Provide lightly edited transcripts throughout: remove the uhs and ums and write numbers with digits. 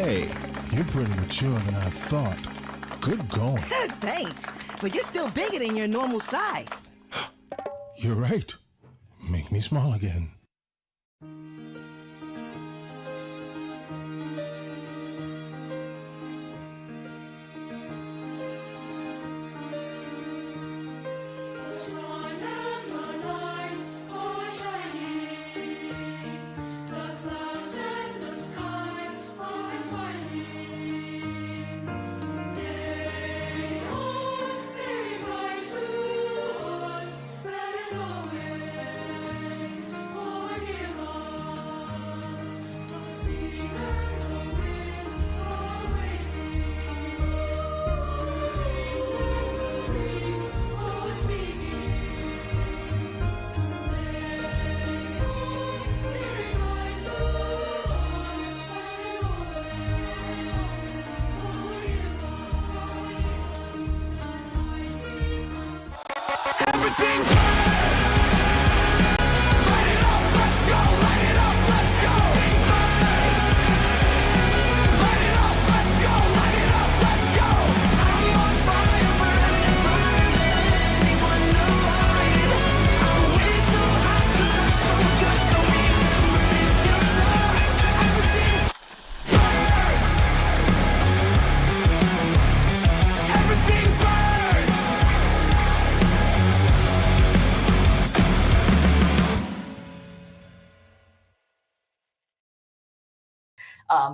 Hey, you're pretty mature than I thought. Good going. Thanks, but you're still bigger than your normal size. You're right. Make me small again.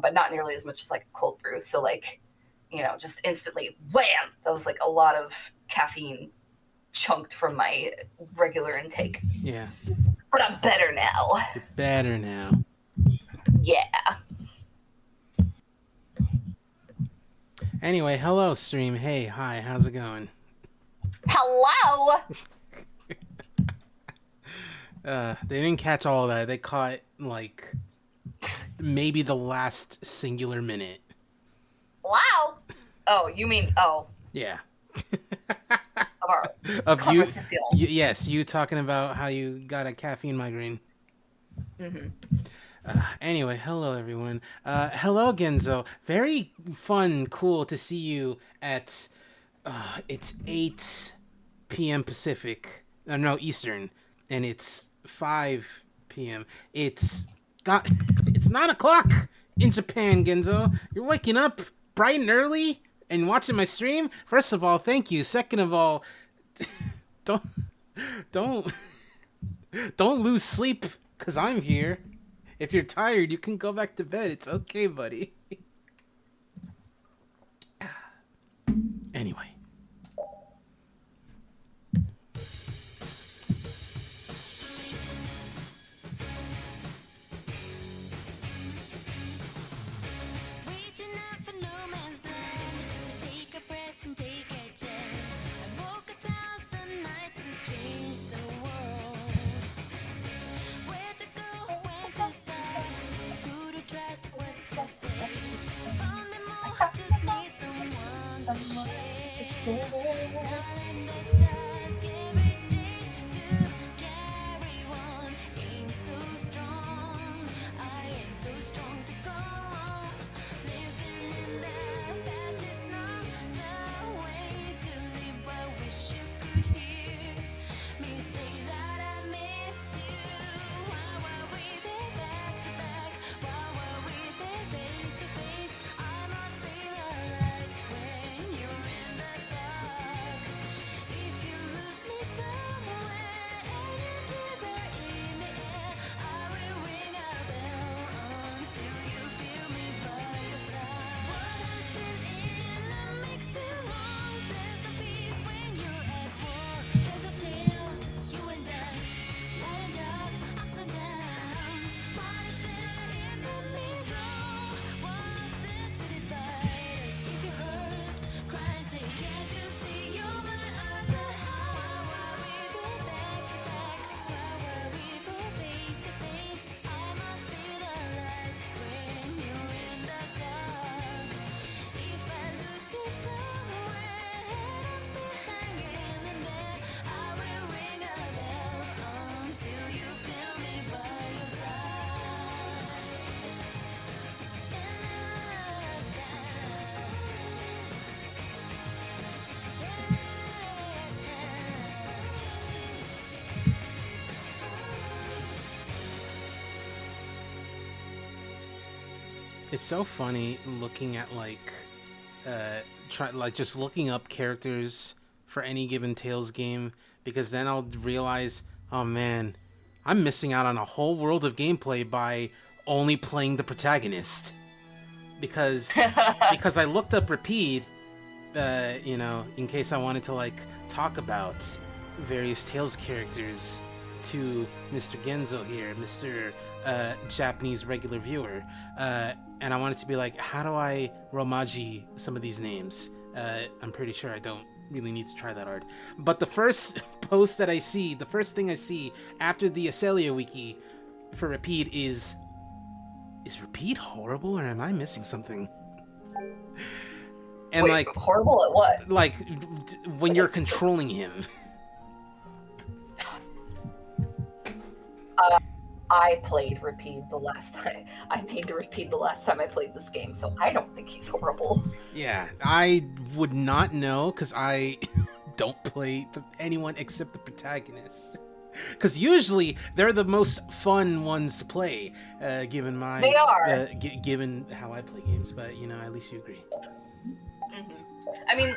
But not nearly as much as like a cold brew. So like, you know, just instantly, wham! That was like a lot of caffeine chunked from my regular intake. Yeah. But I'm better now. You're better now. Yeah. Anyway, hello stream. Hey, hi, how's it going? Hello! They didn't catch all that. They caught, like, maybe the last singular minute. Wow! Oh, you mean, oh. Yeah. Of our of conversation. Yes, you talking about how you got a caffeine migraine. Mm-hmm. Anyway, hello everyone. Hello Genzo. Very fun, cool to see you at, it's 8 p.m. Pacific. No, Eastern. And it's 5 p.m. It's 9 o'clock in Japan, Genzo. You're waking up bright and early and watching my stream. First of all, thank you. Second of all, don't lose sleep because I'm here. If you're tired, you can go back to bed. It's okay, buddy. Anyway. It's so funny looking at just looking up characters for any given Tales game, because then I'll realize, oh man, I'm missing out on a whole world of gameplay by only playing the protagonist. Because I looked up Repeat, in case I wanted to like talk about various Tales characters to Mr. Genzo here, Mr. Japanese regular viewer, and I wanted to be like, how do I Romaji some of these names? I'm pretty sure I don't really need to try that hard. But the first post that I see, the first thing I see after the Acelia wiki for Repeat is Repeat horrible, or am I missing something? And Wait, horrible at what? Like when you're controlling him. I played Repeat the last time. I made Repeat the last time I played this game, so I don't think he's horrible. Yeah, I would not know because I don't play anyone except the protagonist. Because usually they're the most fun ones to play, given my they are given how I play games. But at least you agree. Mm-hmm. I mean,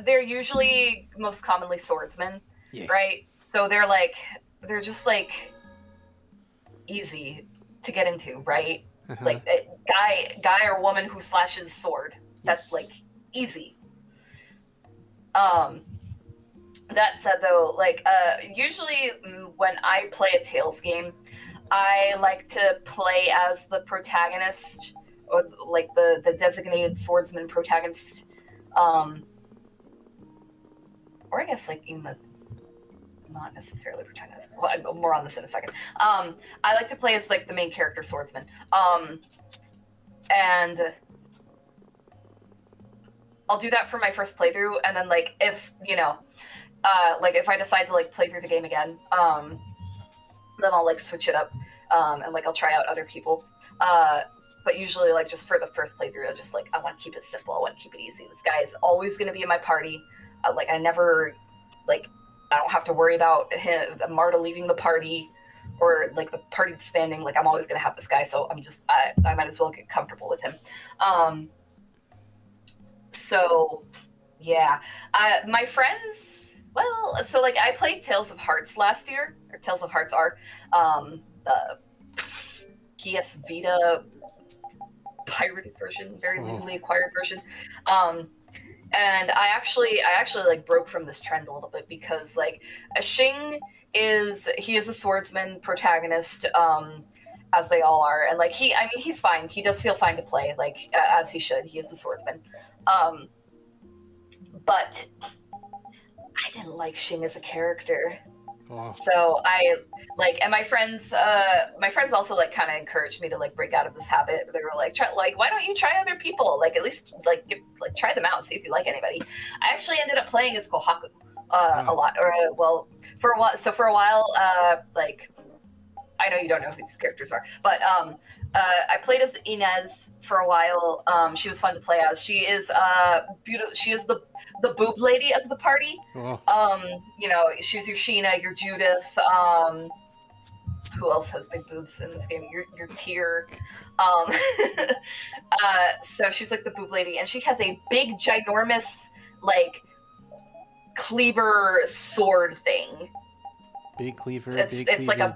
they're usually most commonly swordsmen, right? So they're just like easy to get into, right? Uh-huh. Like a guy or woman who slashes sword. That's like easy. That said, though, usually when I play a Tales game, I like to play as the protagonist, or like the designated swordsman protagonist, or I guess like even the not necessarily protagonist. Well, more on this in a second. I like to play as like the main character swordsman, and I'll do that for my first playthrough, and then like if if I decide to like play through the game again, then I'll like switch it up, and like I'll try out other people. But usually like just for the first playthrough, I want to keep it simple. I want to keep it easy. This guy is always going to be in my party. I never I don't have to worry about Marta leaving the party or like the party disbanding. Like I'm always going to have this guy, so I might as well get comfortable with him. So yeah, my friends. Well, so like I played Tales of Hearts last year, or Tales of Hearts R, the PS Vita pirated version, very legally acquired version. And I actually like broke from this trend a little bit because like Xing is a swordsman protagonist, as they all are, and like he's fine. He does feel fine to play, like as he should. He is the swordsman, but I didn't like Xing as a character. Oh. So I and my friends also like kind of encouraged me to like break out of this habit. They were like, why don't you try other people? Like at least try them out, see if you like anybody. I actually ended up playing as Kohaku a lot, or for a while. So for a while, I know you don't know who these characters are, but I played as Inez for a while. She was fun to play as. She is beautiful. She is the boob lady of the party. Oh. She's your Sheena, your Judith. Who else has big boobs in this game? Your Tyr. So she's like the boob lady, and she has a big, ginormous cleaver sword thing. Big cleaver. It's like a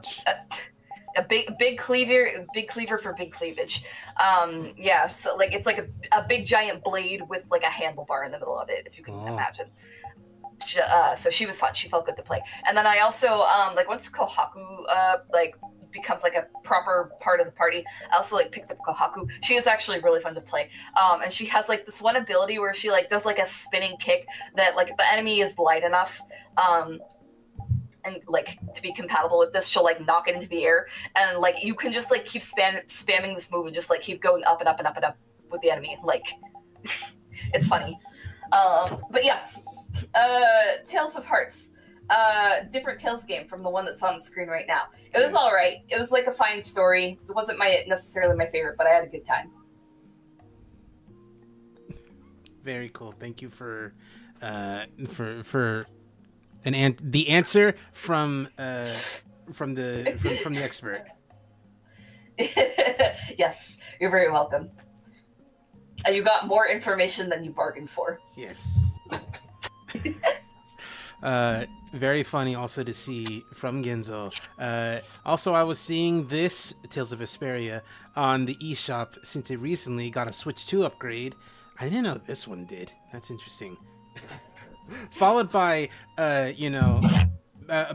big cleaver for big cleavage. Yeah, so like it's like a big giant blade with like a handlebar in the middle of it, if you can imagine. So she was fun. She felt good to play. And then I also once Kohaku becomes like a proper part of the party, I also picked up Kohaku. She is actually really fun to play. And she has this one ability where she does a spinning kick that if the enemy is light enough, and to be compatible with this, she'll knock it into the air, and you can just keep spamming this move and just keep going up and up and up and up with the enemy. It's funny. But yeah, Tales of Hearts, different Tales game from the one that's on the screen right now. It was all right. It was a fine story. It wasn't necessarily my favorite, but I had a good time. Very cool. Thank you for the answer from the expert. Yes, you're very welcome. And you got more information than you bargained for. Yes. Very funny also to see from Genzo. Also, I was seeing this Tales of Vesperia on the eShop since it recently got a Switch 2 upgrade. I didn't know this one did. That's interesting. Followed by,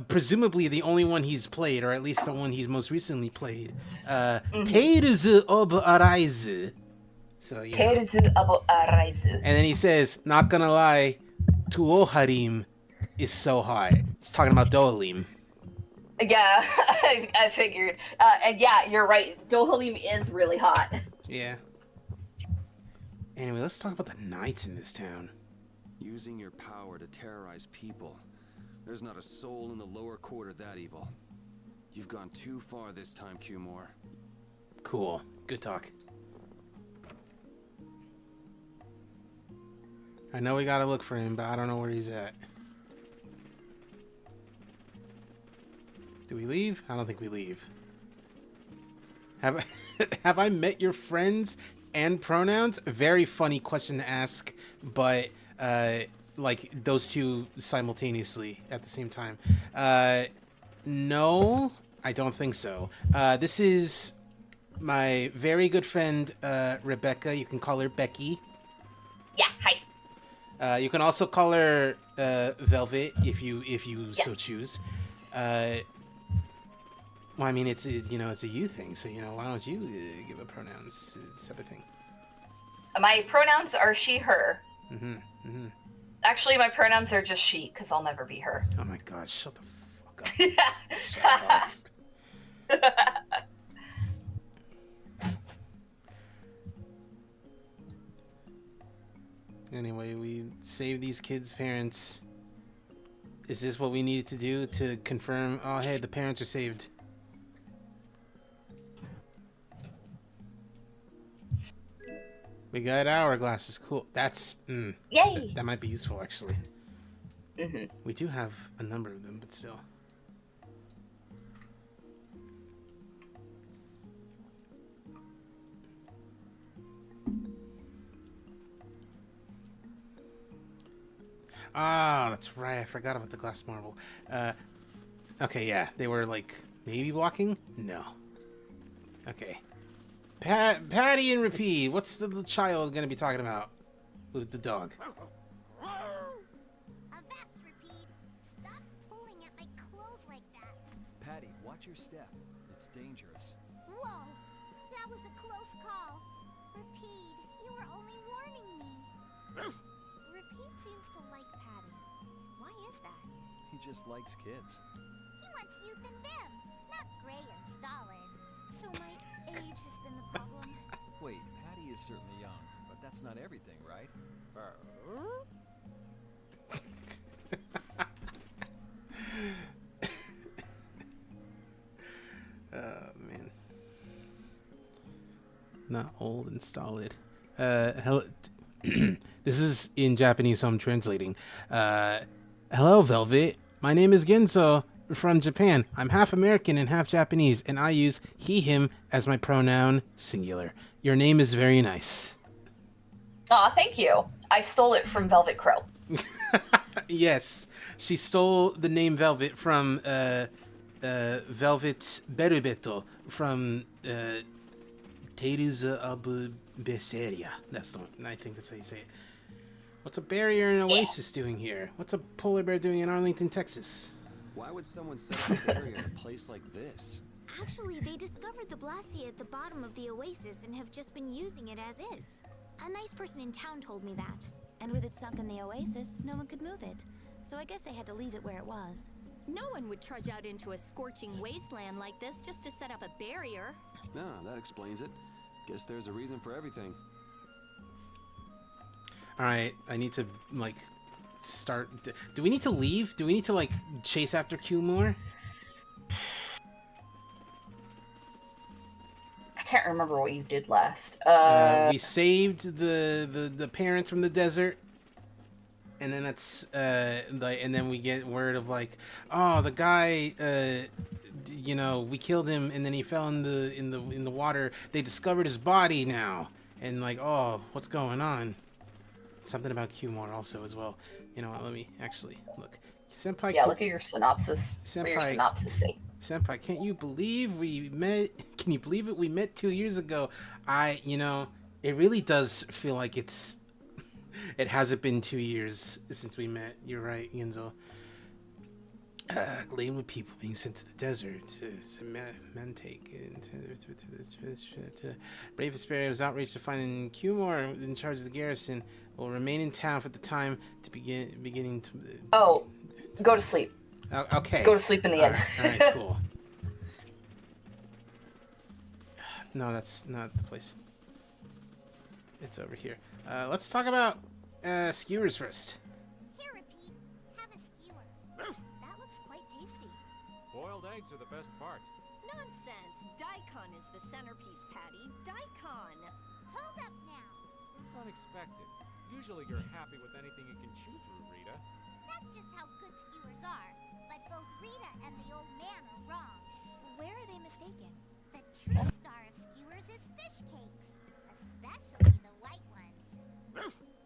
presumably the only one he's played, or at least the one he's most recently played, Tales of Arise. So, you know. And then he says, not gonna lie, Tuoharim is so hard. He's talking about Dohalim. Yeah, I figured. And yeah, you're right. Dohalim is really hot. Yeah. Anyway, let's talk about the knights in this town. Using your power to terrorize people. There's not a soul in the lower quarter that evil. You've gone too far this time, Q-More. Cool. Good talk. I know we gotta look for him, but I don't know where he's at. Do we leave? I don't think we leave. Have I met your friends and pronouns? A very funny question to ask, but like those two simultaneously at the same time. No, I don't think so. This is my very good friend Rebecca. You can call her Becky. Yeah, hi. You can also call her Velvet if you Yes. so choose. Well, I mean, it's a you thing, so why don't you give a pronouns type of thing? My pronouns are she, her. Mm-hmm. Mm-hmm. Actually, my pronouns are just she, because I'll never be her. Oh my god, shut the fuck up. Shut up. Anyway, we saved these kids' parents. Is this what we needed to do to confirm? Oh, hey, the parents are saved. We got hourglasses. Cool. That's Yay! that might be useful actually. Mm-hmm. We do have a number of them, but still. Ah, that's right. I forgot about the glass marble. Okay, yeah. They were like maybe blocking? No. Okay. Patty and Repeat. What's the child gonna be talking about with the dog? Avast, Repeat. Stop pulling at my clothes like that. Patty, watch your step. It's dangerous. Whoa, that was a close call. Repeat, you were only warning me. Repeat seems to like Patty. Why is that? He just likes kids. He wants youth and vim, not gray and stolid. So my age has been the problem. Wait, Patty is certainly young, but that's not everything, right? Oh, man. Not old and stolid. Hello. This is in Japanese, so I'm translating. Hello, Velvet. My name is Genzo from Japan. I'm half American and half Japanese, and I use he, him as my pronoun, singular. Your name is very nice. Aw, thank you. I stole it from Velvet Crow. Yes, she stole the name Velvet from Velvet Berubeto from Tales of Vesperia. That's the one. I think that's how you say it. What's a barrier and oasis doing here? What's a polar bear doing in Arlington, Texas? Why would someone set up a barrier in a place like this? Actually, they discovered the blasty at the bottom of the oasis and have just been using it as is. A nice person in town told me that. And with it sunk in the oasis, no one could move it. So I guess they had to leave it where it was. No one would trudge out into a scorching wasteland like this just to set up a barrier. No, that explains it. Guess there's a reason for everything. Alright, I need to, like, start... Do we need to leave? Do we need to, like, chase after Q more? I can't remember what you did last. We saved the parents from the desert. And then that's, like, and then we get word of, like, oh, the guy, you know, we killed him and then he fell in the water. They discovered his body now, and like, oh, what's going on? Something about Q-more also as well. You know what? Let me actually look. Senpai. Yeah, look at your synopsis. Senpai. What your synopsis say? Senpai, can't you believe we met? Can you believe it? We met 2 years ago. You know, it really does feel like it hasn't been 2 years since we met. You're right, Genzo. Laden with people being sent to the desert to Mentake. Brave Vesperia was outraged to find Q-more in charge of the garrison. Will remain in town for the time to beginning to. Oh, go to sleep. Okay. Go to sleep in the end. All right, cool. No, that's not the place. It's over here. Let's talk about skewers first. Here, Repeat. Have a skewer. That looks quite tasty. Boiled eggs are the best part. Nonsense! Daikon is the centerpiece, Patty. Daikon! Hold up now. It's unexpected. Usually you're happy with anything you can chew through, Rita. That's just how good skewers are. But both Rita and the old man are wrong. Where are they mistaken? The true star of skewers is fish cakes. Especially the white ones.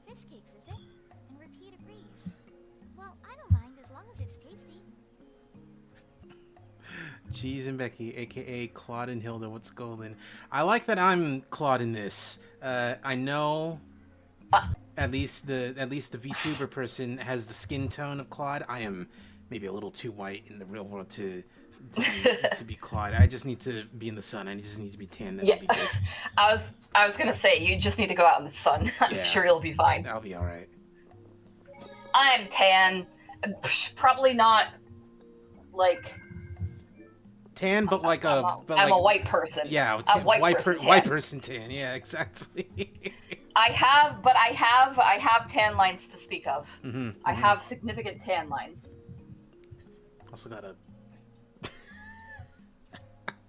Fish cakes, is it? And Repeat agrees. Well, I don't mind as long as it's tasty. Cheese and Becky, aka Claude and Hilda, what's golden? I like that I'm Claude in this. I know at least the VTuber person has the skin tone of Claude. I am maybe a little too white in the real world to be Claude. I just need to be in the sun. I just need to be tan. That'll be good. I was gonna say you just need to go out in the sun. I'm sure you'll be fine. I'll be all right. I'm tan. Probably not like tan, but like a. But I'm like, a white person. Yeah, a white person. White person tan. Yeah, exactly. I have tan lines to speak of. Mm-hmm, I have significant tan lines. Also got a.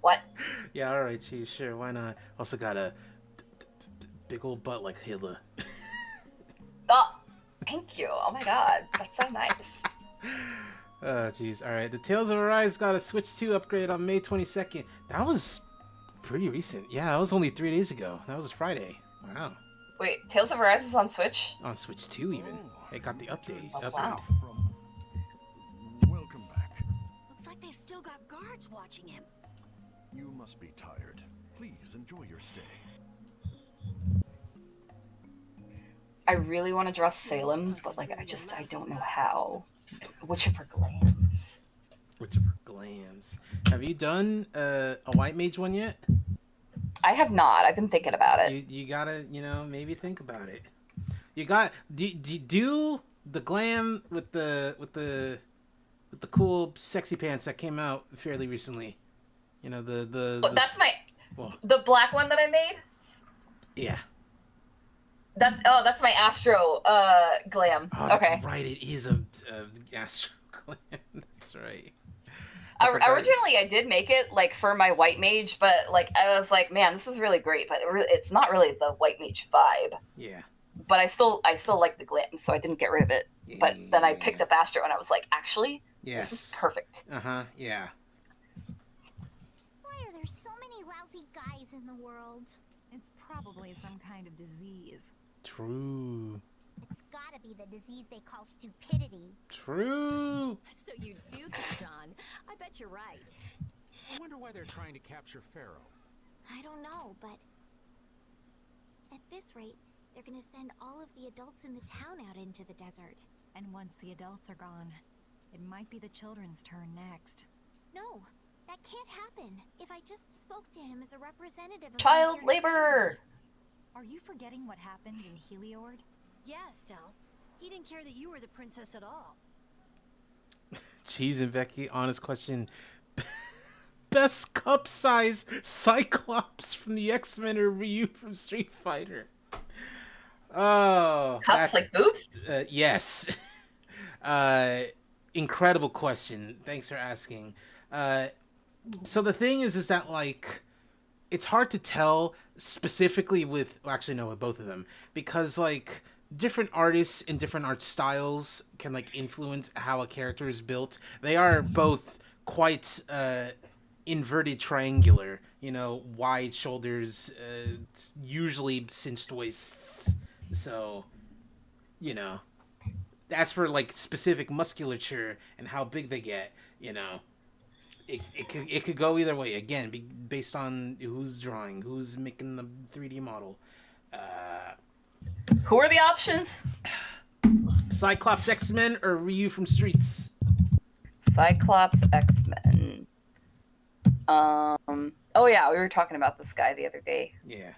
What? Yeah, all right, geez, sure, why not? Also got a big old butt like Hitler. Oh, thank you. Oh my god, that's so nice. Oh, jeez. All right, the Tales of Arise got a Switch 2 upgrade on May 22nd. That was pretty recent. Yeah, that was only 3 days ago. That was Friday. Wow. Wait, Tales of Arise is on Switch? On Switch 2 even. It got the update. Oh, upgrade. wow. Welcome back. Looks like they've still got guards watching him. You must be tired. Please enjoy your stay. I really want to draw Salem, but like I don't know how. Which of her glands? Which of her glands? Have you done a white mage one yet? I have not. I've been thinking about it. You gotta, maybe think about it. You got do the glam with the cool sexy pants that came out fairly recently. That's well, the black one that I made. Yeah. That's my Astro glam. Oh, that's okay. right. It is a Astro glam. That's right. Originally, I did make it like for my white mage, but like I was like, man, this is really great, but it's not really the white mage vibe. Yeah. But I still like the glam, so I didn't get rid of it. Yeah, but then I picked up Astro, and I was like, actually, this is perfect. Yeah. Why are there so many lousy guys in the world? It's probably some kind of disease. True. It's gotta be the disease they call stupidity. True. So you do, John. I bet you're right. I wonder why they're trying to capture Pharaoh. I don't know, but at this rate, they're gonna send all of the adults in the town out into the desert. And once the adults are gone, it might be the children's turn next. No, that can't happen. If I just spoke to him as a representative of Child labor! Are you forgetting what happened in Heliord? Yeah, Estelle. He didn't care that you were the princess at all. Cheese and Becky, honest question. Best cup size Cyclops from the X-Men or Ryu from Street Fighter? Oh. Cups like boobs? Yes. Incredible question. Thanks for asking. So the thing is that like, it's hard to tell specifically with, well, actually no, with both of them, because like different artists and different art styles can like influence how a character is built. They are both quite inverted triangular, wide shoulders, usually cinched waists. So, as for like specific musculature and how big they get, it could go either way. Again, based on who's drawing, who's making the 3D model. Who are the options? Cyclops X-Men or Ryu from Streets? Cyclops X-Men. Oh yeah, we were talking about this guy the other day. Yeah.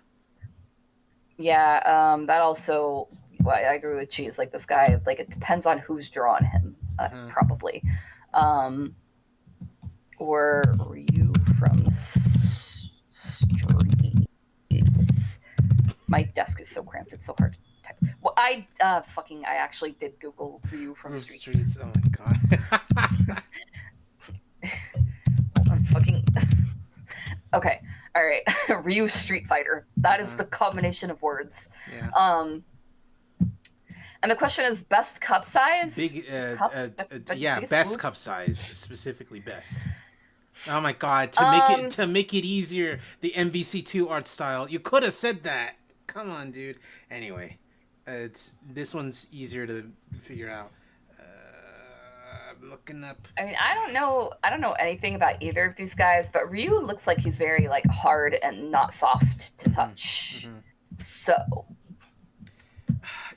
Yeah, that also, well, I agree with Cheese. Like, this guy, like, it depends on who's drawing him, probably. Or Ryu from Streets. My desk is so cramped, it's so hard to type. Well, I actually did Google Ryu from Streets. Oh my god. I'm fucking... Okay, alright. Ryu Street Fighter. That is the combination of words. Yeah. And the question is best cup size? Best cup size, specifically best. Oh my god, to make it easier, the MVC2 art style. You could have said that. Come on, dude. Anyway, this one's easier to figure out. I'm looking up. I mean, I don't know anything about either of these guys, but Ryu looks like he's very like hard and not soft to touch. So,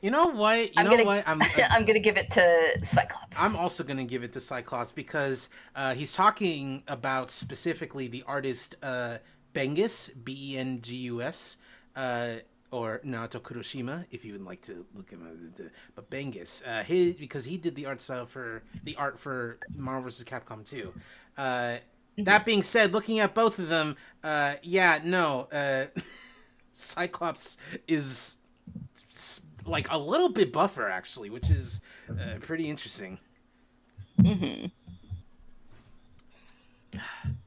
you know what? I'm gonna give it to Cyclops. I'm also gonna give it to Cyclops because he's talking about specifically the artist Bengus, Bengus, or Naoto Kuroshima, if you would like to look at him. But Bengus, because he did the art for Marvel vs. Capcom 2. That being said, looking at both of them, Cyclops is like a little bit buffer actually, which is pretty interesting.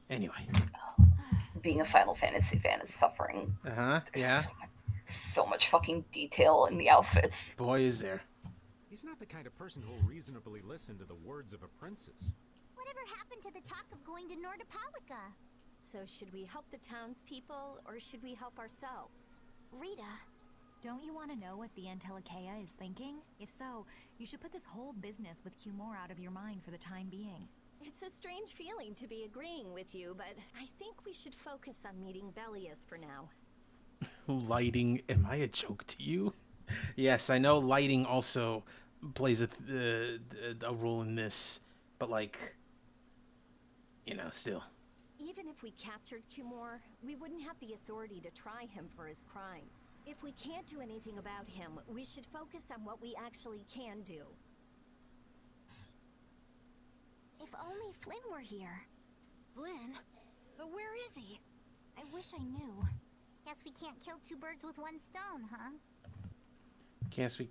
Anyway, being a Final Fantasy fan is suffering. Yeah. So much fucking detail in the outfits. Boy, is there. He's not the kind of person who'll reasonably listen to the words of a princess. Whatever happened to the talk of going to Nordopolica? So should we help the townspeople, or should we help ourselves? Rita, don't you want to know what the Antilocheia is thinking? If so, you should put this whole business with Cumore out of your mind for the time being. It's a strange feeling to be agreeing with you, but I think we should focus on meeting Belius for now. Lighting, am I a joke to you? Yes, I know lighting also plays a role in this, but like, still. Even if we captured Cumore, we wouldn't have the authority to try him for his crimes. If we can't do anything about him, we should focus on what we actually can do. If only Flynn were here. Flynn? But where is he? I wish I knew. Guess we can't kill two birds with one stone, huh? Guess we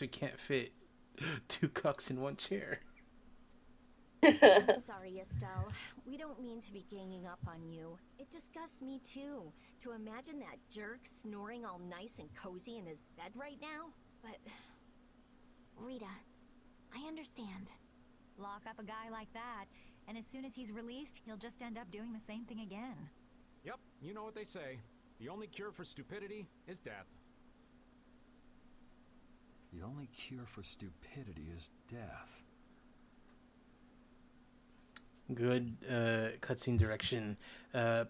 can't fit two cucks in one chair. I'm sorry, Estelle. We don't mean to be ganging up on you. It disgusts me too, to imagine that jerk snoring all nice and cozy in his bed right now. But... Rita, I understand. Lock up a guy like that, and as soon as he's released, he'll just end up doing the same thing again. Yep, you know what they say. The only cure for stupidity is death. The only cure for stupidity is death. Good cutscene direction,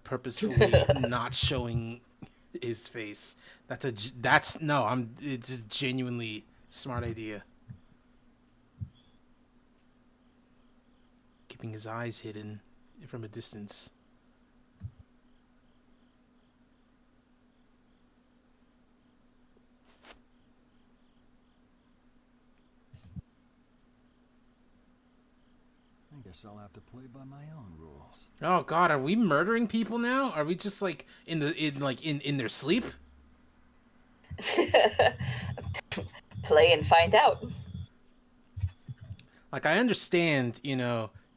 purposefully not showing his face. It's a genuinely smart idea. Keeping his eyes hidden from a distance. I guess I'll have to play by my own rules. Oh God, are we murdering people now? Are we just like in their sleep? Play and find out. Like, I understand,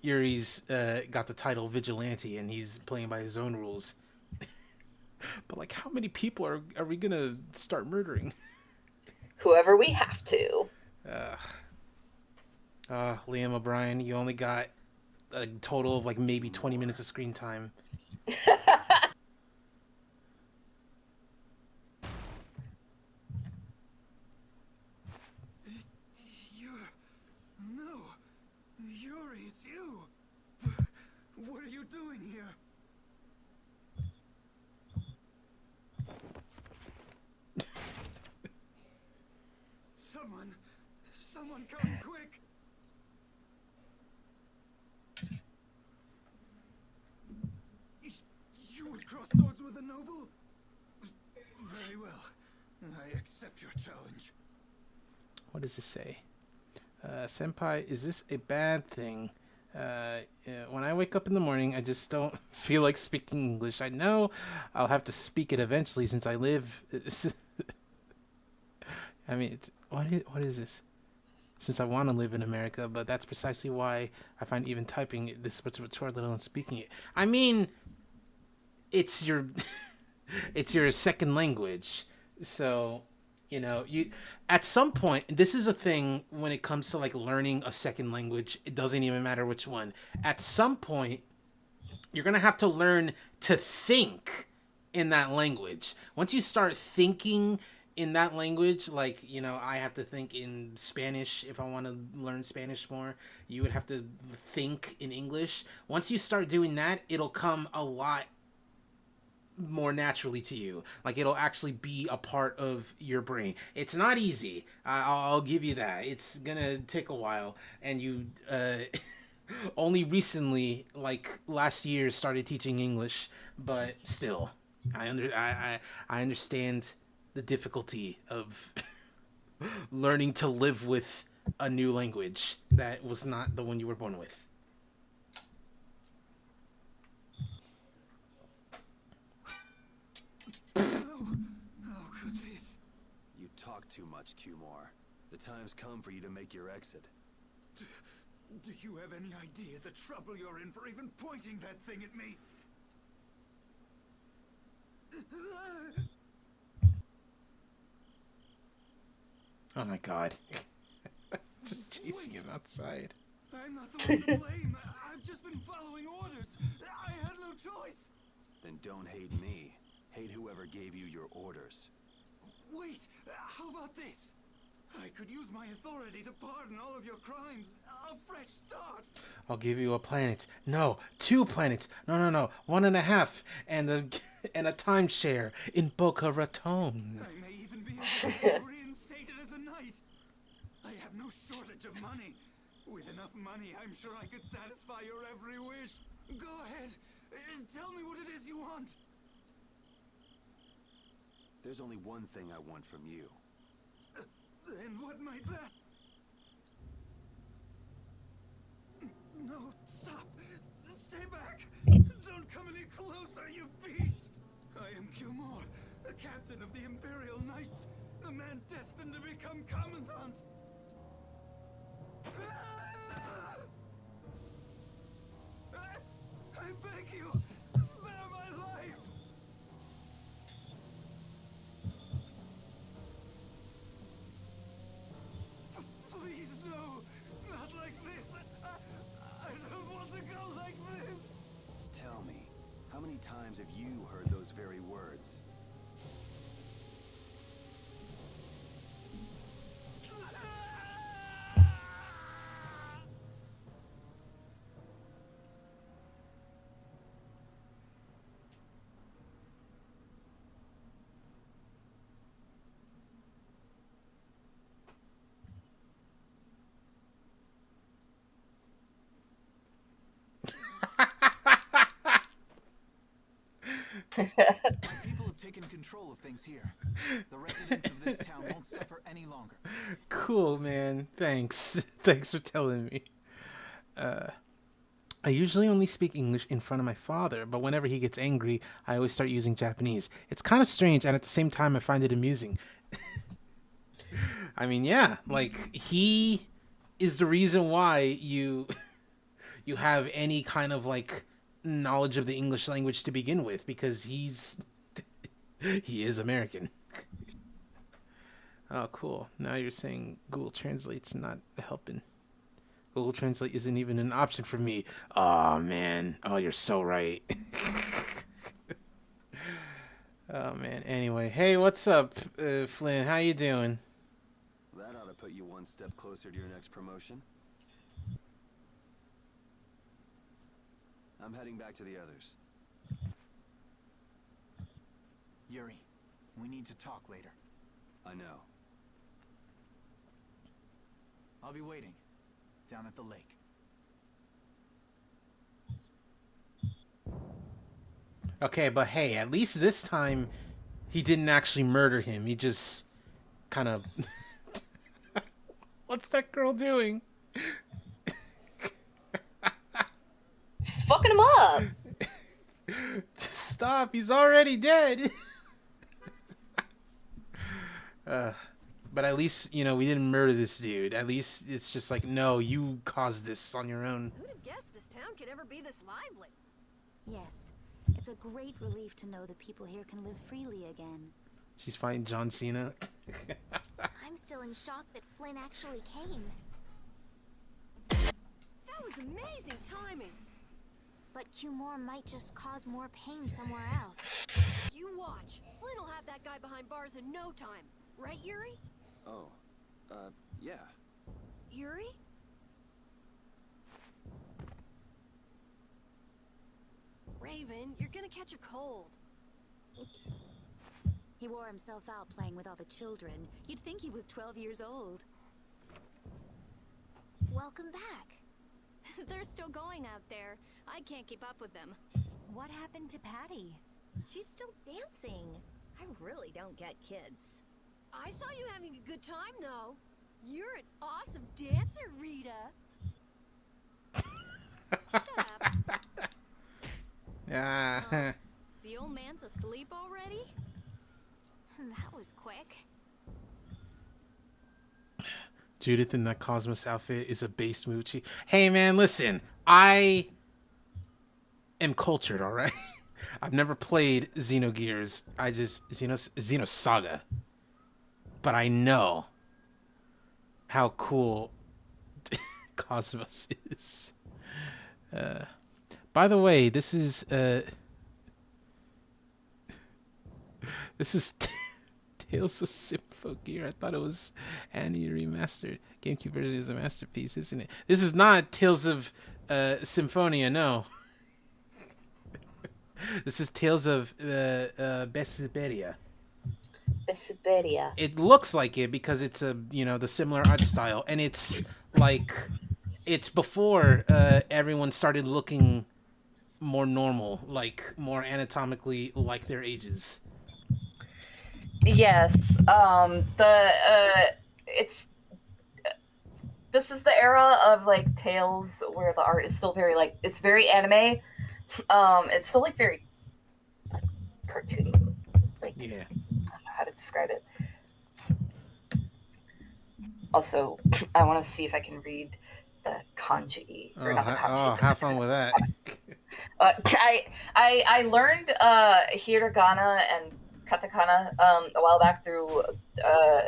Yuri's got the title Vigilante and he's playing by his own rules. But like, how many people are we gonna start murdering? Whoever we have to. Liam O'Brien, you only got a total of like maybe 20 minutes of screen time. No, Yuri, it's you. What are you doing here? Someone come quick. You would cross swords with a noble? Very well. I accept your challenge. What does this say? Senpai, is this a bad thing? When I wake up in the morning, I just don't feel like speaking English. I know I'll have to speak it eventually since I live... I mean, what is this? Since I want to live in America, but that's precisely why I find even typing this much of a chore, let alone speaking it. I mean, it's your it's your second language, so you know you at some point. This is a thing when it comes to like learning a second language. It doesn't even matter which one. At some point, you're gonna have to learn to think in that language. Once you start thinking in that language, like, you know, I have to think in Spanish if I want to learn Spanish more. You would have to think in English. Once you start doing that, it'll come a lot more naturally to you. Like, it'll actually be a part of your brain. It's not easy. I'll give you that. It's gonna take a while. And you only recently, like last year, started teaching English, but still, I understand the difficulty of learning to live with a new language that was not the one you were born with. No, how could this? You talk too much, Q-More. The time's come for you to make your exit. Do you have any idea the trouble you're in for even pointing that thing at me? Oh my god. Just chasing him outside. I'm not the one to blame. I've just been following orders. I had no choice. Then don't hate me. Hate whoever gave you your orders. Wait, how about this? I could use my authority to pardon all of your crimes. A fresh start. I'll give you a planet. No, 2 planets. No. 1.5. And a timeshare in Boca Raton. I may even be able to be reinstated as a knight. I have no shortage of money. With enough money, I'm sure I could satisfy your every wish. Go ahead. Tell me what it is you want. There's only one thing I want from you. And what might that... No, stop! Stay back! Don't come any closer, you beast! I am Q-More, the captain of the Imperial Knights, the man destined to become Commandant! I beg you, spare my life! Please, no! Not like this! I don't want to go like this! Tell me, how many times have you heard those very words? People have taken control of things here. The residents of this town won't suffer any longer. Cool, man. Thanks. Thanks for telling me. I usually only speak English in front of my father, but whenever he gets angry, I always start using Japanese. It's kind of strange, and at the same time, I find it amusing. I mean, yeah, like, he is the reason why you have any kind of, like, knowledge of the English language to begin with, because he is American. Oh, cool. Now you're saying Google Translate's not helping. Google Translate isn't even an option for me. Oh, man. Oh, you're so right. Oh, man. Anyway, hey, what's up, Flynn? How you doing? That ought to put you one step closer to your next promotion. I'm heading back to the others. Yuri, we need to talk later. I know. I'll be waiting. Down at the lake. Okay, but hey, at least this time he didn't actually murder him. He just kind of... What's that girl doing? She's fucking him up. Stop, he's already dead. But at least, you know, we didn't murder this dude. At least it's just like, no, you caused this on your own. Who'd have guessed this town could ever be this lively? Yes, it's a great relief to know that people here can live freely again. She's fighting John Cena. I'm still in shock that Flynn actually came. That was amazing timing. But Q-More might just cause more pain somewhere else. You watch. Flynn will have that guy behind bars in no time. Right, Yuri? Oh, yeah. Yuri? Raven, you're gonna catch a cold. Oops. He wore himself out playing with all the children. You'd think he was 12 years old. Welcome back. They're still going out there. I can't keep up with them. What happened to Patty? She's still dancing. I really don't get kids. I saw you having a good time, though. You're an awesome dancer, Rita. Shut up. Ah. The old man's asleep already? That was quick. Judith in that Cosmos outfit is a base Moochie. Hey, man, listen. I am cultured, all right? I've never played Xenogears. Xenosaga. But I know how cool Cosmos is. By the way, this is Tales of Symphogear. I thought it was Annie Remastered. GameCube version is a masterpiece, isn't it? This is not Tales of Symphonia, no. This is Tales of VESPERIA. VESPERIA. It looks like it because it's the similar art style, and it's like it's before everyone started looking more normal, like more anatomically like their ages. Yes. This is the era of like Tales where the art is still very like it's very anime. It's still like very like cartoony. Like Yeah. I don't know how to describe it. Also, I want to see if I can read the kanji. Or not the kanji. Have fun with that. I learned hiragana and katakana a while back through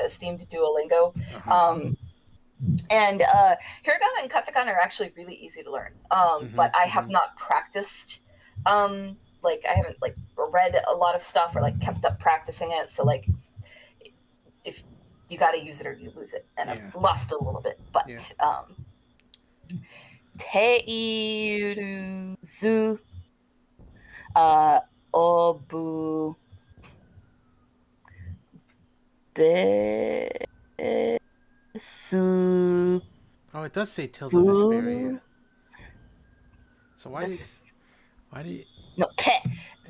esteemed Duolingo. And hiragana and katakana are actually really easy to learn. But I have not practiced. Like I haven't like read a lot of stuff or like kept up practicing it. So like, if you got to use it or you lose it, and I've lost a little bit. But teiruzu obu besu. Oh, it does say Tales of Vesperia. So why did no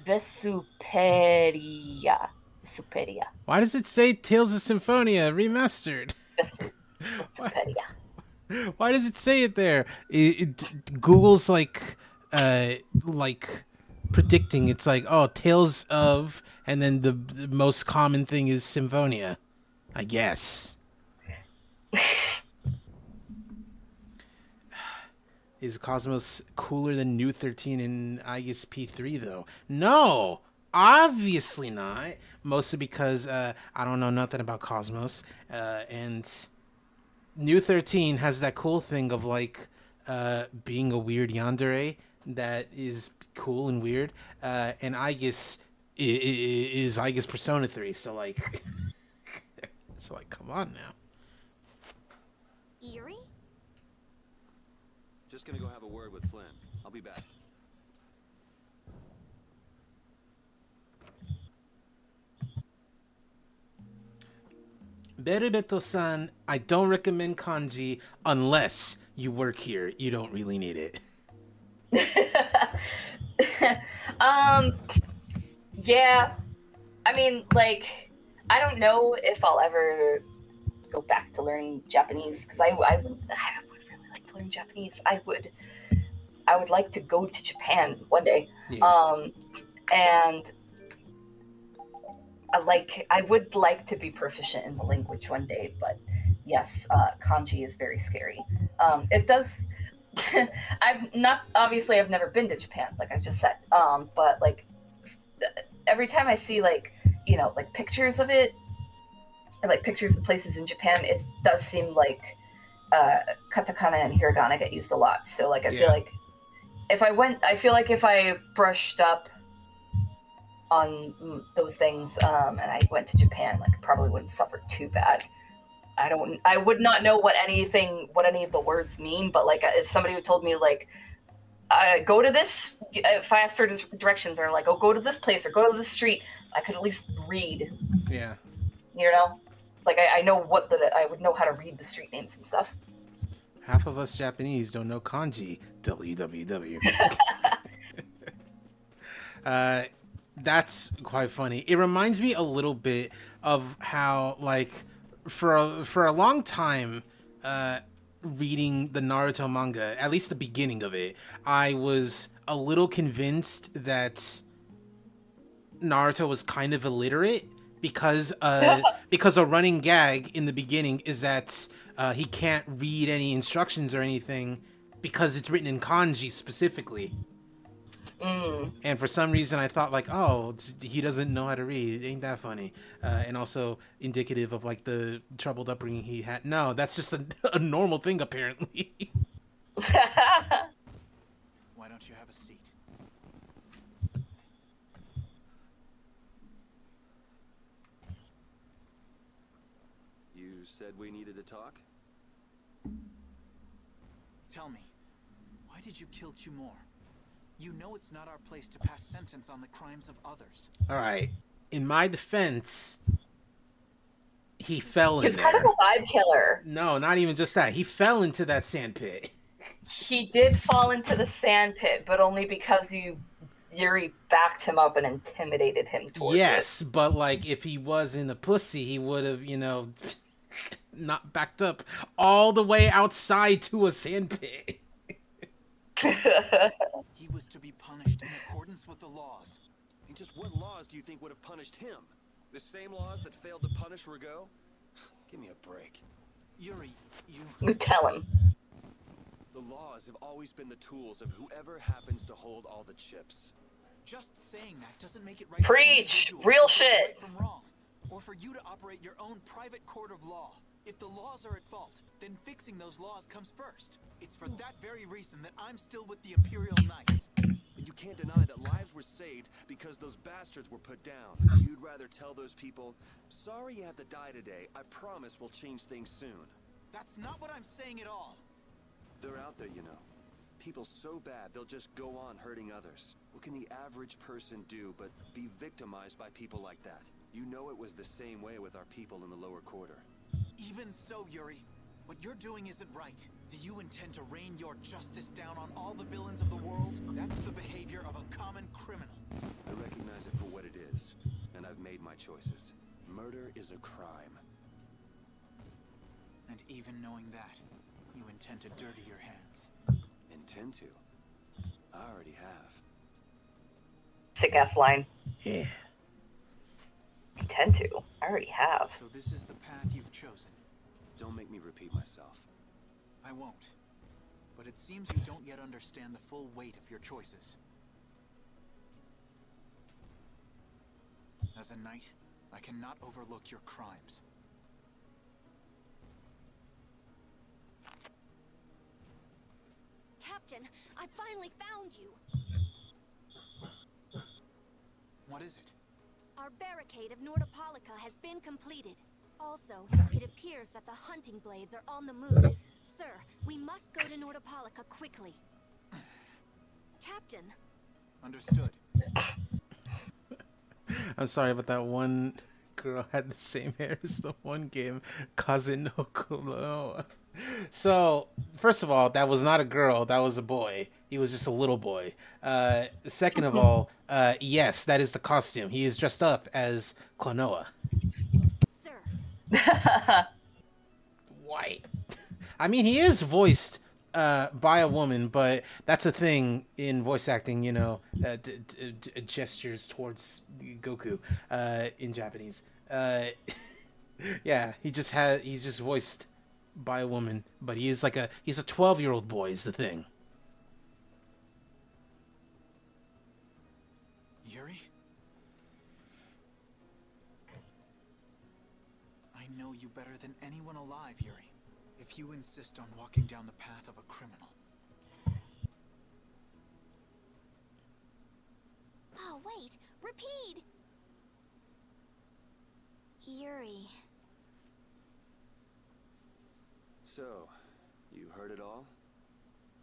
Vesperia. Vesperia. Why does it say Tales of Symphonia Remastered? Vesperia. Why does it say it there? Google's like predicting. It's like, oh, Tales of, and then the most common thing is Symphonia, I guess. Is Cosmos cooler than New 13 in ISP3 though? No, obviously not. Mostly because I don't know nothing about Cosmos, and New 13 has that cool thing of like being a weird yandere that is cool and weird, and I guess Persona 3. So like, so like, come on now. Yuri? Just gonna go have a word with Flynn. I'll be back. Berubeto-san, I don't recommend kanji unless you work here. You don't really need it. Yeah. I mean, like, I don't know if I'll ever go back to learning Japanese because I would really like to learn Japanese. I would like to go to Japan one day. Yeah. And I would like to be proficient in the language one day, but yes, kanji is very scary. It does. I've never been to Japan, like I just said. But like every time I see like pictures of it, or like pictures of places in Japan, it does seem like katakana and hiragana get used a lot. So like I feel like if I brushed up on those things and I went to Japan, like I probably wouldn't suffer too bad. I would not know what any of the words mean, but like if somebody had told me like go to this, if I asked for directions, or like, oh, go to this place or go to this street, I could at least read. Yeah. You know, like I know I would know how to read the street names and stuff. Half of us Japanese don't know kanji. WWW. That's quite funny. It reminds me a little bit of how, like, for a long time, reading the Naruto manga, at least the beginning of it, I was a little convinced that Naruto was kind of illiterate because a running gag in the beginning is that he can't read any instructions or anything because it's written in kanji specifically. And for some reason I thought like, oh, he doesn't know how to read. Ain't that funny? And also indicative of like the troubled upbringing he had. No, that's just a normal thing apparently. Why don't you have a seat? You said we needed to talk? Tell me, why did you kill Chumor? You know it's not our place to pass sentence on the crimes of others. All right. In my defense, he fell in He was there. kind of a vibe killer. No, not even just that. He fell into that sand pit. He did fall into the sand pit, but only because Yuri backed him up and intimidated him towards Yes, but like if he wasn't a pussy, he would have, not backed up all the way outside to a sand pit. He was to be punished in accordance with the laws. And just what laws do you think would have punished him? The same laws that failed to punish Rigaud? Give me a break. Yuri, You tell him. The laws have always been the tools of whoever happens to hold all the chips. Just saying that doesn't make it right. Preach! Real shit! Right from wrong, or for you to operate your own private court of law. If the laws are at fault, then fixing those laws comes first. It's for that very reason that I'm still with the Imperial Knights. But you can't deny that lives were saved because those bastards were put down. You'd rather tell those people, sorry you have to die today, I promise we'll change things soon. That's not what I'm saying at all. They're out there, you know. People so bad they'll just go on hurting others. What can the average person do but be victimized by people like that? You know it was the same way with our people in the lower quarter. Even so, Yuri, what you're doing isn't right. Do you intend to rain your justice down on all the villains of the world? That's the behavior of a common criminal. I recognize it for what it is, and I've made my choices. Murder is a crime. And even knowing that, you intend to dirty your hands. Intend to? I already have. Sick ass line. Yeah. Intend to. I already have. So this is the path you've chosen. Don't make me repeat myself. I won't. But it seems you don't yet understand the full weight of your choices. As a knight, I cannot overlook your crimes. I finally found you. What is it? Our barricade of Nordopolica has been completed. Also, it appears that the hunting blades are on the move. Sir, we must go to Nordopolica quickly. Captain. Understood. I'm sorry, but that one girl had the same hair as the one game, Kazuno. So, first of all, that was not a girl, that was a boy. He was just a little boy. Second of all, yes, that is the costume. He is dressed up as Klonoa. Sir. White. I mean, he is voiced by a woman, but that's a thing in voice acting, you know, gestures towards Goku in Japanese. Yeah, he's just voiced by a woman, but he's a 12-year-old boy is the thing. Yuri? I know you better than anyone alive, Yuri. If you insist on walking down the path of a criminal. Oh, wait! Repeat! Yuri. So, you heard it all?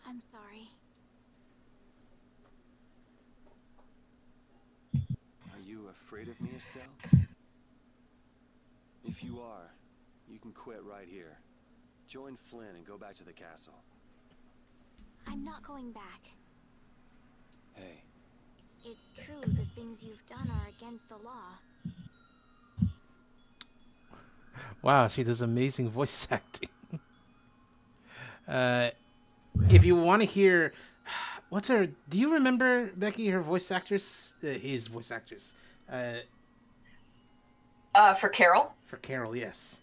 I'm sorry. Are you afraid of me, Estelle? If you are, you can quit right here. Join Flynn and go back to the castle. I'm not going back. Hey. It's true the things you've done are against the law. Wow, she does amazing voice acting. If you want to hear, what's her? Do you remember Becky? Her voice actress, his voice actress. For Carol. For Carol, yes.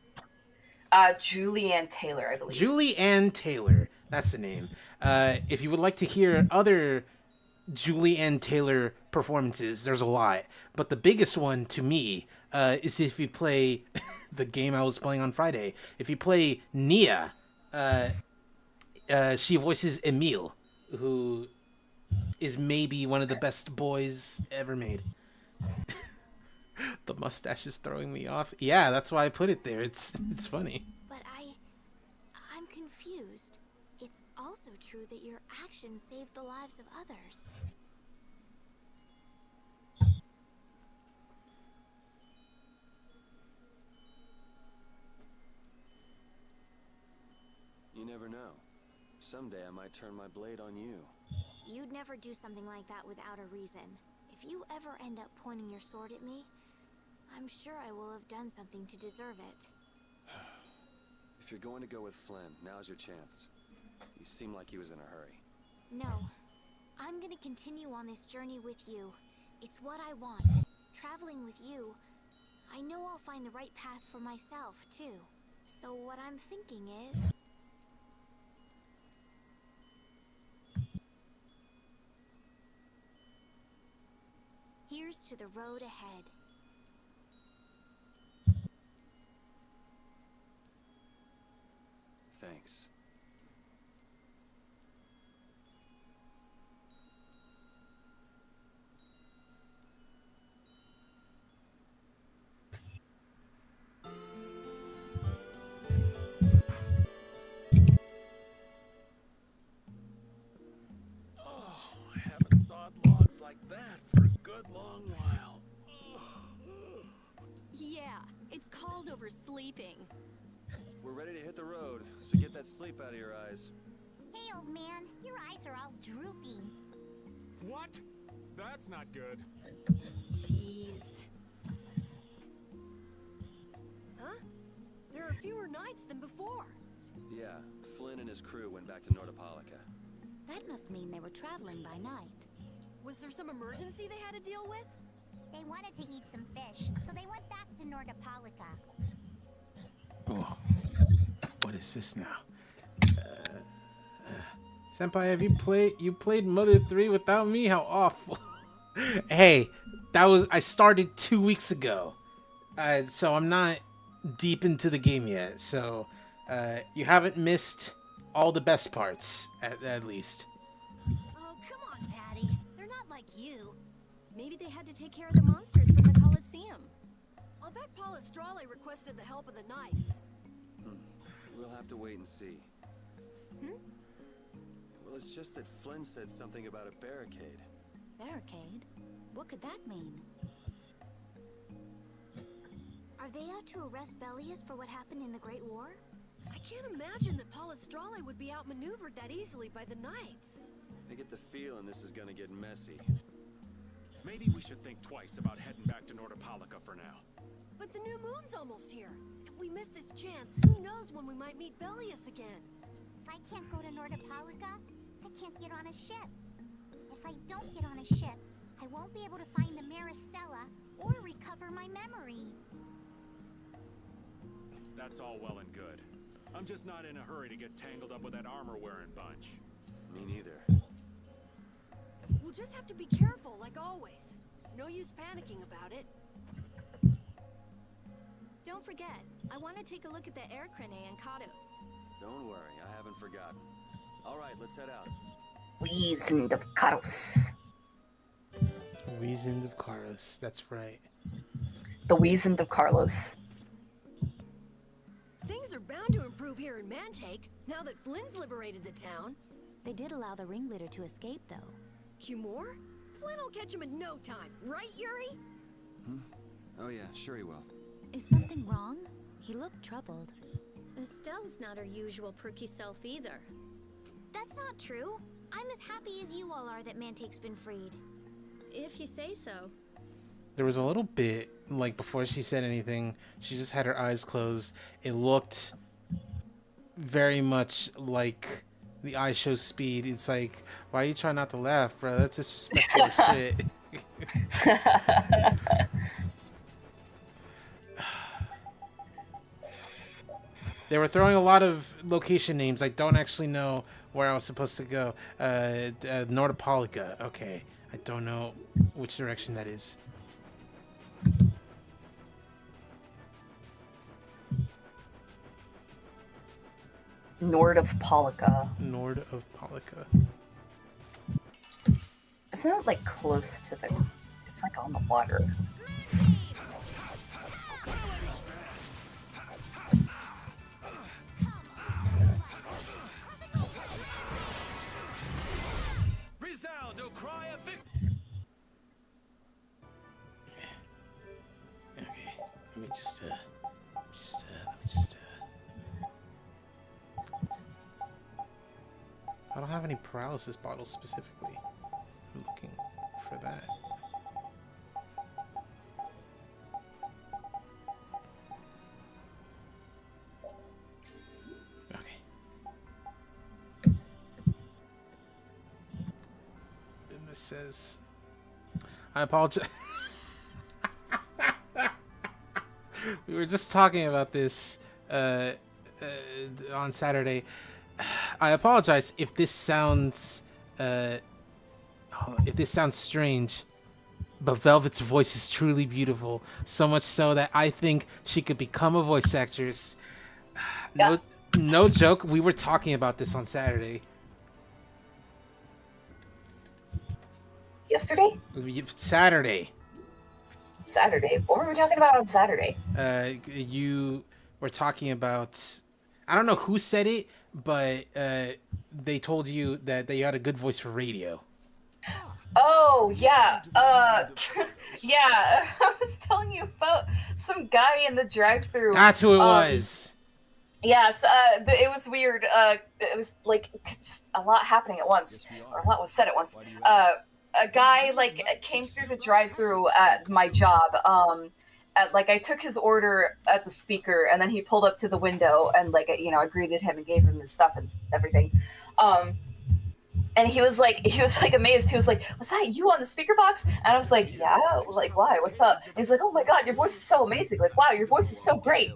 Julianne Taylor, I believe. Julianne Taylor, that's the name. If you would like to hear other Julianne Taylor performances, there's a lot, but the biggest one to me is if you play the game I was playing on Friday. If you play Nia, she voices Emile, who is maybe one of the best boys ever made. The mustache is throwing me off. Yeah, that's why I put it there. It's funny. But I'm confused. It's also true that your actions saved the lives of others. You never know. Someday I might turn my blade on you. You'd never do something like that without a reason. If you ever end up pointing your sword at me, I'm sure I will have done something to deserve it. If you're going to go with Flynn, now's your chance. You seem like he was in a hurry. No. I'm gonna continue on this journey with you. It's what I want. Traveling with you, I know I'll find the right path for myself, too. So what I'm thinking is... here's to the road ahead. Thanks. I haven't sawed logs like that for a good long while. Yeah, it's called oversleeping. We're ready to hit the road, so get that sleep out of your eyes. Hey, old man, your eyes are all droopy. What? That's not good. Jeez. Huh? There are fewer nights than before. Yeah, Flynn and his crew went back to Nordopolica. That must mean they were traveling by night. Was there some emergency they had to deal with? They wanted to eat some fish, so they went back to Nordopolica. Oh, what is this now? Senpai, have you played Mother 3 without me? How awful. Hey, I started 2 weeks ago. So I'm not deep into the game yet. So you haven't missed all the best parts, at least. they had to take care of the monsters from the Colosseum. I'll bet Palestrale requested the help of the knights. We'll have to wait and see. Well, it's just that Flynn said something about a barricade. Barricade? What could that mean? Are they out to arrest Bellius for what happened in the Great War? I can't imagine that Palestrale would be outmaneuvered that easily by the knights. I get the feeling this is gonna get messy. Maybe we should think twice about heading back to Nordopolica for now. But the new moon's almost here. If we miss this chance, who knows when we might meet Bellius again? If I can't go to Nordopolica, I can't get on a ship. If I don't get on a ship, I won't be able to find the Maristella or recover my memory. That's all well and good. I'm just not in a hurry to get tangled up with that armor-wearing bunch. Me neither. We'll just have to be careful, like always. No use panicking about it. Don't forget, I want to take a look at the air crane and Kados. Don't worry, I haven't forgotten. All right, let's head out. Weasand of Karos. Weasand of Karos, that's right. The Weasand of Carlos. Things are bound to improve here in Mantake, now that Flynn's liberated the town. They did allow the ringleader to escape, though. Cumore? Flynn will catch him in no time, right, Yuri? Oh yeah, sure he will. Is something wrong? He looked troubled. Estelle's not her usual perky self either. That's not true. I'm as happy as you all are that Mantake's been freed. If you say so. There was a little bit, like, before she said anything, she just had her eyes closed. It looked very much like the eye show speed. It's like, why are you trying not to laugh, bro? That's disrespectful as shit. They were throwing a lot of location names. I don't actually know where I was supposed to go. Nordopolica. Okay. I don't know which direction that is. Nord of Polica. Nord of Polica. Isn't it like close to the... It's like on the water. Resound, O cry of victory! Okay. Let me just I don't have any paralysis bottles specifically. I'm looking for that. Okay. Then this says, I apologize. We were just talking about this on Saturday. I apologize if this sounds strange, but Velvet's voice is truly beautiful. So much so that I think she could become a voice actress. No joke. We were talking about this on Saturday. Yesterday? Saturday. Saturday? What were we talking about on Saturday? You were talking about... I don't know who said it, but they told you that you had a good voice for radio. Oh, yeah. Yeah. I was telling you about some guy in the drive-thru. That's who it was. Yes, it was weird. It was like just a lot happening at once, or a lot was said at once. A guy like came through the drive-thru at my job. I took his order at the speaker, and then he pulled up to the window, and I greeted him and gave him his stuff and everything. And he was like amazed. He was like, "Was that you on the speaker box?" And I was like, "Yeah." Like, why? What's up? And he's like, "Oh my God, your voice is so amazing. Like, wow, your voice is so great.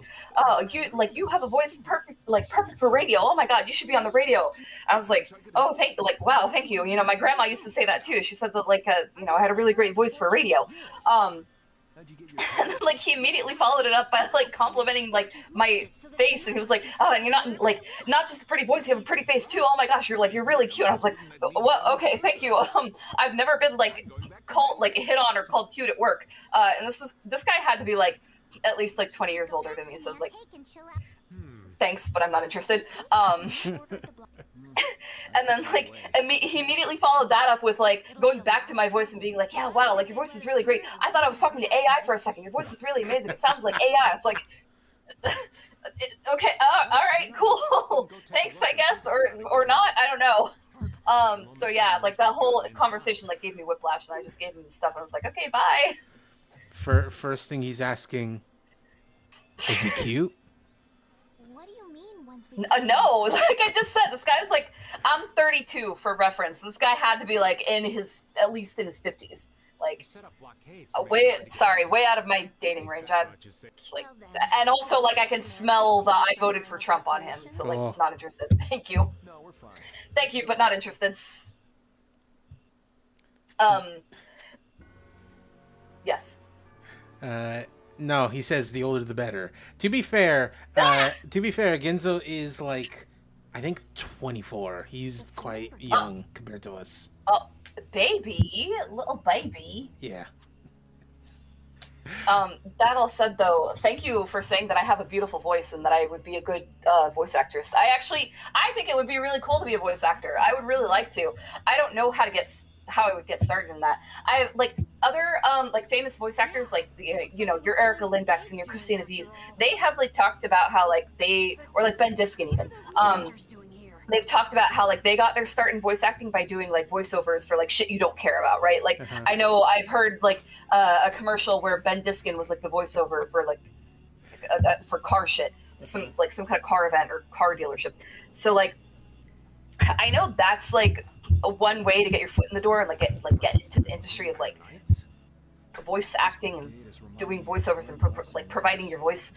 You have a voice perfect for radio. Oh my God, you should be on the radio." I was like, "Oh, wow, thank you." My grandma used to say that too. She said that I had a really great voice for radio. And then, like, he immediately followed it up by like complimenting like my face, and he was like, "Oh, and you're not like not just a pretty voice, you have a pretty face too. Oh my gosh, you're really cute." And I was like, "What? Okay, thank you." I've never been like called like hit on or called cute at work. And this guy had to be like at least like 20 years older than me, so I was like, "Thanks, but I'm not interested." And then like he immediately followed that up with like going back to my voice and being like, "Yeah, wow, like your voice is really great. I thought I was talking to AI for a second. Your voice is really amazing. It sounds like AI." It's like, okay, all right, cool. Thanks, I guess, or not. I don't know. So yeah, like that whole conversation like gave me whiplash, and I just gave him the stuff, and I was like, "Okay, bye." First thing he's asking, is he cute? No, like I just said, this guy was like, I'm 32 for reference. This guy had to be like at least in his 50s. Like, way out of my dating range. I'm like, and also like I can smell the I voted for Trump on him. So like, not interested. Thank you. No, we're fine. Thank you, but not interested. Yes. No, he says the older the better. To be fair, Genzo is like, I think 24. He's quite young compared to us. Oh, baby, little baby. Yeah. That all said, though, thank you for saying that I have a beautiful voice and that I would be a good voice actress. I think it would be really cool to be a voice actor. I would really like to. I don't know how I would get started in that. I like other like famous voice actors, like you know your Erica Lindbecks and your Christina V's. They have like talked about how like or like Ben Diskin even. They've talked about how like they got their start in voice acting by doing like voiceovers for like shit you don't care about, right? Like I know I've heard like a commercial where Ben Diskin was like the voiceover for like for car shit, some kind of car event or car dealership. So like I know that's like one way to get your foot in the door and like get into the industry of like voice acting and doing voiceovers and like providing your voice.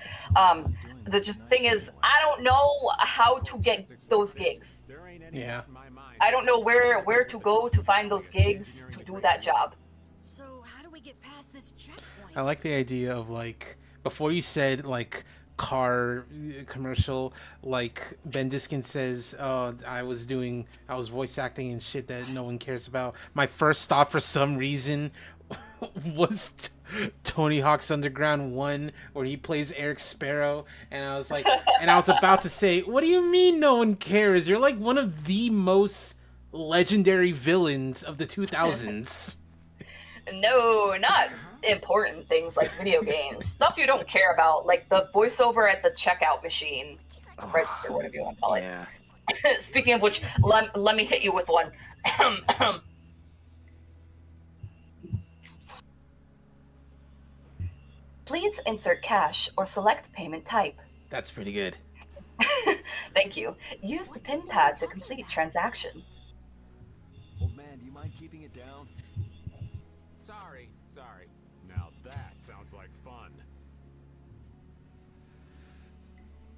The thing is, I don't know how to get those gigs. Yeah. I don't know where to go to find those gigs to do that job. So how do we get past this checkpoint? I like the idea of like, before you said like car commercial, like Ben Diskin says, "Oh, I was voice acting and shit that no one cares about." My first thought for some reason was Tony Hawk's Underground 1, where he plays Eric Sparrow, and I was like, and I was about to say, "What do you mean no one cares? You're like one of the most legendary villains of the 2000s." No, not important things like video games. Stuff you don't care about, like the voiceover at the checkout machine, register, whatever you want to call it. Yeah. Speaking of which, let me hit you with one. Please insert cash or select payment type. That's pretty good. Thank you. Use the PIN pad to complete transaction. Old man, do you mind keeping it down? Sorry. Now that sounds like fun.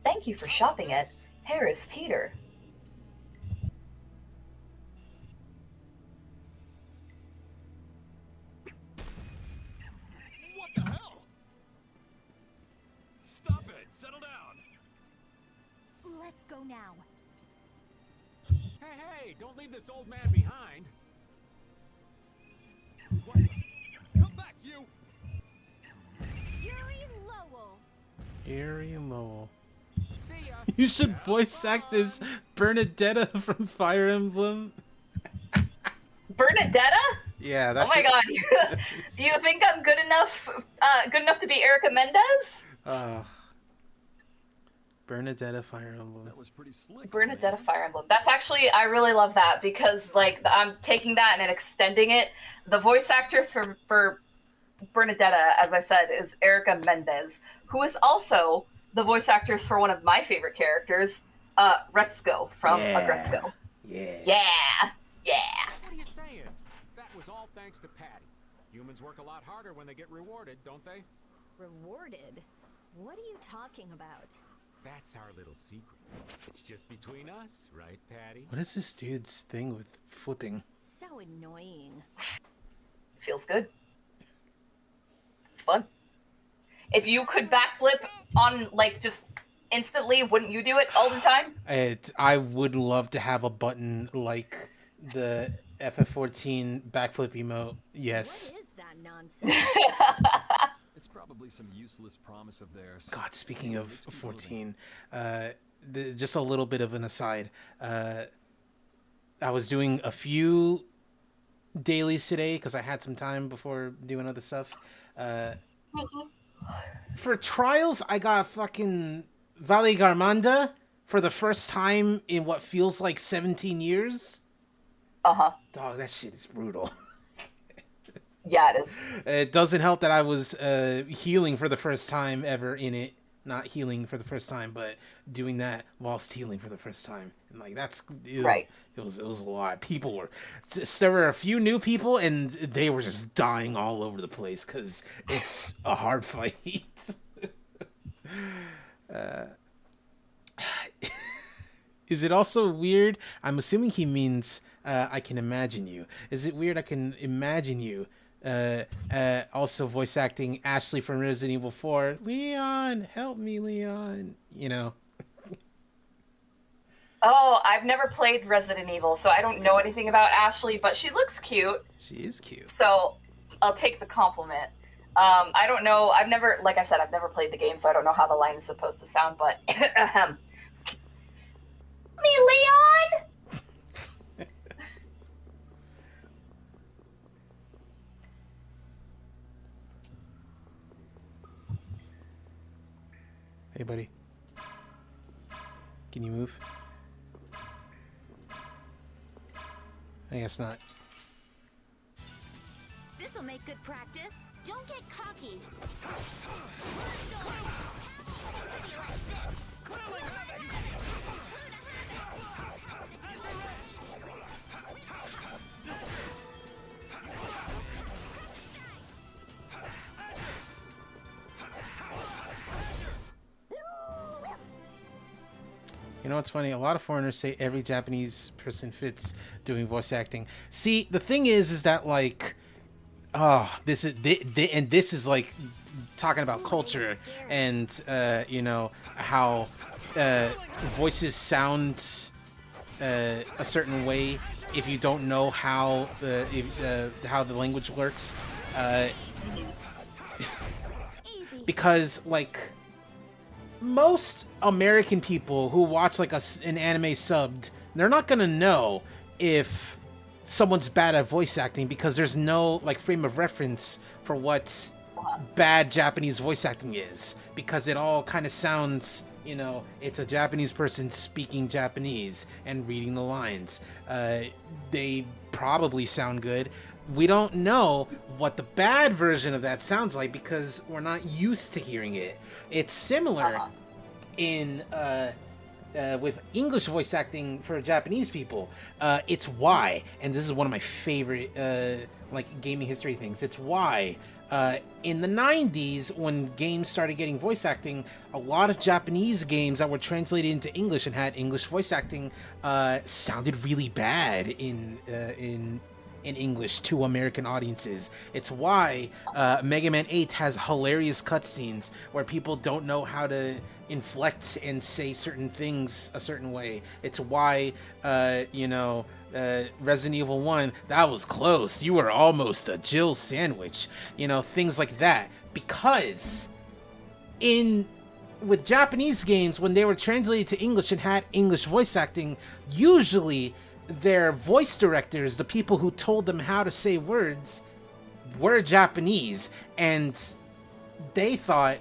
Thank you for shopping at Harris Teeter. What the hell? Stop it! Settle down! Let's go now. Hey, don't leave this old man behind. What? Come back, you! Yuri Lowell. Yuri Lowell. See ya. You should voice act as Bernadetta from Fire Emblem. Bernadetta? Yeah, that's. Oh my god! Do you think I'm good enough to be Erica Mendez? Bernadetta Fire Emblem. That was pretty slick. Bernadetta Fire Emblem. That's actually, I really love that because like I'm taking that and extending it. The voice actress for Bernadetta, as I said, is Erica Mendez, who is also the voice actress for one of my favorite characters, Retsuko from Agretzko. Yeah. What are you saying? That was all thanks to Patty. Humans work a lot harder when they get rewarded, don't they? Rewarded? What are you talking about? That's our little secret. It's just between us, right, Patty? What is this dude's thing with flipping? So annoying. Feels good. It's fun. If you could backflip on like just instantly, wouldn't you do it all the time? I would love to have a button like the FF14 backflip emote. Yes. What is that nonsense? It's probably some useless promise of theirs. God, speaking of 14, just a little bit of an aside. I was doing a few dailies today because I had some time before doing other stuff. For trials, I got fucking Valle Garmanda for the first time in what feels like 17 years. Dog, that shit is brutal. Yeah, it is. It doesn't help that I was healing for the first time ever in it. Not healing for the first time, but doing that whilst healing for the first time. And like that's right. It was a lot. People were there were a few new people and they were just dying all over the place because it's a hard fight. Is it also weird? I'm assuming he means I can imagine you. Is it weird I can imagine you also voice acting Ashley from Resident Evil 4? Leon, help me, Leon. You know. Oh, I've never played Resident Evil, so I don't know anything about Ashley, but she looks cute. She is cute. So I'll take the compliment. I don't know. I've never, like I said, I've never played the game, so I don't know how the line is supposed to sound, but me, Leon. Hey, buddy. Can you move? I guess not. This'll make good practice. Don't get cocky. You know what's funny? A lot of foreigners say every Japanese person fits doing voice acting. See, the thing is that like, this is like talking about culture and you know how voices sound a certain way if you don't know how the language works. Because like most American people who watch like an anime subbed, they're not gonna know if someone's bad at voice acting because there's no like frame of reference for what bad Japanese voice acting is, because it all kind of sounds, you know, it's a Japanese person speaking Japanese and reading the lines. They probably sound good. We don't know what the bad version of that sounds like because we're not used to hearing it. It's similar in with English voice acting for Japanese people. It's why, and this is one of my favorite like gaming history things. It's why in the 90s, when games started getting voice acting, a lot of Japanese games that were translated into English and had English voice acting sounded really bad in English to American audiences. It's why Mega Man 8 has hilarious cutscenes where people don't know how to inflect and say certain things a certain way. It's why, you know, Resident Evil 1, that was close. You were almost a Jill sandwich. You know, things like that. Because with Japanese games, when they were translated to English and had English voice acting, usually their voice directors, the people who told them how to say words, were Japanese, and they thought,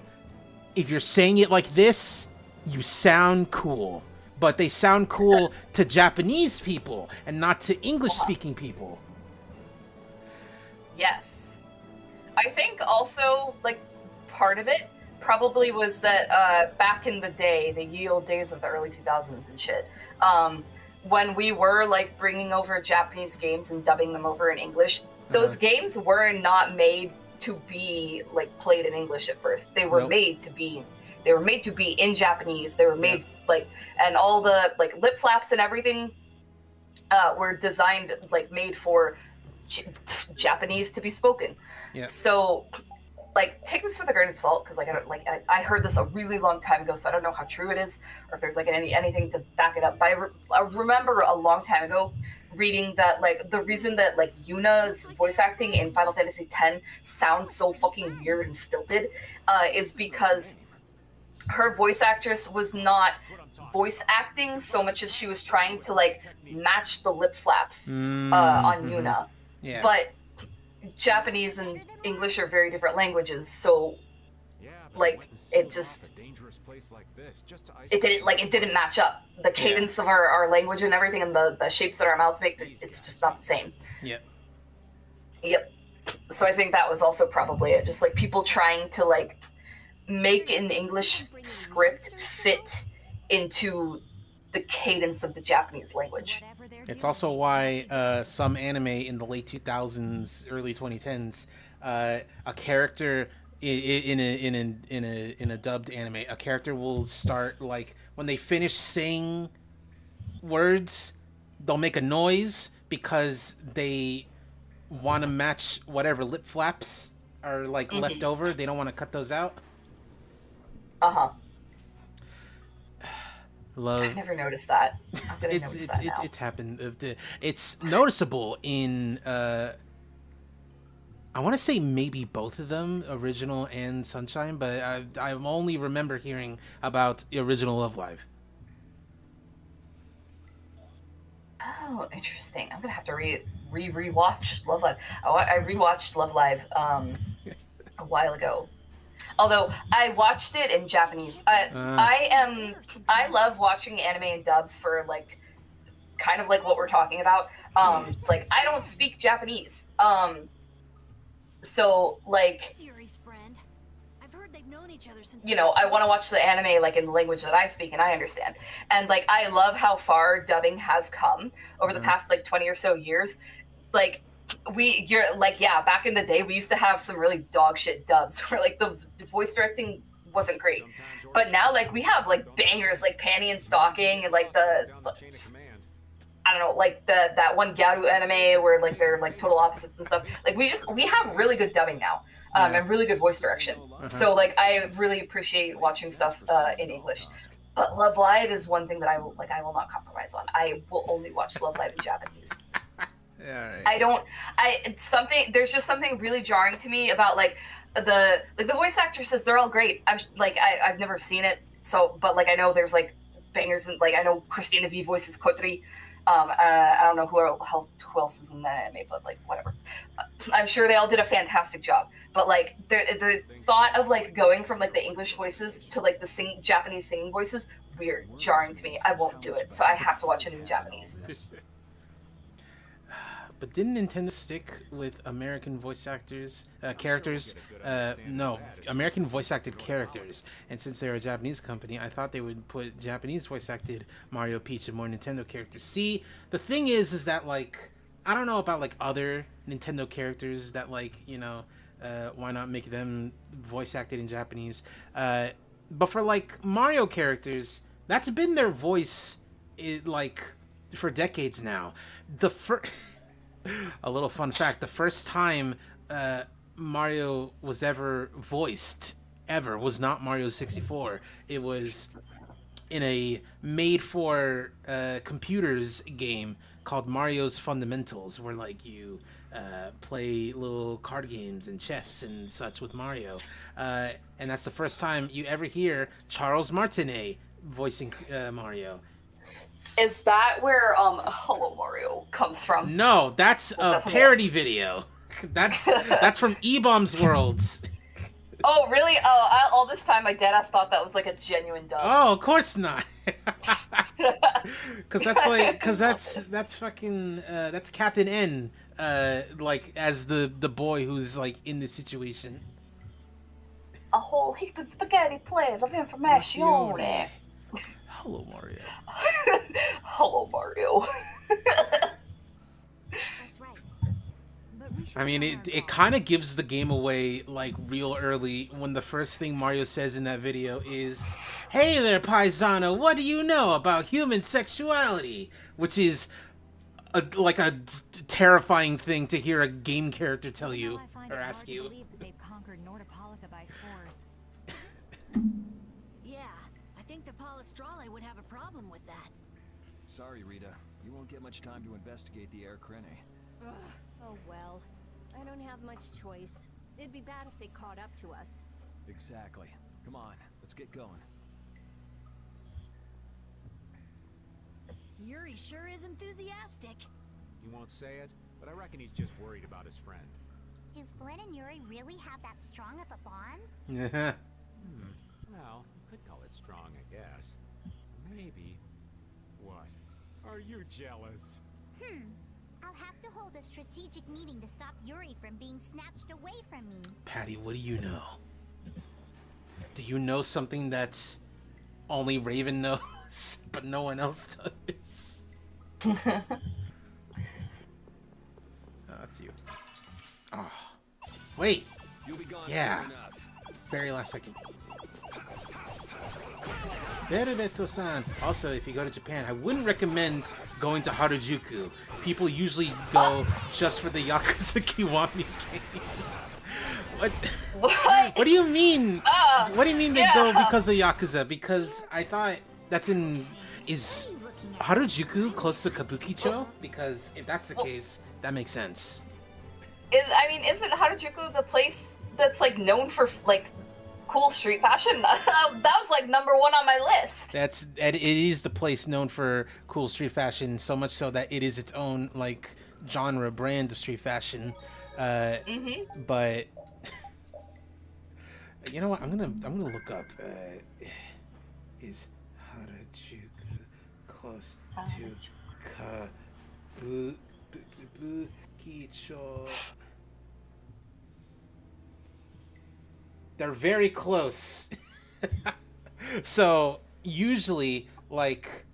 if you're saying it like this, you sound cool. But they sound cool to Japanese people and not to English-speaking people. Yes. I think also, like, part of it probably was that back in the day, the ye olde days of the early 2000s and shit, when we were like bringing over Japanese games and dubbing them over in English, those games were not made to be like played in English at first. They were made to be in Japanese. They were made like, and all the like lip flaps and everything were designed like made for Japanese to be spoken. So like take this with a grain of salt because like I heard this a really long time ago, so I don't know how true it is or if there's like anything to back it up. But I remember a long time ago reading that like the reason that like Yuna's voice acting in Final Fantasy X sounds so fucking weird and stilted is because her voice actress was not voice acting so much as she was trying to like match the lip flaps on Yuna. Yeah. But Japanese and English are very different languages, so like it just it didn't match up. The cadence of our language and everything and the shapes that our mouths make, it's just not the same. Yep. So I think that was also probably it. Just like people trying to like make an English script fit into the cadence of the Japanese language. It's also why some anime in the late 2000s, early 2010s, a character in a dubbed anime, a character will start like when they finish saying words, they'll make a noise because they want to match whatever lip flaps are like left over. They don't want to cut those out. Love. I never noticed that. I'm gonna notice that now. It's happened. It's noticeable in I want to say maybe both of them, Original and Sunshine, but I only remember hearing about the original Love Live. Oh, interesting. I'm gonna have to rewatch Love Live. Oh, I rewatched Love Live a while ago. Although I watched it in Japanese. I love watching anime in dubs for like kind of like what we're talking about. Like I don't speak Japanese. So like you know, I want to watch the anime like in the language that I speak and I understand. And like I love how far dubbing has come over the past like 20 or so years. Like back in the day we used to have some really dog shit dubs where like the voice directing wasn't great, but now like we have like bangers like Panty and Stalking and like the I don't know, like that one Gyaru anime where like they're like total opposites and stuff. Like we have really good dubbing now and really good voice direction. So like I really appreciate watching stuff in English. But Love Live is one thing that I will not compromise on. I will only watch Love Live in Japanese. Right. There's just something really jarring to me about like the voice actresses. They're all great. I've never seen it, so but like I know there's like bangers and like I know Christina V voices Kotri. I don't know who else is in that anime, but like whatever. I'm sure they all did a fantastic job. But like the thought of like going from like the English voices to like the Japanese singing voices, weird, jarring to me. I won't do it, so I have to watch it in Japanese. But didn't Nintendo stick with American voice actors, characters? No, American voice acted characters. And since they're a Japanese company, I thought they would put Japanese voice acted Mario, Peach, and more Nintendo characters. See, the thing is that like, I don't know about like other Nintendo characters that like, you know, why not make them voice acted in Japanese? But for like Mario characters, that's been their voice, like, for decades now. A little fun fact, the first time Mario was ever voiced, was not Mario 64. It was in a made-for computers game called Mario's Fundamentals, where like you play little card games and chess and such with Mario. And that's the first time you ever hear Charles Martinet voicing Mario. Is that where Hello Mario comes from? No, that's a parody video. That's from E-Bomb's Worlds. Oh, really? Oh, all this time my deadass thought that was like a genuine dub. Oh, of course not. Because that's fucking that's Captain N, like as the boy who's like in this situation. A whole heap of spaghetti plate of information. Hello, Mario. Hello, Mario. That's right. I mean, it kind of gives the game away, like, real early when the first thing Mario says in that video is, "Hey there, paisano, what do you know about human sexuality?" Which is, a terrifying thing to hear a game character tell you, or ask you. conquered Nordopolica by force. Yeah, I think the Palestrale would have a problem with that. Sorry, Rita. You won't get much time to investigate the Air Krene. Ugh, oh well. I don't have much choice. It'd be bad if they caught up to us. Exactly. Come on, let's get going. Yuri sure is enthusiastic. He won't say it, but I reckon he's just worried about his friend. Do Flynn and Yuri really have that strong of a bond? Well, you could call it strong, I guess. Maybe. What? Are you jealous? I'll have to hold a strategic meeting to stop Yuri from being snatched away from me. Patty, what do you know? Do you know something that's only Raven knows, but no one else does? Oh, that's you. Oh. Wait! You'll be gone Yeah. soon enough. Very last second. Berebeto-san. Also, if you go to Japan, I wouldn't recommend going to Harajuku. People usually go just for the Yakuza Kiwami game. What? What do you mean? What do you mean they go because of Yakuza? Because I thought that's is Harajuku close to Kabukicho? Because if that's the case, that makes sense. Isn't Harajuku the place that's like known for like cool street fashion? That was like number one on my list. It is the place known for cool street fashion, so much so that it is its own like genre brand of street fashion. But you know what? I'm gonna look up. Is Harajuku close to Kabukicho? They're very close. So usually, like,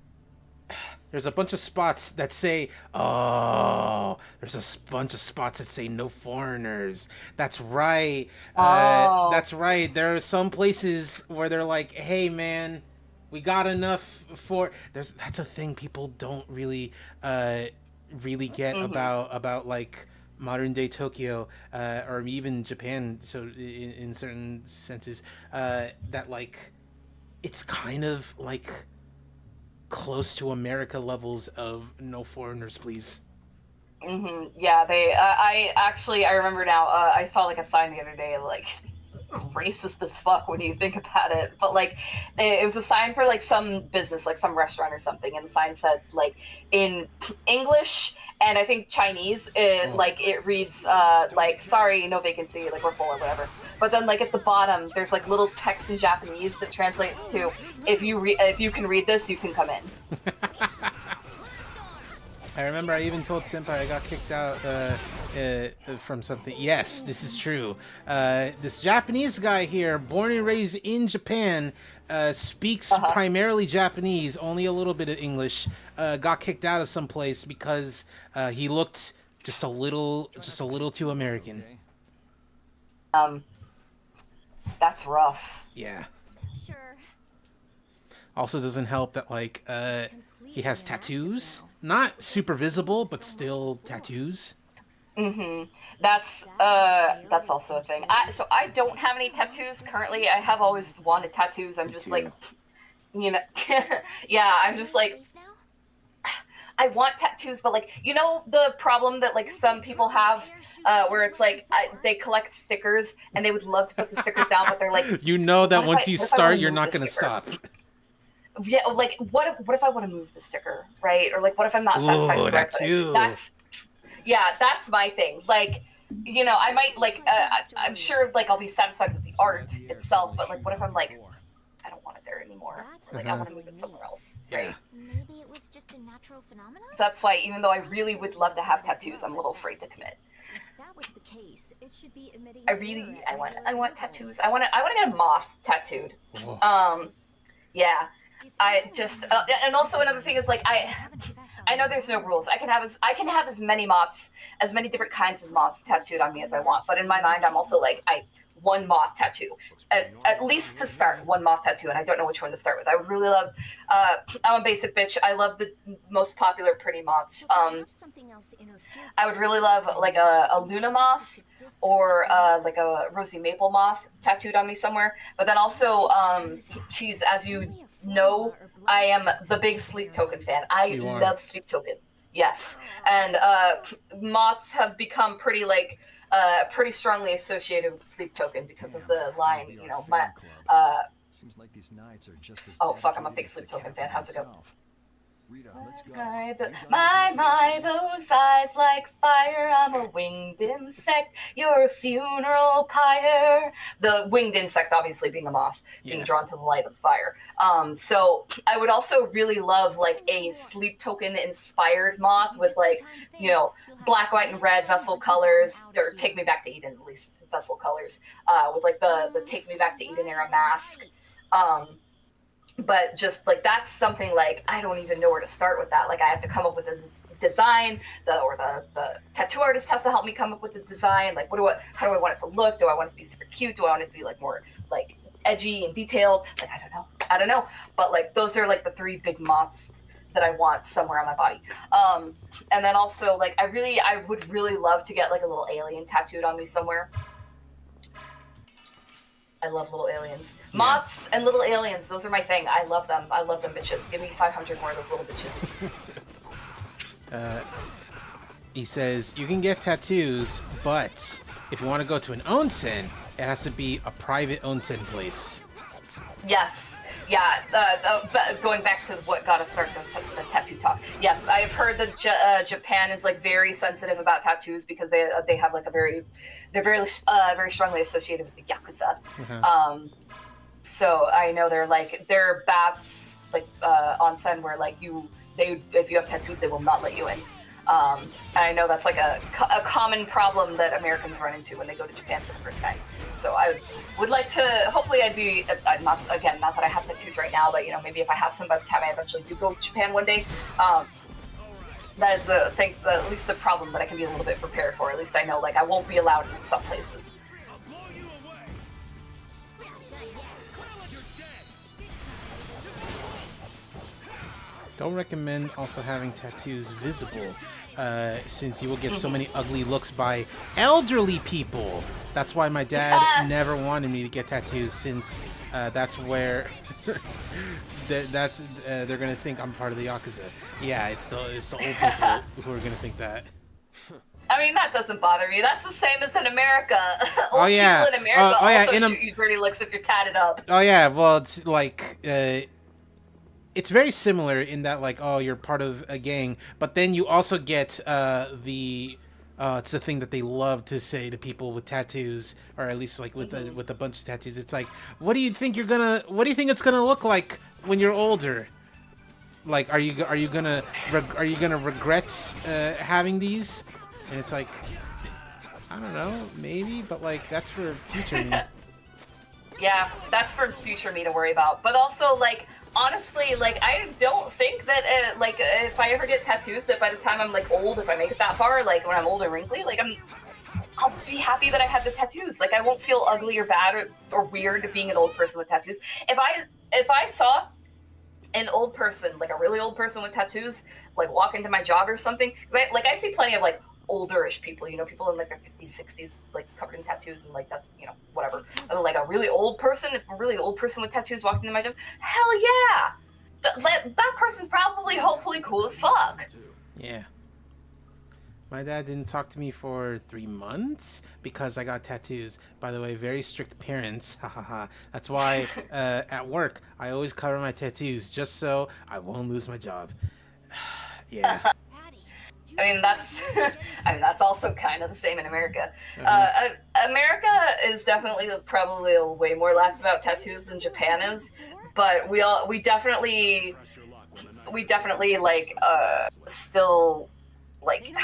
there's a bunch of spots that say, oh, there's a bunch of spots that say no foreigners. That's right. That's right. There are some places where they're like, hey, man, we got enough for... That's a thing people don't really get about like modern day Tokyo, or even Japan. So in certain senses, that like it's kind of like close to America levels of no foreigners, please. Yeah, they. I remember now. I saw like a sign the other day, like racist as fuck when you think about it. But like, it was a sign for like some business, like some restaurant or something, and the sign said like in English and I think Chinese, it reads like sorry, no vacancy, like we're full or whatever. But then like at the bottom, there's like little text in Japanese that translates to if you can read this, you can come in. I remember I even told Senpai I got kicked out from something. Yes, this is true. This Japanese guy here, born and raised in Japan, speaks primarily Japanese, only a little bit of English, got kicked out of some place because he looked just a little too American. That's rough. Yeah. Sure. Also doesn't help that like he has tattoos. Not super visible, but still tattoos. That's also a thing. So I don't have any tattoos currently. I have always wanted tattoos. I'm just like, you know, yeah, I'm just like, I want tattoos, but like, you know, the problem that like some people have, where it's like they collect stickers and they would love to put the stickers down, but they're like, you know that once you start, you're not going to stop. Yeah, like what if I want to move the sticker, right? Or like what if I'm not satisfied with that too. That's my thing. Like, you know, I might like I'm sure like I'll be satisfied with the art itself, but like what if I'm like I don't want it there anymore. Like I want to move it somewhere else, right? Maybe it was just a natural phenomenon? So that's why even though I really would love to have tattoos, I'm a little afraid to commit. If that was the case, it should be emitting I want tattoos. I want to get a moth tattooed. Yeah. I just and also another thing is like I know there's no rules. I can have as many moths, as many different kinds of moths tattooed on me as I want. But in my mind, I'm also like I one moth tattoo, at least to start, one moth tattoo, and I don't know which one to start with. I would really love, I'm a basic bitch, I love the most popular pretty moths. I would really love like a Luna moth or like a rosy maple moth tattooed on me somewhere. But then also, Cheese, as you know, I am the big Sleep Token fan. I love Sleep Token. Yes, and moths have become pretty like pretty strongly associated with Sleep Token because of the line, you know, my Seems like these nights are just as oh fuck, I'm a fake Sleep Token fan. How's it go? Rita, let's go. My, those eyes like fire. I'm a winged insect. You're a funeral pyre. The winged insect, obviously, being a moth, being drawn to the light of fire. So I would also really love like a Sleep Token inspired moth with like, you know, black, white, and red vessel colors, or Take Me Back to Eden, at least vessel colors, with like the Take Me Back to Eden era mask. But just like that's something like I don't even know where to start with that. Like I have to come up with a design, the tattoo artist has to help me come up with the design. Like how do I want it to look? Do I want it to be super cute? Do I want it to be like more like edgy and detailed? Like I don't know. But like those are like the three big moths that I want somewhere on my body. And then also like I would really love to get like a little alien tattooed on me somewhere. I love little aliens. Moths and little aliens, those are my thing. I love them. I love them bitches. Give me 500 more of those little bitches. He says, you can get tattoos, but if you want to go to an onsen, it has to be a private onsen place. Yes. Yeah. Going back to what got us started, the tattoo talk. Yes, I've heard that Japan is like very sensitive about tattoos because they have like they're very strongly associated with the Yakuza. Mm-hmm. So I know they're baths like onsen where like if you have tattoos they will not let you in. And I know that's like a common problem that Americans run into when they go to Japan for the first time. So I would like to, hopefully I'd be, not that I have tattoos right now, but you know, maybe if I have some by the time I eventually do go to Japan one day, that is a thing, at least the problem that I can be a little bit prepared for. At least I know like I won't be allowed in some places. Don't recommend also having tattoos visible, since you will get so many ugly looks by elderly people. That's why my dad never wanted me to get tattoos, since that's where they're gonna think I'm part of the Yakuza. Yeah, it's the old people who are gonna think that. I mean, that doesn't bother me. That's the same as in America. Old people in America also shoot you dirty looks if you're tatted up. Oh yeah, well it's like it's very similar in that like, oh, you're part of a gang, but then you also get it's the thing that they love to say to people with tattoos, or at least like with a bunch of tattoos. It's like, what do you think it's gonna look like when you're older? Like, are you gonna regret having these? And it's like, I don't know, maybe, but like that's for future me. Yeah, that's for future me to worry about. But also, like, honestly, like, I don't think that, like, if I ever get tattoos, that by the time I'm, like, old, if I make it that far, like, when I'm old and wrinkly, like, I'll be happy that I had the tattoos. Like, I won't feel ugly or bad or weird being an old person with tattoos. If I saw an old person, like, a really old person with tattoos, like, walk into my job or something, because I see plenty of, like, olderish people, you know, people in like their 50s, 60s, like covered in tattoos, and like that's, you know, whatever. And like a really old person with tattoos walking into my job, hell yeah! That person's probably hopefully cool as fuck. Yeah. My dad didn't talk to me for 3 months because I got tattoos. By the way, very strict parents. Hahaha. That's why at work I always cover my tattoos just so I won't lose my job. Yeah. I mean, that's also kind of the same in America. America is definitely probably way more lax about tattoos than Japan is, but we definitely like still like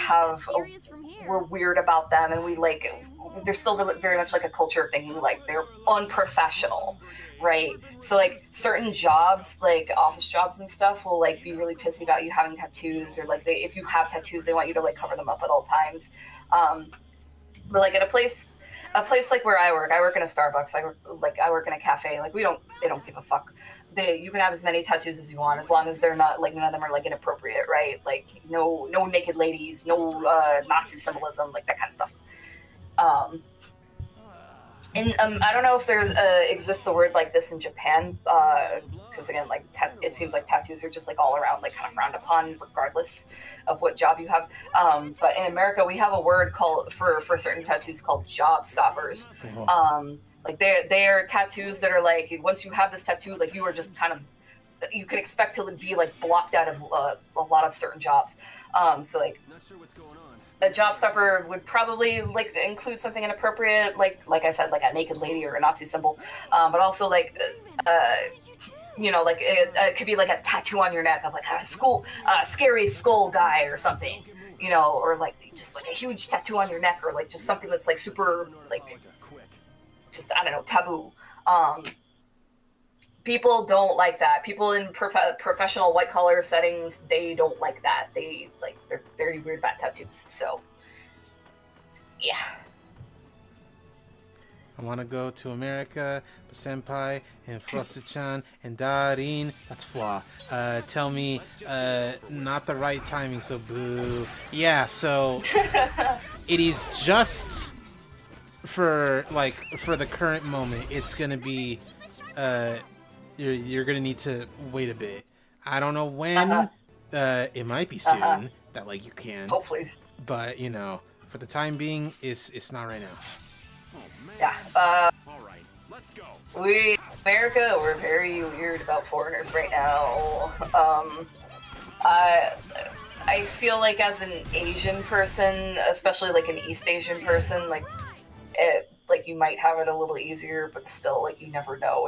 we're weird about them, and we like there's still very much like a culture of thinking like they're unprofessional. Right, so like certain jobs, like office jobs and stuff, will like be really pissy about you having tattoos, or like if you have tattoos, they want you to like cover them up at all times. But like at a place a place like where I work in a Starbucks. I work in a cafe. Like they don't give a fuck. You can have as many tattoos as you want, as long as they're not like none of them are like inappropriate, right? Like no naked ladies, no Nazi symbolism, like that kind of stuff. And I don't know if there exists a word like this in Japan, because again, like it seems like tattoos are just like all around, like kind of frowned upon, regardless of what job you have. But in America, we have a word called for certain tattoos called job stoppers. Like they're tattoos that are like once you have this tattoo, like you are just kind of you can expect to be like blocked out of a lot of certain jobs. So like. Not sure what's going on. A job stopper would probably like include something inappropriate, like I said, like a naked lady or a Nazi symbol, but also like you know, like it could be like a tattoo on your neck of like a scary skull guy or something, you know, or like just like a huge tattoo on your neck, or like just something that's like super like just I don't know, taboo. People don't like that. People in professional white collar settings, they don't like that. They're very weird about tattoos. So, yeah. I want to go to America, Senpai, and Frosty-chan, and Darin. That's flaw. Tell me, not the right timing, so boo. Yeah, so it is just for the current moment. It's gonna be, you're gonna need to wait a bit. I don't know when. It might be soon that like you can. Hopefully. But you know, for the time being, it's not right now. Yeah. All right, let's go. America, we're very weird about foreigners right now. I feel like as an Asian person, especially like an East Asian person, like you might have it a little easier, but still, like you never know.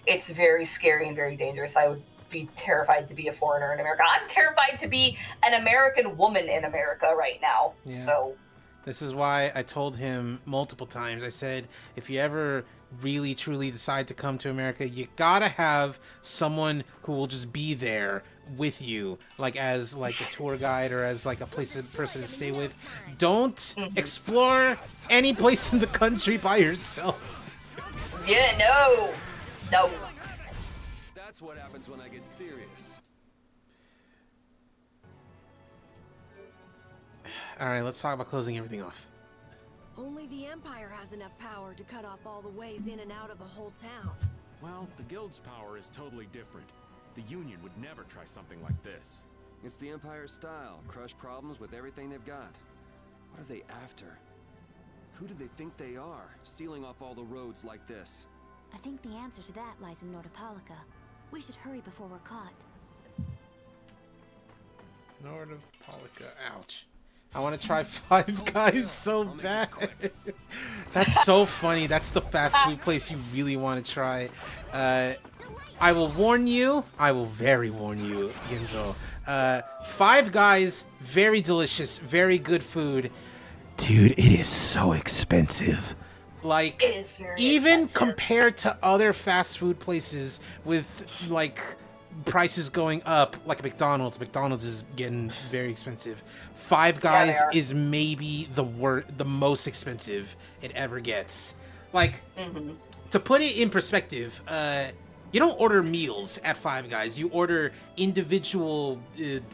It's very scary and very dangerous. I would be terrified to be a foreigner in America. I'm terrified to be an American woman in America right now. Yeah. So this is why I told him multiple times. I said, if you ever really truly decide to come to America, you gotta have someone who will just be there with you, like as like a tour guide or as like a person to stay with. Don't explore any place in the country by yourself. Yeah, no. That's what happens when I get serious. All right, let's talk about closing everything off. Only the Empire has enough power to cut off all the ways in and out of a whole town. Well, the Guild's power is totally different. The Union would never try something like this. It's the Empire's style. Crush problems with everything they've got. What are they after? Who do they think they are, sealing off all the roads like this? I think the answer to that lies in Nordopolica. We should hurry before we're caught. Nordopolica, ouch. I want to try Five Guys so bad. That's so funny. That's the fast food place you really want to try. I will warn you. I will very warn you, Ginzo. Five Guys, very delicious, very good food. Dude, it is so expensive. Like, it is very even expensive. compared to other fast food places with, like, prices going up, like McDonald's. McDonald's is getting very expensive. Five Guys is maybe the most expensive it ever gets. Like, to put it in perspective, you don't order meals at Five Guys. You order individual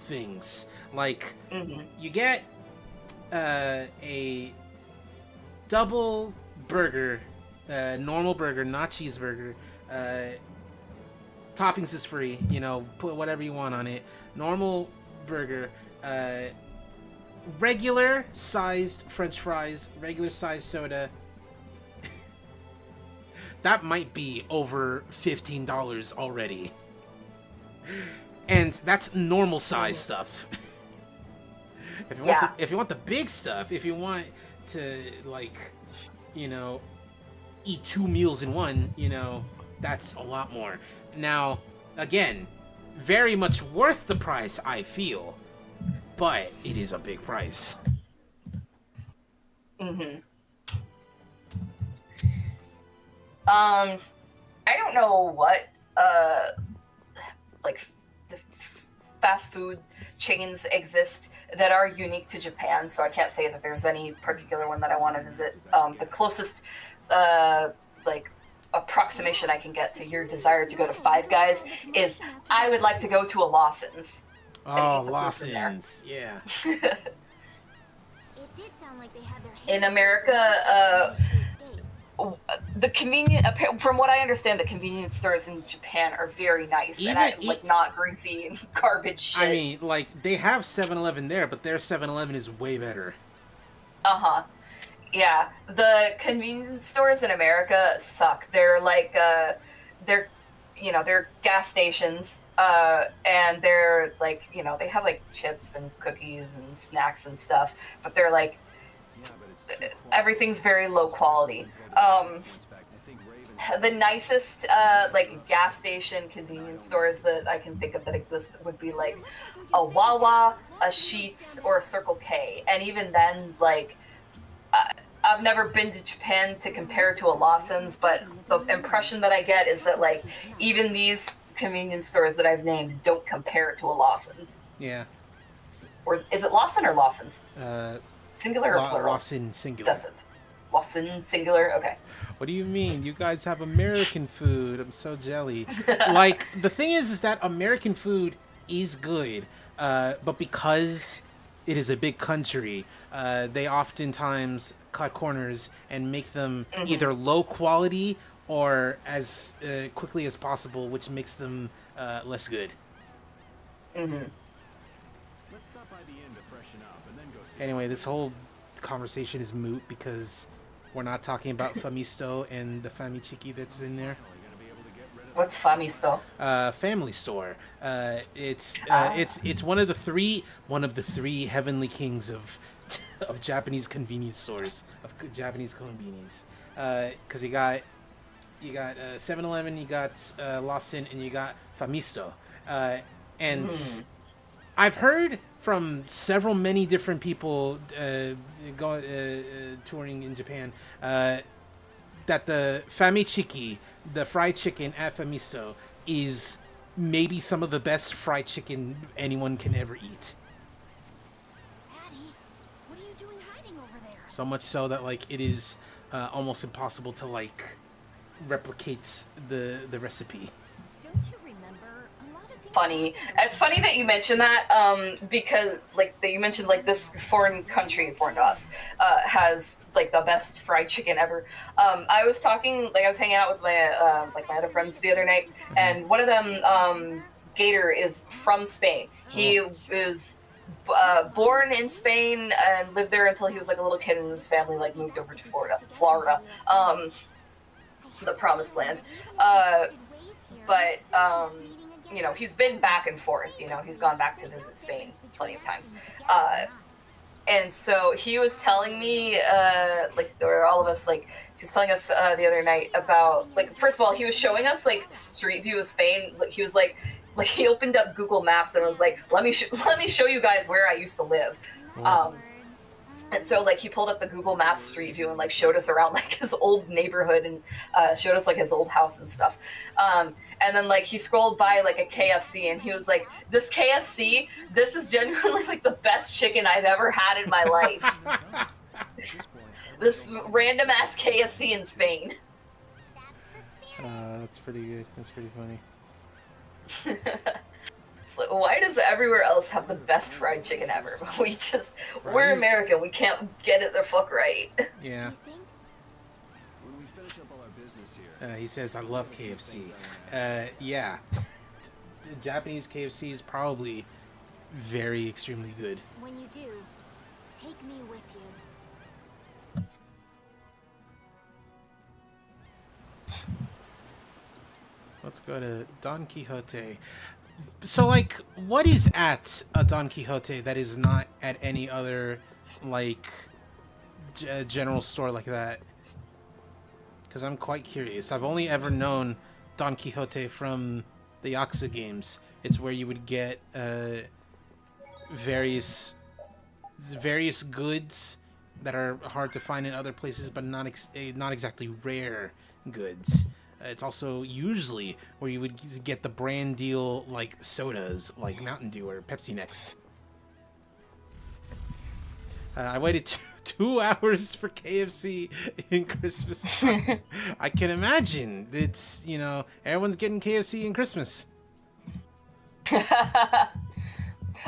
things. Like, you get a double burger, normal burger, not cheeseburger. Toppings is free. You know, put whatever you want on it. Normal burger. Regular sized French fries. Regular sized soda. That might be over $15 already. And that's normal size stuff. If you want the big stuff, if you want to, like, you know, eat 2 meals in one, you know, that's a lot more. Now, again, very much worth the price, I feel, but it is a big price. I don't know what, like, fast food chains exist that are unique to Japan, so I can't say that there's any particular one that I want to visit. The closest, like, approximation I can get to your desire to go to Five Guys is I would like to go to a Lawson's. Oh, Lawson's, yeah. It did sound like they had their hands In America, from what I understand, the convenience stores in Japan are very nice like not greasy and garbage shit. I mean, like, they have 7-Eleven there, but their 7-Eleven is way better. Yeah, the convenience stores in America suck. They're like, they're gas stations, and they're like, they have like chips and cookies and snacks and stuff, but they're like, everything's very low quality. The nicest, like, gas station convenience stores that I can think of that exist would be like a Wawa, a Sheetz, or a Circle K, and even then, like, I've never been to Japan to compare to a Lawson's, but the impression that I get is that, like, even these convenience stores that I've named don't compare to a Lawson's. Yeah. Or is it Lawson or Lawson's? Singular or plural? Lawson, singular. Possessive. Lawson, singular? Okay. What do you mean? You guys have American food. I'm so jelly. Like, the thing is that American food is good, but because it is a big country, they oftentimes cut corners and make them either low quality or as quickly as possible, which makes them less good. Let's stop by the inn to freshen up and then go see. Anyway, this whole conversation is moot because we're not talking about Famisto and the Famichiki that's in there. What's Famisto? Family store. It's one of the three heavenly kings of Japanese convenience stores, of Japanese convenience. Because you got 7-Eleven, you got Lawson, and you got Famisto. And I've heard from many different people touring in Japan that the Famichiki, the fried chicken at Famisto, is maybe some of the best fried chicken anyone can ever eat. Patty, what are you doing hiding over there? So much so that, like, it is almost impossible to, like, replicate the recipe. Don't you remember a lot of things? Funny. It's funny that you mentioned that, because, like, that you mentioned, like, this foreign country, foreign to us, has, like, the best fried chicken ever. I was hanging out with my other friends the other night, and one of them, Gator, is from Spain. He was born in Spain and lived there until he was, like, a little kid, and his family, like, moved over to Florida, the promised land. But he's been back and forth. He's gone back to visit Spain plenty of times. And so he was telling me, like, there were all of us, like, he was telling us the other night about, like, first of all, he was showing us, like, street view of Spain. He was like he opened up Google Maps and was like, let me show you guys where I used to live. And so, like, he pulled up the Google Maps street view and, like, showed us around, like, his old neighborhood and showed us, like, his old house and stuff. And then, like, he scrolled by, like, a KFC and he was like, this KFC, this is genuinely, like, the best chicken I've ever had in my life. This random-ass KFC in Spain. That's pretty good. That's pretty funny. So why does everywhere else have the best fried chicken ever? We're American. We can't get it the fuck right. Yeah. When we finish up all our business here. He says, I love KFC. Yeah. The Japanese KFC is probably very extremely good. When you do, take me with you. Let's go to Don Quixote. So, like, what is at a Don Quixote that is not at any other, like, general store like that? Because I'm quite curious. I've only ever known Don Quixote from the Yakuza games. It's where you would get various goods that are hard to find in other places, but not exactly rare goods. It's also usually where you would get the brand deal like sodas, like Mountain Dew or Pepsi Next. I waited 2 hours for KFC in Christmas time. I can imagine. It's, you know, everyone's getting KFC in Christmas.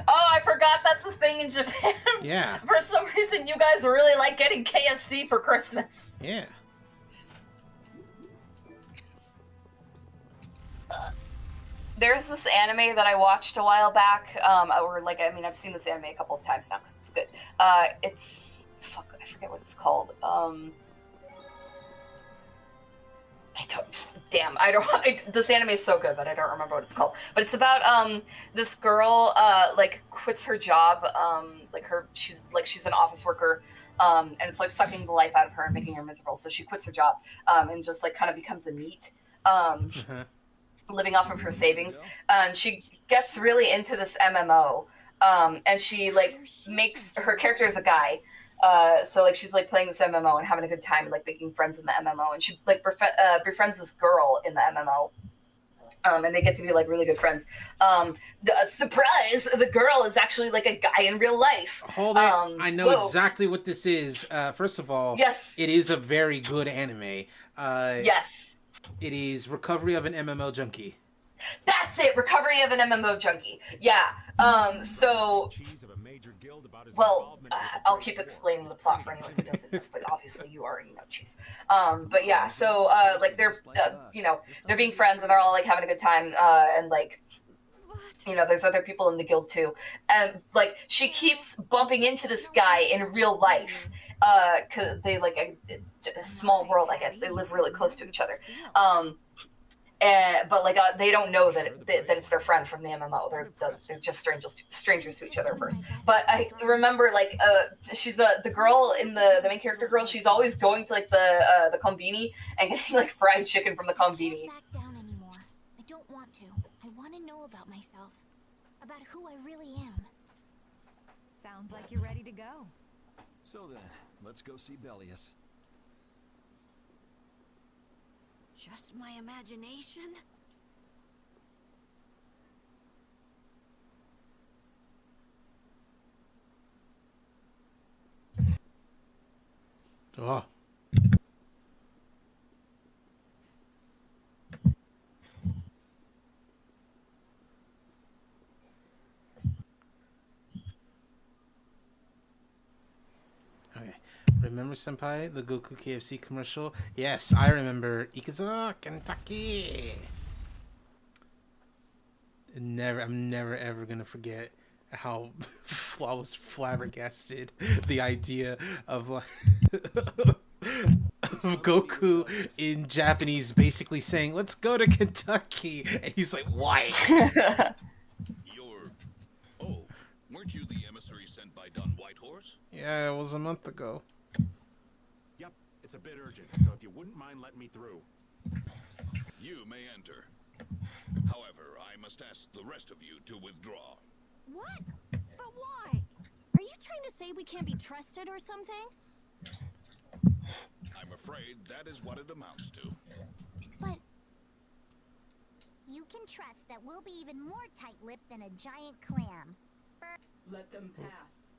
Oh, I forgot that's a thing in Japan. Yeah. For some reason, you guys really like getting KFC for Christmas. Yeah. There's this anime that I watched a while back, or like, I mean, I've seen this anime a couple of times now because it's good. It's, fuck, I forget what it's called. This anime is so good, but I don't remember what it's called. But it's about this girl like quits her job, she's an office worker, and it's like sucking the life out of her and making her miserable. So she quits her job and just like kind of becomes a NEET, living off of her savings. And she gets really into this MMO, and she like makes her character is a guy. So like she's like playing this MMO and having a good time and like making friends in the MMO, and she like befriends this girl in the MMO, and they get to be like really good friends. Surprise! The girl is actually like a guy in real life. Hold it! I know exactly what this is. First of all, yes, it is a very good anime. Yes, it is Recovery of an MMO Junkie. That's it, Recovery of an MMO Junkie. Yeah. I'll keep explaining the plot for anyone who doesn't know, but obviously you already know Cheese. But yeah, so like they're they're being friends and they're all like having a good time, and like, you know, there's other people in the guild too, and like she keeps bumping into this guy in real life, cause they like a small world, I guess. They live really close to each other. But like they don't know that it's their friend from the MMO. They're just strangers to each other first. But I remember like she's the girl in the main character girl. She's always going to like the konbini and getting like fried chicken from the konbini. Back down anymore. I don't want to. I want to know about myself, about who I really am. Sounds like you're ready to go. So then, let's go see Bellius. Just my imagination? Oh. Okay. Remember, Senpai, the Goku KFC commercial? Yes, I remember. Ikuzo, Kentucky. I'm never ever gonna forget how I was flabbergasted the idea of like Goku in Japanese basically saying, "Let's go to Kentucky," and he's like, "Why?" Weren't you the emissary sent by Don Whitehorse? Yeah, it was a month ago. Yep, it's a bit urgent, so if you wouldn't mind letting me through. You may enter. However, I must ask the rest of you to withdraw. What? But why? Are you trying to say we can't be trusted or something? I'm afraid that is what it amounts to. But you can trust that we'll be even more tight-lipped than a giant clam. Let them pass.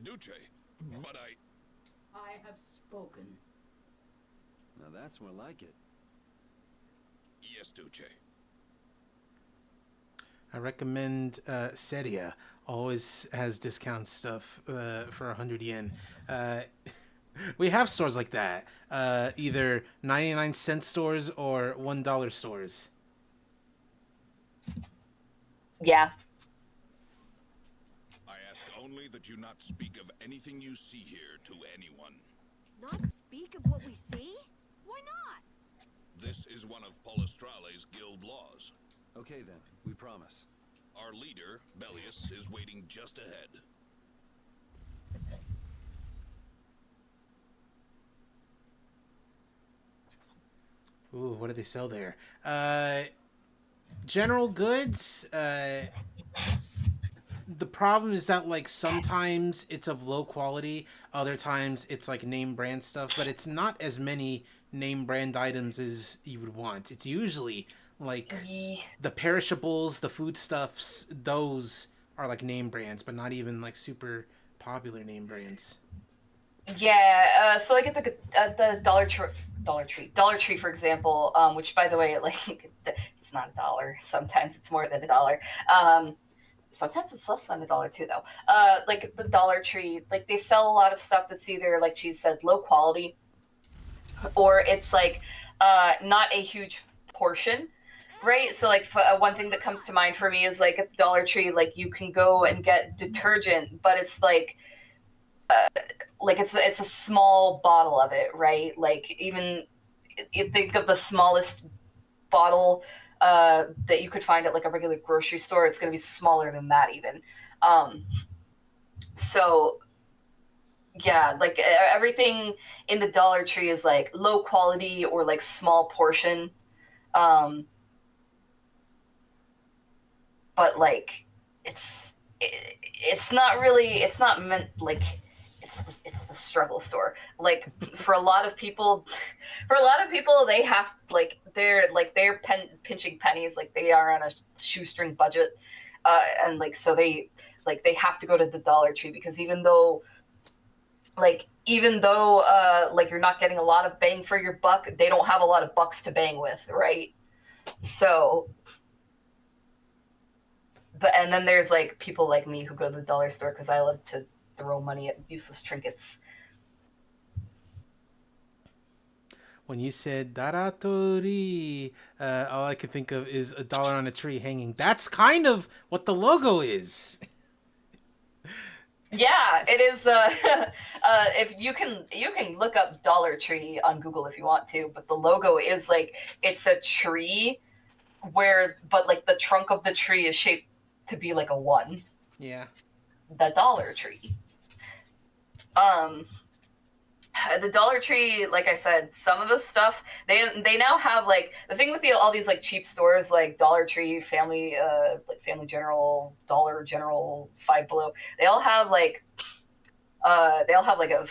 Duce, but I have spoken. Now that's more like it. Yes, Duce. I recommend Seria. Always has discount stuff for 100 yen. We have stores like that. Either 99-cent stores or $1 stores. Yeah. Only that you not speak of anything you see here to anyone. Not speak of what we see? Why not? This is one of Polystrale's guild laws. Okay then, we promise. Our leader, Bellius, is waiting just ahead. Ooh, what do they sell there? General goods. The problem is that, like, sometimes it's of low quality, other times it's like name brand stuff, but it's not as many name brand items as you would want. It's usually like the perishables, the foodstuffs, those are like name brands, but not even like super popular name brands. Yeah, so like at the Dollar Tree, for example, which by the way, like it's not $1. Sometimes it's more than $1. Sometimes it's less than $1 too, though. Like the Dollar Tree, like they sell a lot of stuff that's either, like Cheese said, low quality, or it's like not a huge portion. Right, so like one thing that comes to mind for me is like at the Dollar Tree, like you can go and get detergent, but it's like it's a small bottle of it, right? Like even you think of the smallest bottle that you could find at like a regular grocery store, it's going to be smaller than that even. So yeah, like everything in the Dollar Tree is like low quality or like small portion. But like it's not really, it's not meant like it's the struggle store. Like for a lot of people, they have they're pinching pennies, like they are on a shoestring budget, and like so they have to go to the Dollar Tree because even though like you're not getting a lot of bang for your buck, they don't have a lot of bucks to bang with, right? So and then there's like people like me who go to the dollar store because I love to throw money at useless trinkets. When you said Daratori, all I could think of is $1 on a tree hanging. That's kind of what the logo is. Yeah, it is. If you can look up Dollar Tree on Google if you want to, but the logo is like it's a tree but like the trunk of the tree is shaped to be like a 1. Yeah. The Dollar Tree. The Dollar Tree, like I said, some of the stuff they now have like the thing with all these like cheap stores like Dollar Tree, Family General, Dollar General, Five Below. They all have like a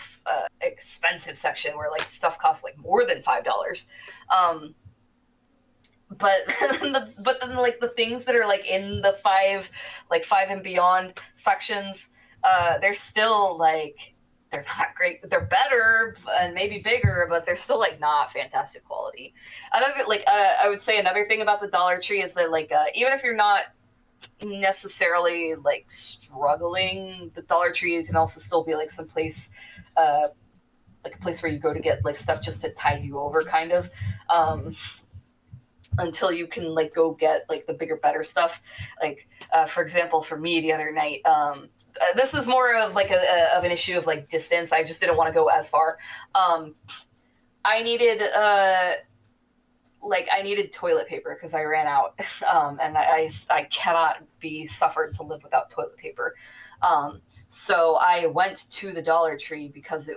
expensive section where like stuff costs like more than $5. But then like the things that are like in the five and beyond sections, they're still like they're not great. They're better and maybe bigger, but they're still like not fantastic quality. Another I would say another thing about the Dollar Tree is that like even if you're not necessarily like struggling, the Dollar Tree can also still be like some place like a place where you go to get like stuff just to tide you over, kind of. Until you can like go get like the bigger, better stuff. Like for example, for me the other night, this is more of like of an issue of like distance. I just didn't want to go as far. I needed toilet paper because I ran out, and I cannot be suffered to live without toilet paper. So I went to the Dollar Tree because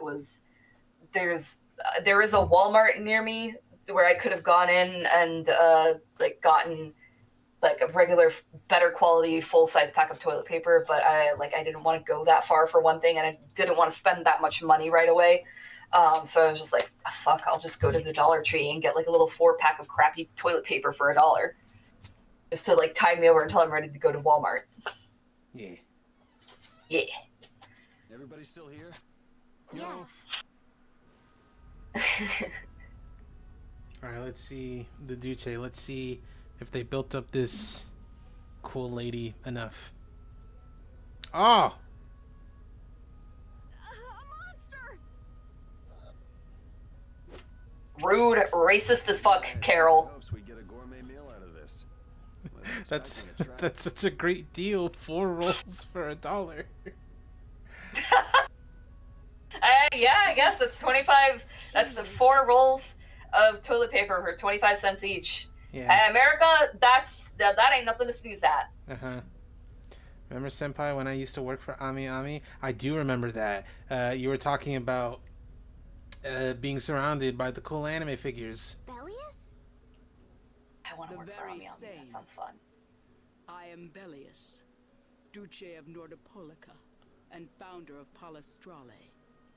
there is a Walmart near me where I could have gone in and like gotten like a regular, better quality, full size pack of toilet paper, but I didn't want to go that far for one thing, and I didn't want to spend that much money right away. So I was just like, fuck, I'll just go to the Dollar Tree and get like a little 4-pack of crappy toilet paper for $1, just to like tide me over until I'm ready to go to Walmart. Yeah. Yeah. Everybody still here? Yes. All right, let's see the Duce. Let's see if they built up this cool lady enough. Oh! A monster! Rude, racist as fuck, Carol. Hopes we get a gourmet meal out of this. That's such a great deal. 4 rolls for $1. Yeah, I guess that's 25. That's 4 rolls of toilet paper for 25 cents each. Yeah. America, that ain't nothing to sneeze at. Remember, Senpai, when I used to work for Ami Ami? I do remember that. You were talking about being surrounded by the cool anime figures. Bellius? I want to work for Ami Ami. That sounds fun. I am Bellius, Duce of Nordopolica, and founder of Palestrale.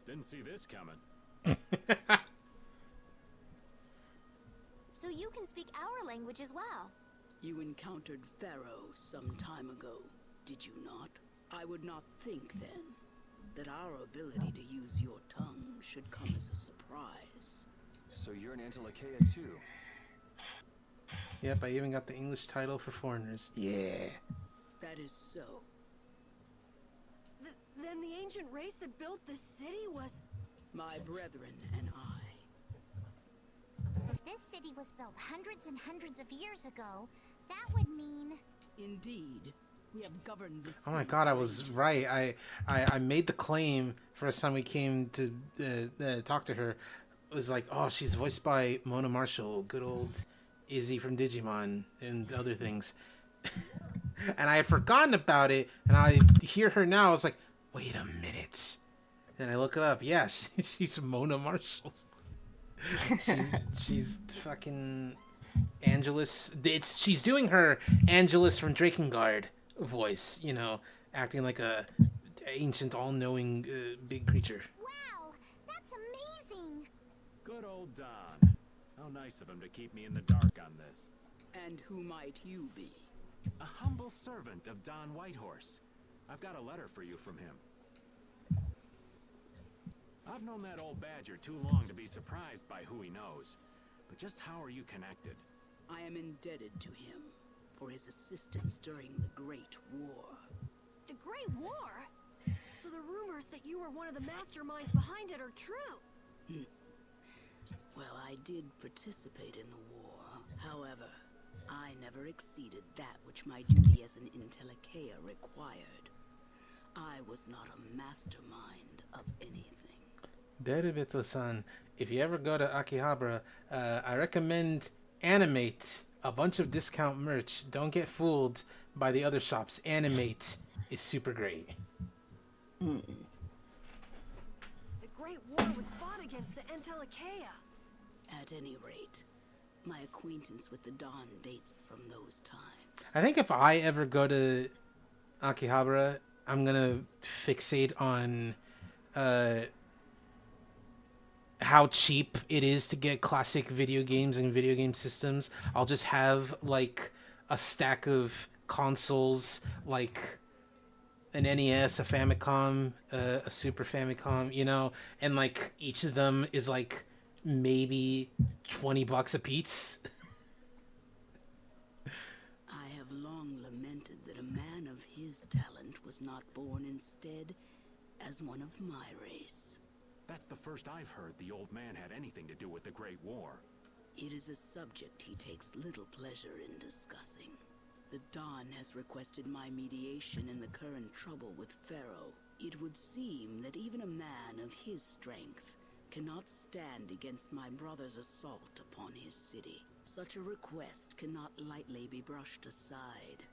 Didn't see this coming. so you can speak our language as well. You encountered Pharaoh some time ago, did you not? I would not think then that our ability to use your tongue should come as a surprise. So you're an Antilochea too? Yep, I even got the English title for foreigners. Yeah. That is so. Then the ancient race that built this city was... My brethren and I. If this city was built hundreds and hundreds of years ago, that would mean... Indeed. We have governed this Oh my city god, I for was ages. right. I made the claim first time we came to talk to her. It was like, oh, she's voiced by Mona Marshall, good old Izzy from Digimon and other things. And I had forgotten about it, and I hear her now. I was like, wait a minute. And I look it up. Yeah, she's Mona Marshall. she's fucking Angelus. She's doing her Angelus from Drakengard voice, you know, acting like a ancient, all-knowing big creature. Wow, that's amazing! Good old Don. How nice of him to keep me in the dark on this. And who might you be? A humble servant of Don Whitehorse. I've got a letter for you from him. I've known that old badger too long to be surprised by who he knows. But just how are you connected? I am indebted to him for his assistance during the Great War. The Great War? So the rumors that you were one of the masterminds behind it are true? Well, I did participate in the war. However, I never exceeded that which my duty as an Intellicheia required. I was not a mastermind of anything. Beribito-san, if you ever go to Akihabara, I recommend Animate, a bunch of discount merch. Don't get fooled by the other shops. Animate is super great. The Great War was fought against the Entellicheia. At any rate, my acquaintance with the Dawn dates from those times. I think if I ever go to Akihabara, I'm gonna fixate on how cheap it is to get classic video games and video game systems. I'll just have like a stack of consoles, like an NES, a Famicom, a Super Famicom, you know, and like each of them is like maybe $20 a piece. I have long lamented that a man of his talent was not born instead as one of my race. That's the first I've heard the old man had anything to do with the Great War. It is a subject he takes little pleasure in discussing. The Dawn has requested my mediation in the current trouble with Pharaoh. It would seem that even a man of his strength cannot stand against my brother's assault upon his city. Such a request cannot lightly be brushed aside.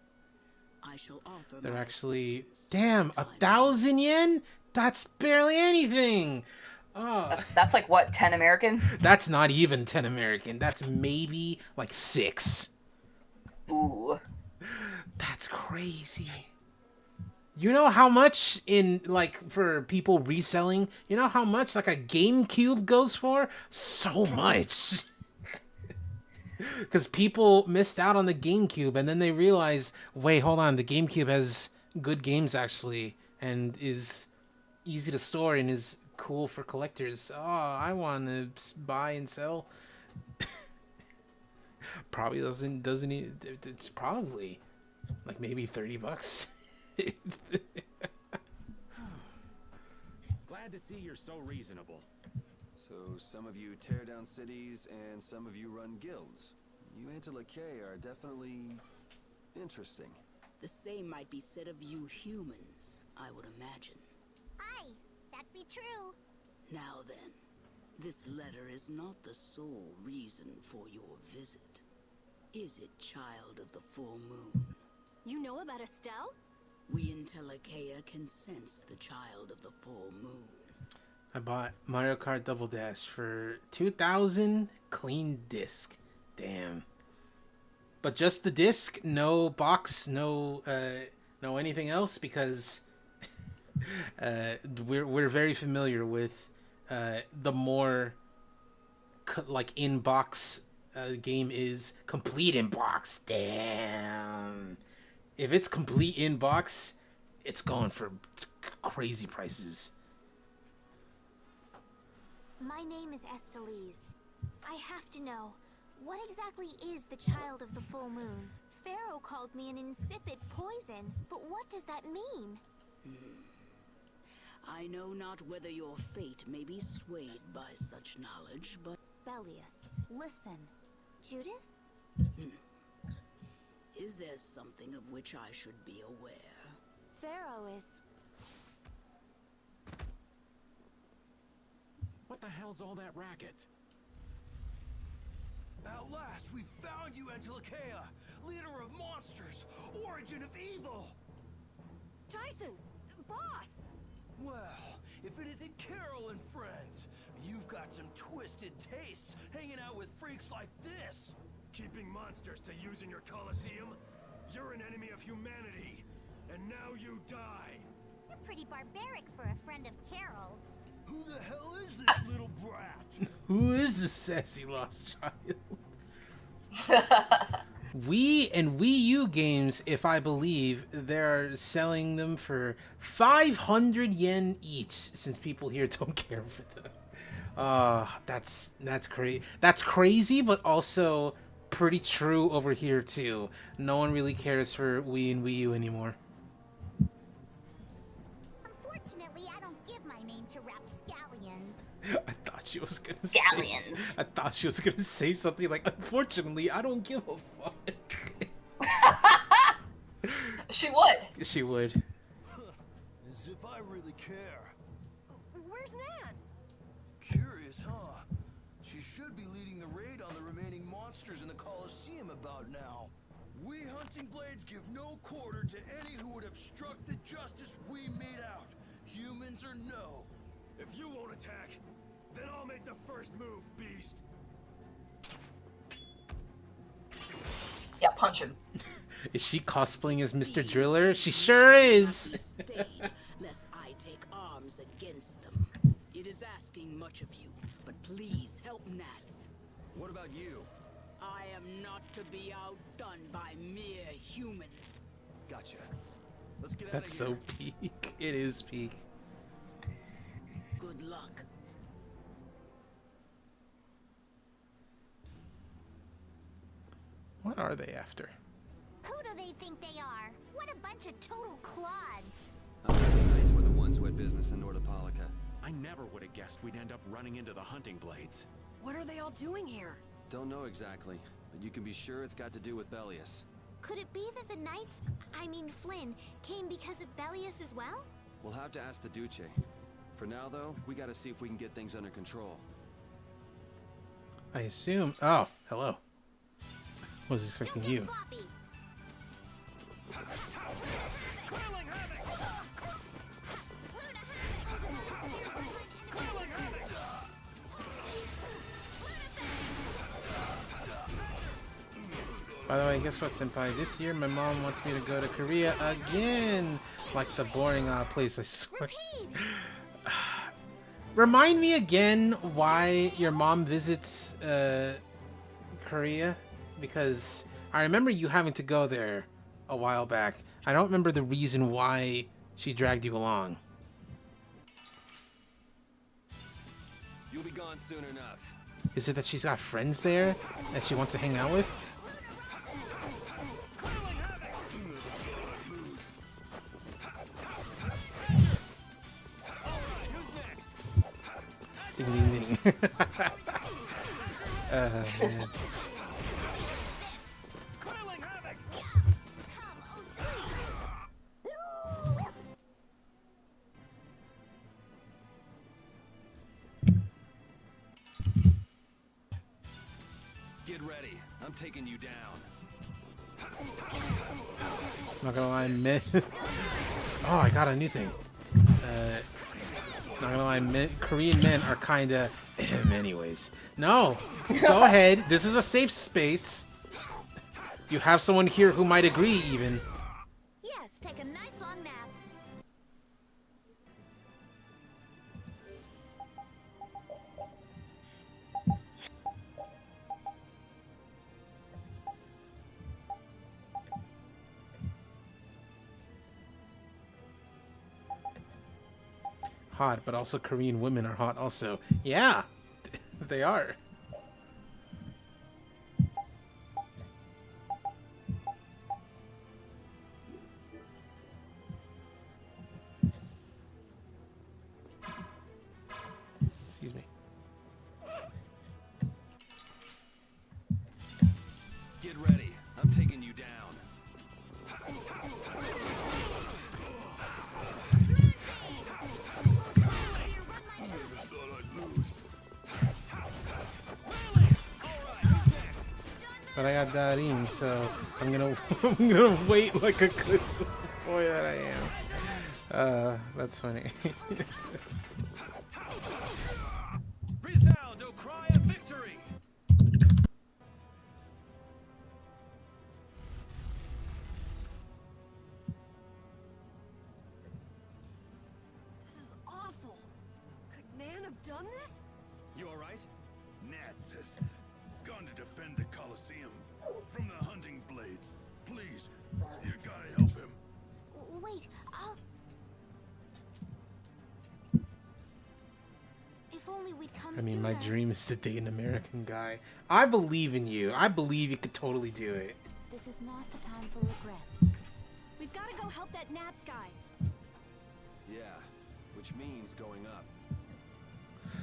I shall offer They're my actually, assistance damn, sometime 1,000 yen? That's barely anything. Oh, That's like what, 10 American? that's not even 10 American. That's maybe like 6. Ooh. That's crazy. You know how much in, like, for people reselling, you know how much like a GameCube goes for? So much. Because people missed out on the GameCube and then they realize, wait, hold on, the GameCube has good games actually and is easy to store and is cool for collectors. Oh, I want to buy and sell. Probably doesn't it's probably like maybe $30. Glad to see you're so reasonable. So some of you tear down cities and some of you run guilds. You Antilochea are definitely interesting. The same might be said of you humans, I would imagine. Aye, that be true. Now then, this letter is not the sole reason for your visit. Is it, child of the full moon? You know about Estelle? We Intellicheia can sense the child of the full moon. I bought Mario Kart Double Dash for 2,000 clean disc. Damn. But just the disc, no box, no anything else, because we're very familiar with the more like in box game is complete in box. Damn. If it's complete in box, it's going for crazy prices. My name is Estelise. I have to know, what exactly is the child of the full moon? Pharaoh called me an insipid poison, but what does that mean? I know not whether your fate may be swayed by such knowledge, but... Bellius, listen. Judith? Is there something of which I should be aware? Pharaoh is... What the hell's all that racket? At last, we found you, Angelica, leader of monsters, origin of evil! Tyson! Boss! Well, if it isn't Carol and friends, you've got some twisted tastes hanging out with freaks like this! Keeping monsters to use in your coliseum? You're an enemy of humanity, and now you die! You're pretty barbaric for a friend of Carol's. Who the hell is this little brat? Who is this sassy lost child? Wii and Wii U games, if I believe, they're selling them for 500 yen each, since people here don't care for them. That's crazy. That's crazy, but also pretty true over here too. No one really cares for Wii and Wii U anymore. Unfortunately, I don't give my name to rapscallions. I thought she was gonna say something like, unfortunately, I don't give a fuck. She would. She would. As if I really care. Where's Nan? Curious, huh? She should be leading the raid on the remaining monsters in the Coliseum about now. We hunting blades give no quarter to any who would obstruct the justice we mete out, humans or no. If you won't attack, then I'll make the first move, beast. Yeah, punch him. Is she cosplaying as Mr. Driller? She sure is. Lest I take arms against them. It is asking much of you, but please help Nats. What about you? I am not to be outdone by mere humans. Gotcha. Let's get out That's of here. so peak. It is peak. Good luck. What are they after? Who do they think they are? What a bunch of total clods. The Knights were the ones who had business in Nordopolica. I never would have guessed we'd end up running into the hunting blades. What are they all doing here? Don't know exactly, but you can be sure it's got to do with Bellius. Could it be that the Knights, I mean Flynn, came because of Bellius as well? We'll have to ask the Duce. For now, though, we gotta see if we can get things under control. I assume... Oh, hello. Was expecting you. By the way, guess what, Senpai? This year, my mom wants me to go to Korea again. Like the boring place, I swear. Remind me again why your mom visits Korea? Because I remember you having to go there a while back. I don't remember the reason why she dragged you along. You'll be gone soon enough. Is it that she's got friends there that she wants to hang out with? Ding ding ding. Man. Get ready. I'm taking you down. Not gonna lie, men. Oh, I got a new thing. Not gonna lie, Korean men are kinda anyways. No, go ahead. This is a safe space. You have someone here who might agree, even. Yes, take a nice long nap. hot, but also Korean women are hot also. Yeah, they are. Excuse me. Get ready. I'm taking you down. But I got Darin, so I'm gonna I'm gonna wait like a good boy that I am. That's funny. Resound, O cry of victory! This is awful. Could Nan have done this? You alright? Nats has gone to defend the Colosseum from the hunting blades. Please, you gotta help him. Wait, I'll... If only we'd come I mean, my sooner. dream is to date an American guy. I believe in you. I believe you could totally do it. This is not the time for regrets. We've got to go help that Nats guy. Yeah, which means going up.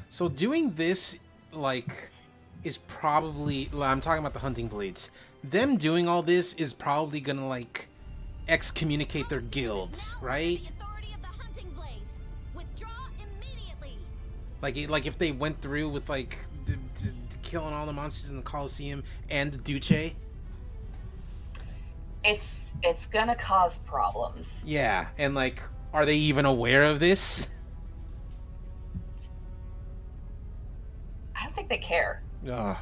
So doing this, like, is probably... I'm talking about the hunting blades. Them doing all this is probably gonna, like, excommunicate their guilds, right? Like if they went through with, like, killing all the monsters in the Colosseum and the Duce. It's gonna cause problems. Yeah, and, like, are they even aware of this? I don't think they care. Oh.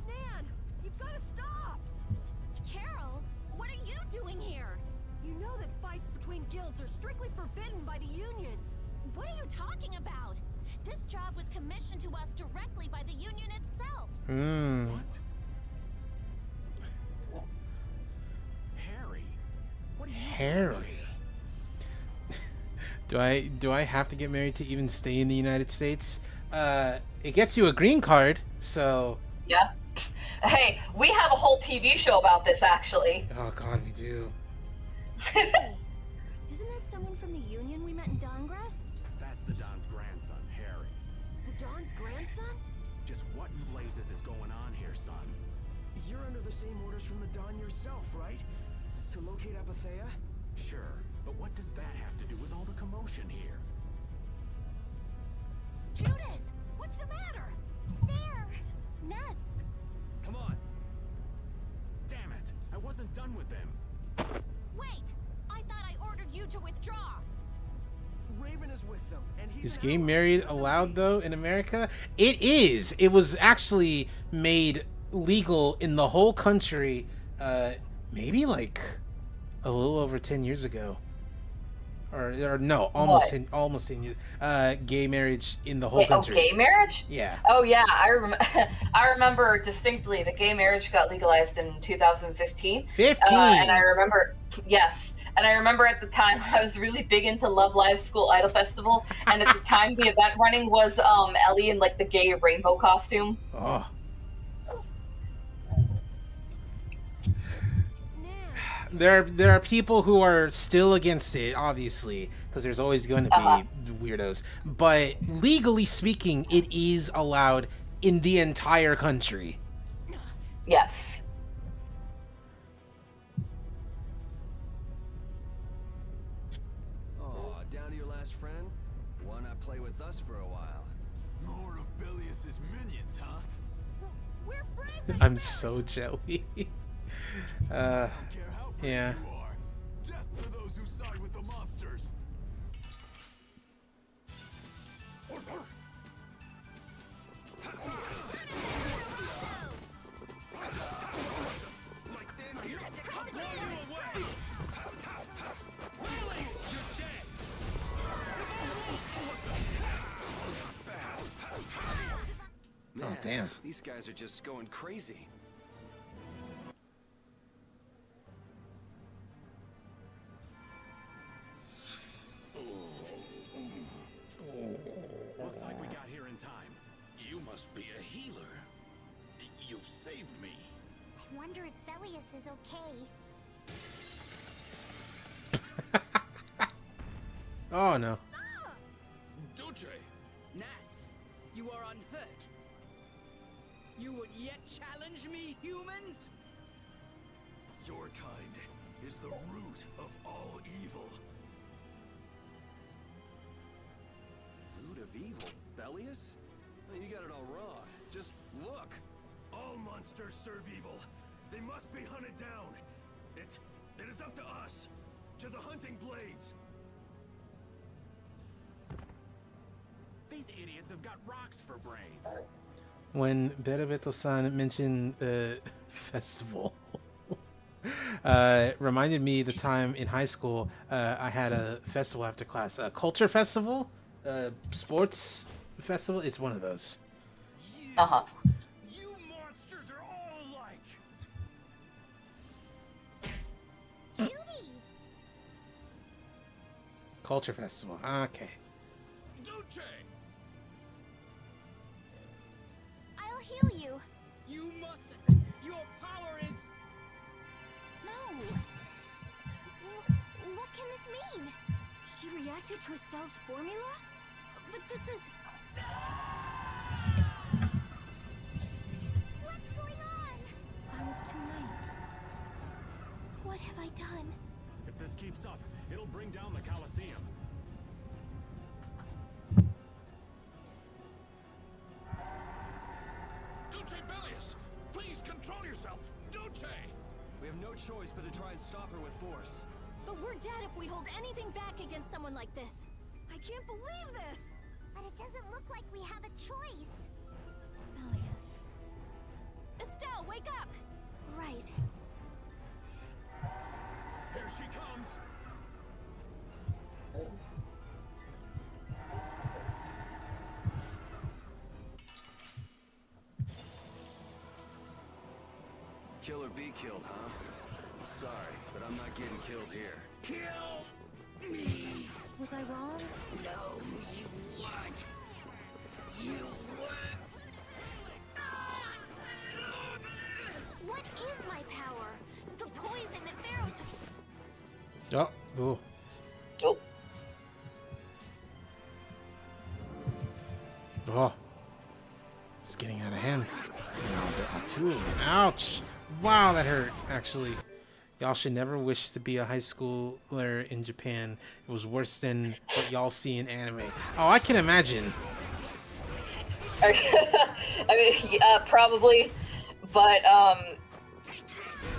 Nan, you've got to stop. Carol, what are you doing here? You know that fights between guilds are strictly forbidden by the Union. What are you talking about? This job was commissioned to us directly by the Union itself. What? Harry? What are you Harry. Do I have to get married to even stay in the United States? It gets you a green card, so... Yeah. Hey, we have a whole TV show about this, actually. Oh god, we do. Hey, isn't that someone from the Union we met in Dongrass? That's the Don's grandson, Harry. The Don's grandson? Just what in blazes is going on here, son? You're under the same orders from the Don yourself, right? To locate Apathea? Sure, but what does that have to do with all the commotion here? Judith, what's the matter? There, Nuts. Come on. Damn it, I wasn't done with them. Wait, I thought I ordered you to withdraw. Raven is with them, and he's Is gay marriage allowed, though, in America? It is! It was actually made legal in the whole country, maybe, like, a little over 10 years ago. Or no, almost 10 years. Gay marriage in the whole country. Oh, gay marriage? Yeah. Oh yeah, I remember distinctly the gay marriage got legalized in 2015. 15. And I remember, yes, and I remember at the time I was really big into Love Live School Idol Festival, and at the time the event running was Ellie in like the gay rainbow costume. Oh. There are people who are still against it, obviously, because there's always going to be weirdos. But legally speaking, it is allowed in the entire country. Yes. Oh, down to your last friend? Why not play with us for a while? More of Bilius's minions, huh? We're brave. I'm so jelly. Yeah. Death to those who side with the monsters. Man, damn. These guys are just going crazy. saved me. I wonder if Belius is okay. Oh no. Dulce! Gnats, you are unhurt. You would yet challenge me, humans? Your kind is the root of all evil. Root of evil? Belius? You got it all wrong. Just look. All monsters serve evil. They must be hunted down. It is up to us. To the hunting blades. These idiots have got rocks for brains. When Berebeto-san mentioned festival, reminded me the time in high school I had a festival after class, a culture festival, sports festival. It's one of those. Uh-huh. You monsters are all alike. Judy! Culture festival. Okay. Dulce! I'll heal you. You mustn't. Your power is... No. What can this mean? She reacted to Estelle's formula? But this is... What's going on? I was too late. What have I done? If this keeps up, it'll bring down the Colosseum. Dulce Belius! Please control yourself! Dulce! We have no choice but to try and stop her with force. But we're dead if we hold anything back against someone like this. I can't believe this! But it doesn't look like we have a choice. Belius. Estelle, wake up! Right. Here she comes. Kill or be killed, huh? Sorry, but I'm not getting killed here. Kill me. Was I wrong? No, you weren't. You were... What is my power? The poison that Pharaoh took. Oh. Ooh. Oh. Oh. It's getting out of hand. Ouch. Wow, that hurt, actually. Y'all should never wish to be a high schooler in Japan. It was worse than what y'all see in anime. Oh, I can imagine. I mean, probably, but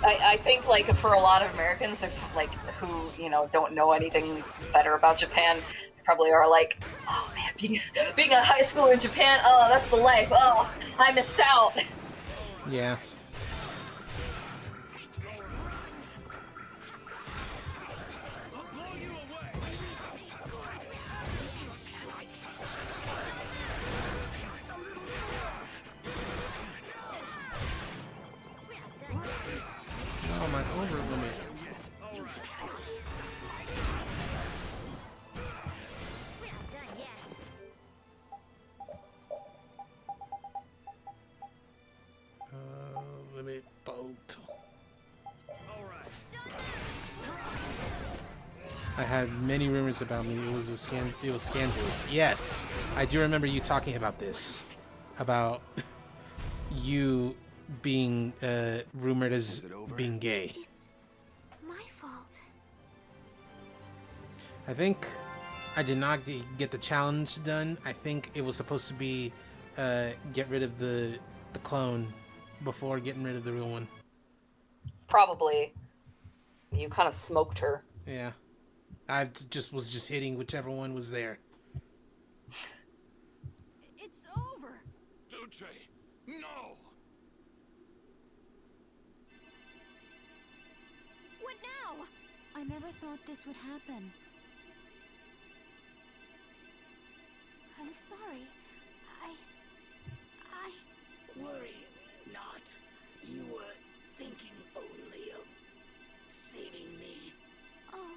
I think like for a lot of Americans, like who don't know anything better about Japan, probably are like, oh man, being a high schooler in Japan, oh that's the life. Oh, I missed out. Yeah. Oh, my over limit. Limit boat. I had many rumors about me. It was scandalous. Yes, I do remember you talking about this, about you being rumored as being gay. It's my fault. I think I did not get the challenge done. I think it was supposed to be get rid of the clone before getting rid of the real one. Probably. You kind of smoked her. Yeah. I was just hitting whichever one was there. It's over. Dulce, no! What now? I never thought this would happen. I'm sorry. Worry not. You were thinking only of saving me. Oh,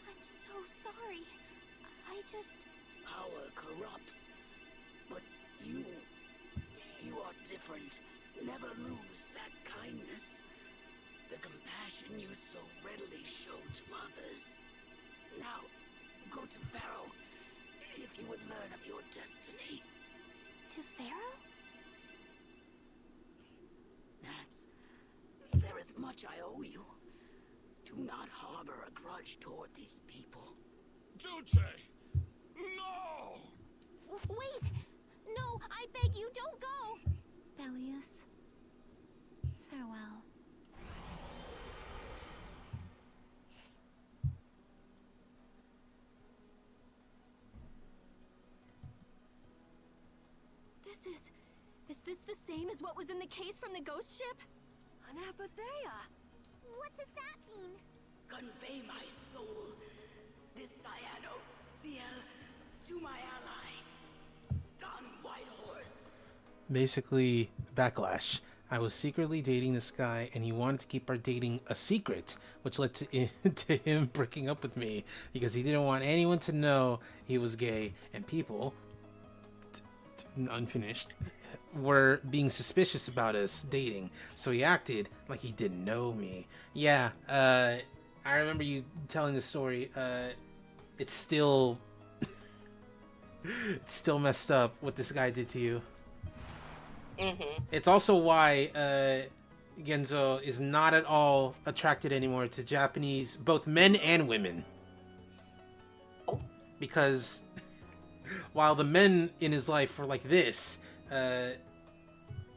I'm so sorry. I just... Power corrupts. But you are different. Never lose that kindness, the compassion you so readily show to others. Now, go to Pharaoh, if you would learn of your destiny. To Pharaoh? Nats, there is much I owe you. Do not harbor a grudge toward these people. Duce! No! Wait! No, I beg you, don't go! Thelius, farewell. Is this the same as what was in the case from the ghost ship? Anapathea! What does that mean? Convey my soul, this cyano Ciel, to my ally, Don Whitehorse. Basically, backlash. I was secretly dating this guy, and he wanted to keep our dating a secret, which led to him breaking up with me because he didn't want anyone to know he was gay, and people, unfinished, were being suspicious about us dating, so he acted like he didn't know me. Yeah, I remember you telling the story. It's still it's still messed up what this guy did to you. It's also why Genzo is not at all attracted anymore to Japanese, both men and women. Because while the men in his life were like this,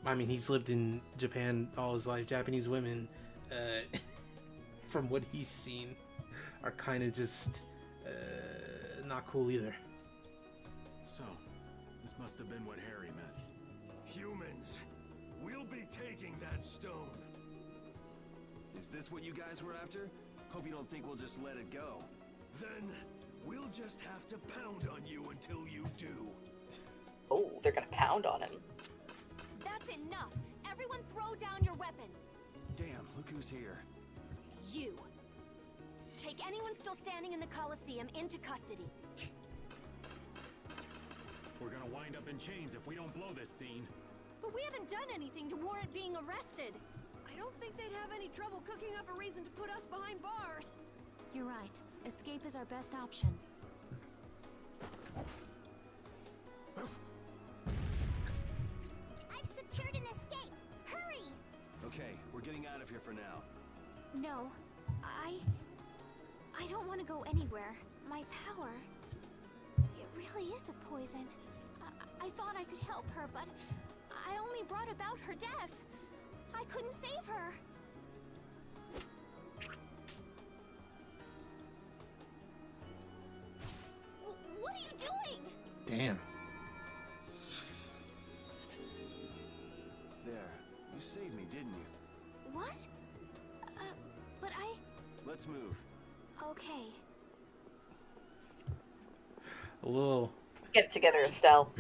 I mean, he's lived in Japan all his life. Japanese women, from what he's seen, are kind of just not cool either. So, this must have been what Harry meant. Humans, we'll be taking that stone. Is this what you guys were after? Hope you don't think we'll just let it go. Then, we'll just have to pound on you until you do. Oh, they're gonna pound on him. That's enough! Everyone throw down your weapons! Damn, look who's here. You! Take anyone still standing in the Colosseum into custody. We're gonna wind up in chains if we don't blow this scene. But we haven't done anything to warrant being arrested. I don't think they'd have any trouble cooking up a reason to put us behind bars. You're right. Escape is our best option. I've secured an escape. Hurry! Okay, we're getting out of here for now. No, I don't want to go anywhere. My power, it really is a poison. I thought I could help her, but I only brought about her death. I couldn't save her. What are you doing? Damn. There, you saved me, didn't you? What? But I... Let's move. Okay. A little... Get it together, Estelle.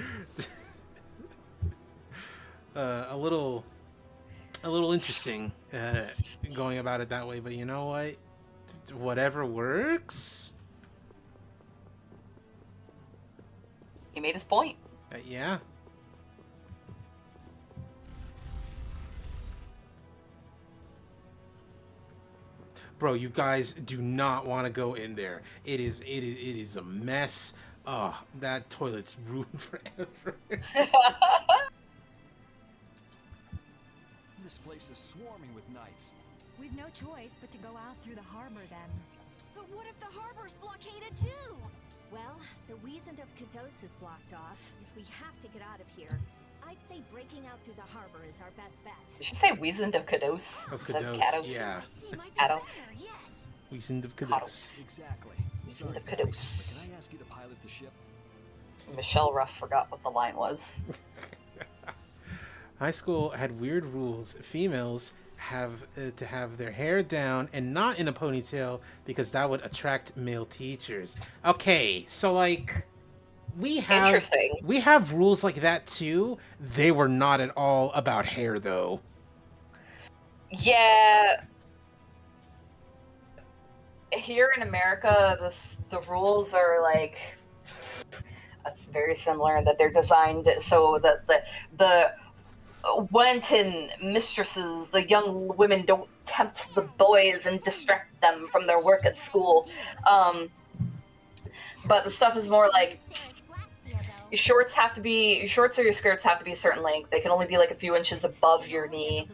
a little interesting going about it that way, but you know what? Whatever works. He made his point. Yeah. Bro, you guys do not want to go in there. It is a mess. Oh, that toilet's ruined forever. This place is swarming with knights. We've no choice but to go out through the harbor then. But what if the harbor's blockaded too? Well, the Wiesent of Kados is blocked off. If we have to get out of here, I'd say breaking out through the harbor is our best bet. Did she say Wiesent of Kados? Of Instead Kados, Kados? yeah. Kados. Yes. Wiesent of Kados. Exactly. Wiesent of Sorry, Kados. but can I ask you to pilot the ship? Michelle Ruff forgot what the line was. High school had weird rules. Females have to have their hair down and not in a ponytail because that would attract male teachers. Okay, so like we have rules like that too. They were not at all about hair though. Yeah. Here in America, the rules are like it's very similar in that they're designed so that the went and mistresses, the young women, don't tempt the boys and distract them from their work at school. But the stuff is more like your shorts or your skirts have to be a certain length. They can only be like a few inches above your knee.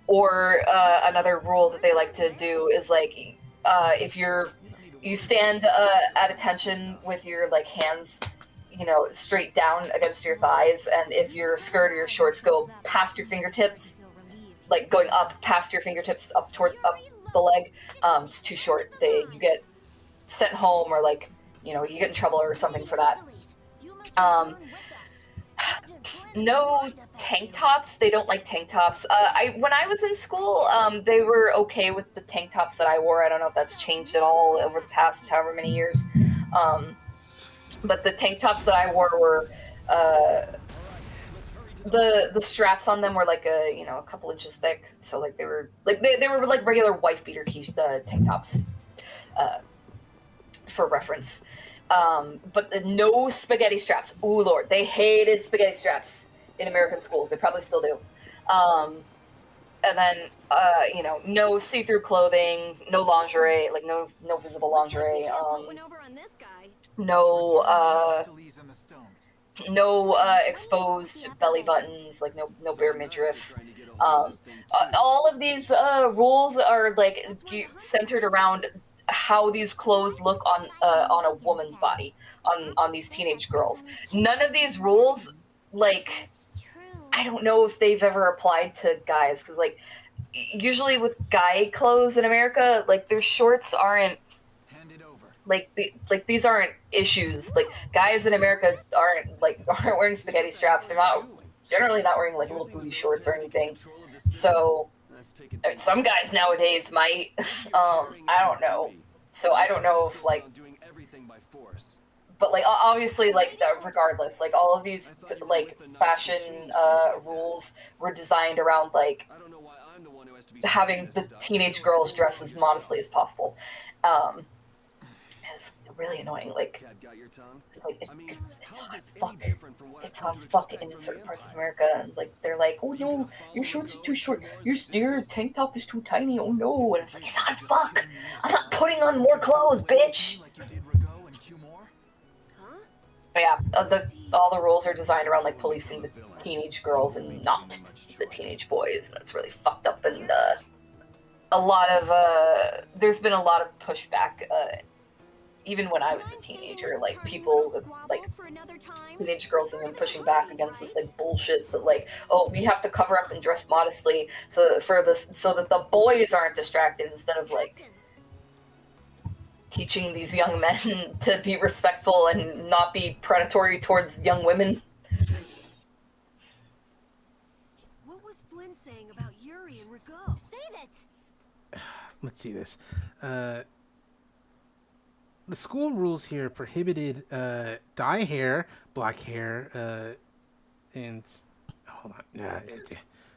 Or another rule that they like to do is like if you stand at attention with your like hands, straight down against your thighs, and if your skirt or your shorts go past your fingertips, like going up past your fingertips up the leg, it's too short. You get sent home, or like you get in trouble or something for that. No tank tops. They don't like tank tops. When I was in school, they were okay with the tank tops that I wore. I don't know if that's changed at all over the past however many years. But the tank tops that I wore were the straps on them were like a couple inches thick, so like they were like regular wife beater tank tops, for reference. But no spaghetti straps. Ooh, Lord, they hated spaghetti straps in American schools. They probably still do. And then, no see-through clothing, no lingerie, like no visible lingerie. No exposed belly buttons, like no bare midriff. All of these rules are like centered around how these clothes look on a woman's body, on these teenage girls. None of these rules, like, I don't know if they've ever applied to guys, because like usually with guy clothes in America, like their shorts aren't like these aren't issues. Like guys in America aren't wearing spaghetti straps. They're generally not wearing like little booty shorts or anything. So some guys nowadays might. I don't know. So I don't know if like, but like obviously like regardless, like all of these like fashion rules were designed around like having the teenage girls dress as modestly as possible. It's really annoying. Like, it's hot as fuck. It's hot as fuck in certain parts of America, and like they're like, oh no, your shorts are too short. Your tank top is too tiny. Oh no, and it's like it's hot as fuck. I'm not putting on more clothes, bitch. But yeah, all the rules are designed around like policing the teenage girls and not the teenage boys, and it's really fucked up. And there's been a lot of pushback. Even when I was a teenager, like people, like teenage girls have been pushing back against this like bullshit that like, oh, we have to cover up and dress modestly so that the boys aren't distracted, instead of like teaching these young men to be respectful and not be predatory towards young women. What was Flynn saying about Yuri and Rigaud? Save it! Let's see this. The school rules here prohibited dye hair, black hair, and hold on.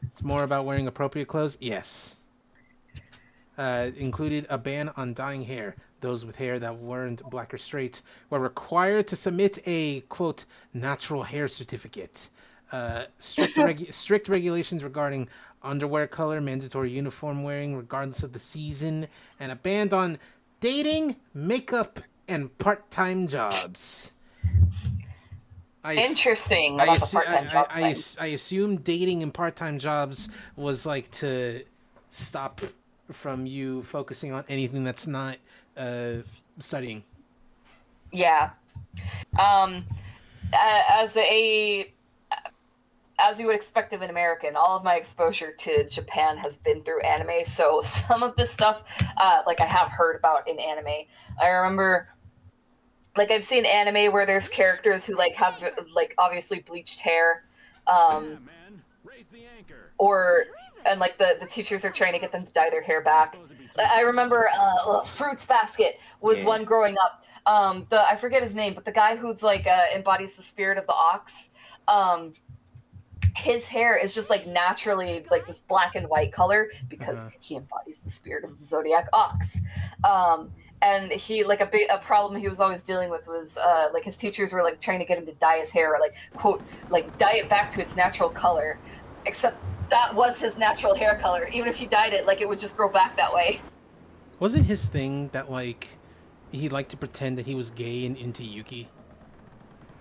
It's more about wearing appropriate clothes. Yes. Included a ban on dyeing hair. Those with hair that weren't black or straight were required to submit a, quote, natural hair certificate. Strict regulations regarding underwear color, mandatory uniform wearing regardless of the season, and a ban on dating, makeup, and part-time jobs. Interesting about the part-time jobs. I assume dating and part-time jobs was like to stop from you focusing on anything that's not studying. Yeah. As you would expect of an American, all of my exposure to Japan has been through anime, so some of this stuff, like I have heard about in anime. I remember, like I've seen anime where there's characters who like have like obviously bleached hair, and like the teachers are trying to get them to dye their hair back. I remember Fruits Basket was one growing up. I forget his name, but the guy who's like embodies the spirit of the ox. His hair is just like naturally like this black and white color because he embodies the spirit of the zodiac ox. and he like a problem he was always dealing with was like his teachers were like trying to get him to dye his hair, or like quote like dye it back to its natural color, except that was his natural hair color. Even if he dyed it, like it would just grow back that way. Wasn't his thing that like he liked to pretend that he was gay and into Yuki?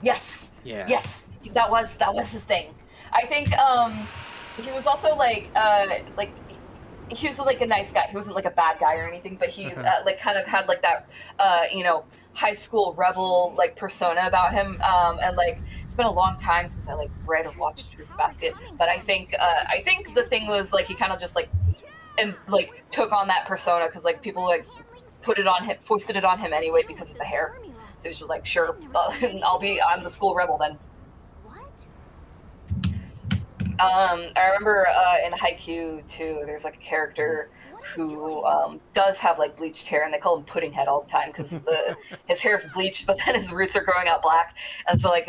Yes. Yeah. Yes, that was his thing. I think he was also like he was like a nice guy. He wasn't like a bad guy or anything, but he like kind of had like that you know, high school rebel like persona about him. And like it's been a long time since I like read or watched Fruits Basket, but I think the thing was like he kind of just like and like took on that persona because like people like put it on him, foisted it on him anyway because of the hair. So he's just like, sure, I'm the school rebel then. I remember in Haikyuu too, there's like a character who does have like bleached hair, and they call him Pudding Head all the time because his hair's bleached, but then his roots are growing out black, and so like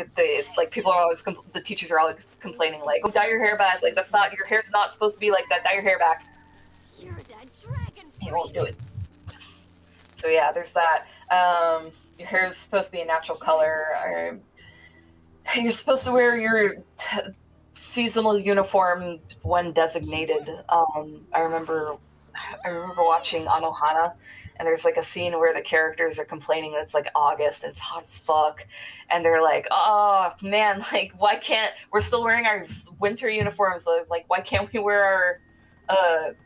people are always the teachers are always complaining like, oh, dye your hair back, like that's not, your hair's not supposed to be like that, dye your hair back. You're that dragon. He won't do it. So yeah, there's that. Your hair is supposed to be a natural color. You're supposed to wear your seasonal uniform when designated. I remember watching Anohana, and there's like a scene where the characters are complaining that it's like August and it's hot as fuck, and they're like, oh man, like why can't, we're still wearing our winter uniforms, like why can't we wear our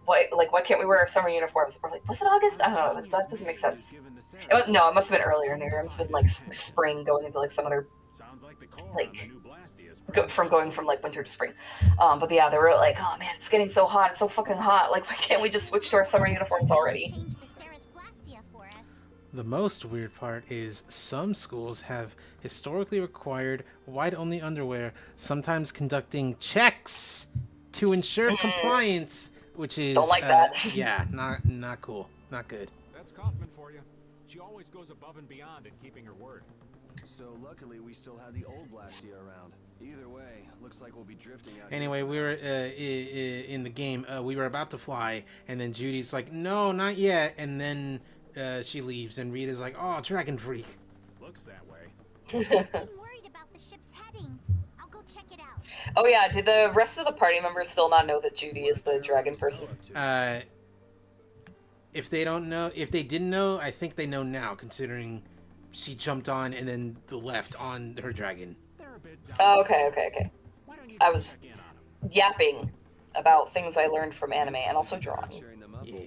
why can't we wear our summer uniforms? Or like, was it August? I don't know. That doesn't make sense. No, it must have been earlier in the year. It must have been like spring going into like some other like from going from like winter to spring. But yeah, they were like, oh man, it's getting so hot. It's so fucking hot. Like, why can't we just switch to our summer uniforms already? The most weird part is some schools have historically required white-only underwear, sometimes conducting checks to ensure compliance. Which is don't like that. Yeah, not cool, not good. That's Kaufman for you. She always goes above and beyond in keeping her word. So luckily we still have the old Blastia around. Either way, looks like we'll be drifting out. Anyway, we were in the game. We were about to fly, and then Judy's like, "No, not yet." And then she leaves, and Rita's like, "Oh, Dragon Freak." Looks that way. I'm worried about the ship's heading. I'll go check it out. Oh yeah, did the rest of the party members still not know that Judy is the dragon person? If they didn't know, I think they know now, considering she jumped on and then left on her dragon. Oh, okay. I was yapping about things I learned from anime and also drawing. Yeah.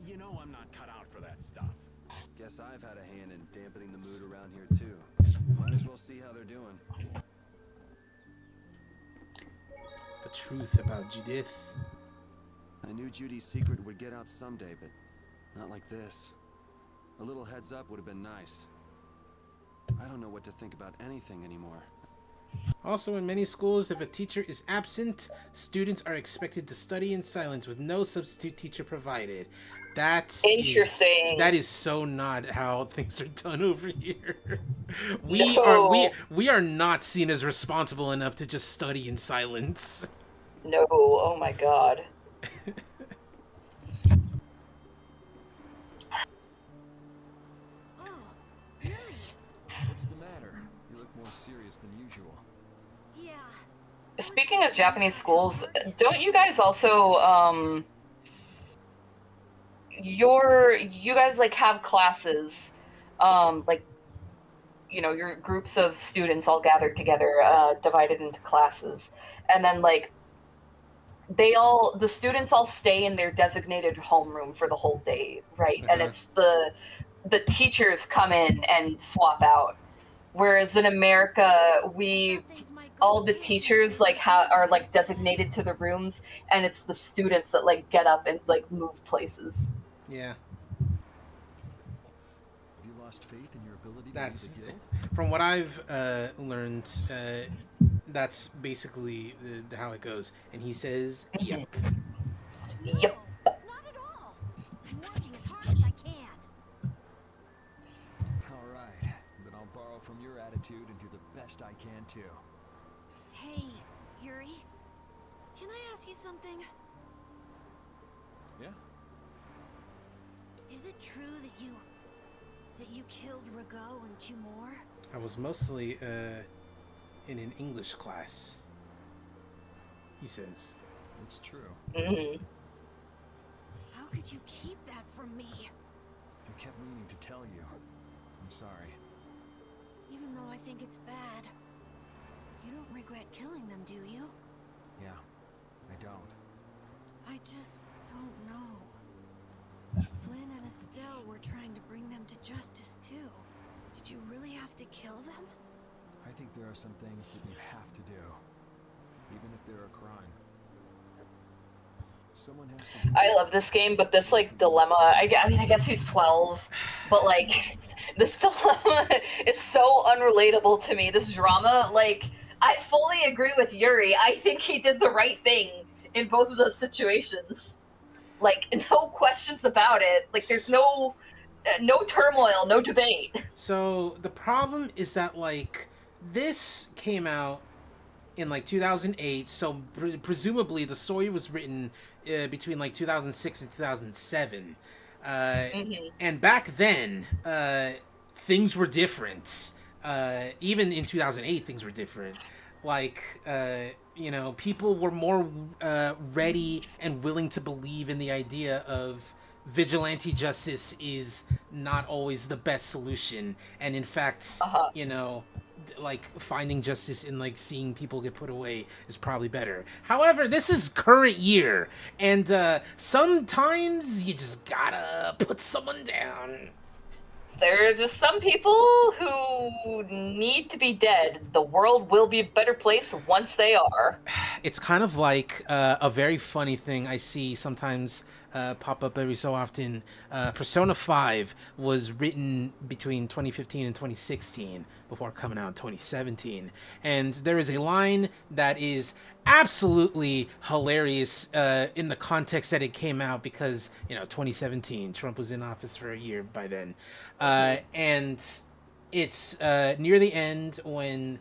You know I'm not cut out for that stuff. Guess I've had a hand in dampening the mood around here too. Might as well see how they're doing. The truth about Judith. I knew Judy's secret would get out someday, but not like this. A little heads up would have been nice. I don't know what to think about anything anymore. Also, in many schools, if a teacher is absent, students are expected to study in silence with no substitute teacher provided. That's interesting. That is so not how things are done over here. We are not seen as responsible enough to just study in silence. No, oh my god. What's the matter? You look more serious than usual. Yeah. Speaking of Japanese schools, don't you guys also you guys like have classes, like, you know, your groups of students all gathered together, divided into classes, and then like the students all stay in their designated homeroom for the whole day, right? And it's the teachers come in and swap out. Whereas in America, all the teachers like are like designated to the rooms, and it's the students that like get up and like move places. Yeah. Have you lost faith in your ability to That's lead the guild? from what I've learned. That's basically how it goes. And he says, "Yep." Yep. Not at all. I'm working as hard as I can. All right, then I'll borrow from your attitude and do the best I can too. Hey, Yuri. Can I ask you something? Yeah? Is it true that you killed Rago and Cumor? I was mostly in an English class, he says. It's true. How could you keep that from me? I kept meaning to tell you. I'm sorry. Even though I think it's bad. You don't regret killing them, do you? Yeah, I don't. I just don't know. Flynn and Estelle were trying to bring them to justice, too. Did you really have to kill them? I think there are some things that you have to do, even if they're a crime. Someone has to. I love this game, but this like dilemma. I mean, I guess he's 12, but like this dilemma is so unrelatable to me. This drama, like, I fully agree with Yuri. I think he did the right thing in both of those situations. Like, no questions about it. Like, there's no turmoil, no debate. So the problem is that like this came out in like 2008, so presumably the story was written between like 2006 and 2007. And back then, things were different. Even in 2008, things were different. Like, you know, people were more ready and willing to believe in the idea of vigilante justice is not always the best solution. And in fact, you know, like finding justice in like seeing people get put away is probably better. However, this is current year, and sometimes you just gotta put someone down. There are just some people who need to be dead. The world will be a better place once they are. It's kind of like a very funny thing I see sometimes pop up every so often. Persona 5 was written between 2015 and 2016 before coming out in 2017. And there is a line that is absolutely hilarious in the context that it came out because, you know, 2017, Trump was in office for a year by then. And it's near the end when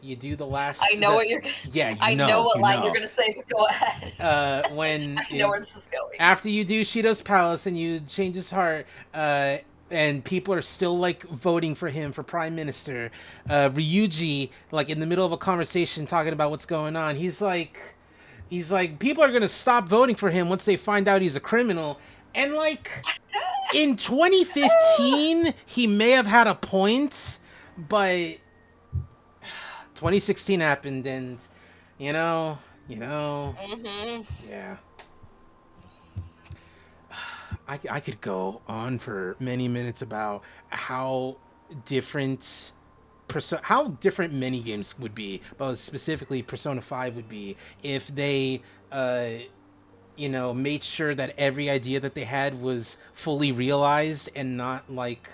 you do the last. I know what you're. Yeah, I know what line you're gonna say, but go ahead. When I know where this is going. After you do Shido's Palace and you change his heart, and people are still like voting for him for prime minister, Ryuji, like in the middle of a conversation talking about what's going on, he's like, people are gonna stop voting for him once they find out he's a criminal. And like in 2015, he may have had a point, but 2016 happened, and you know, yeah. I could go on for many minutes about how different many games would be, but specifically Persona 5 would be if they you know, made sure that every idea that they had was fully realized and not like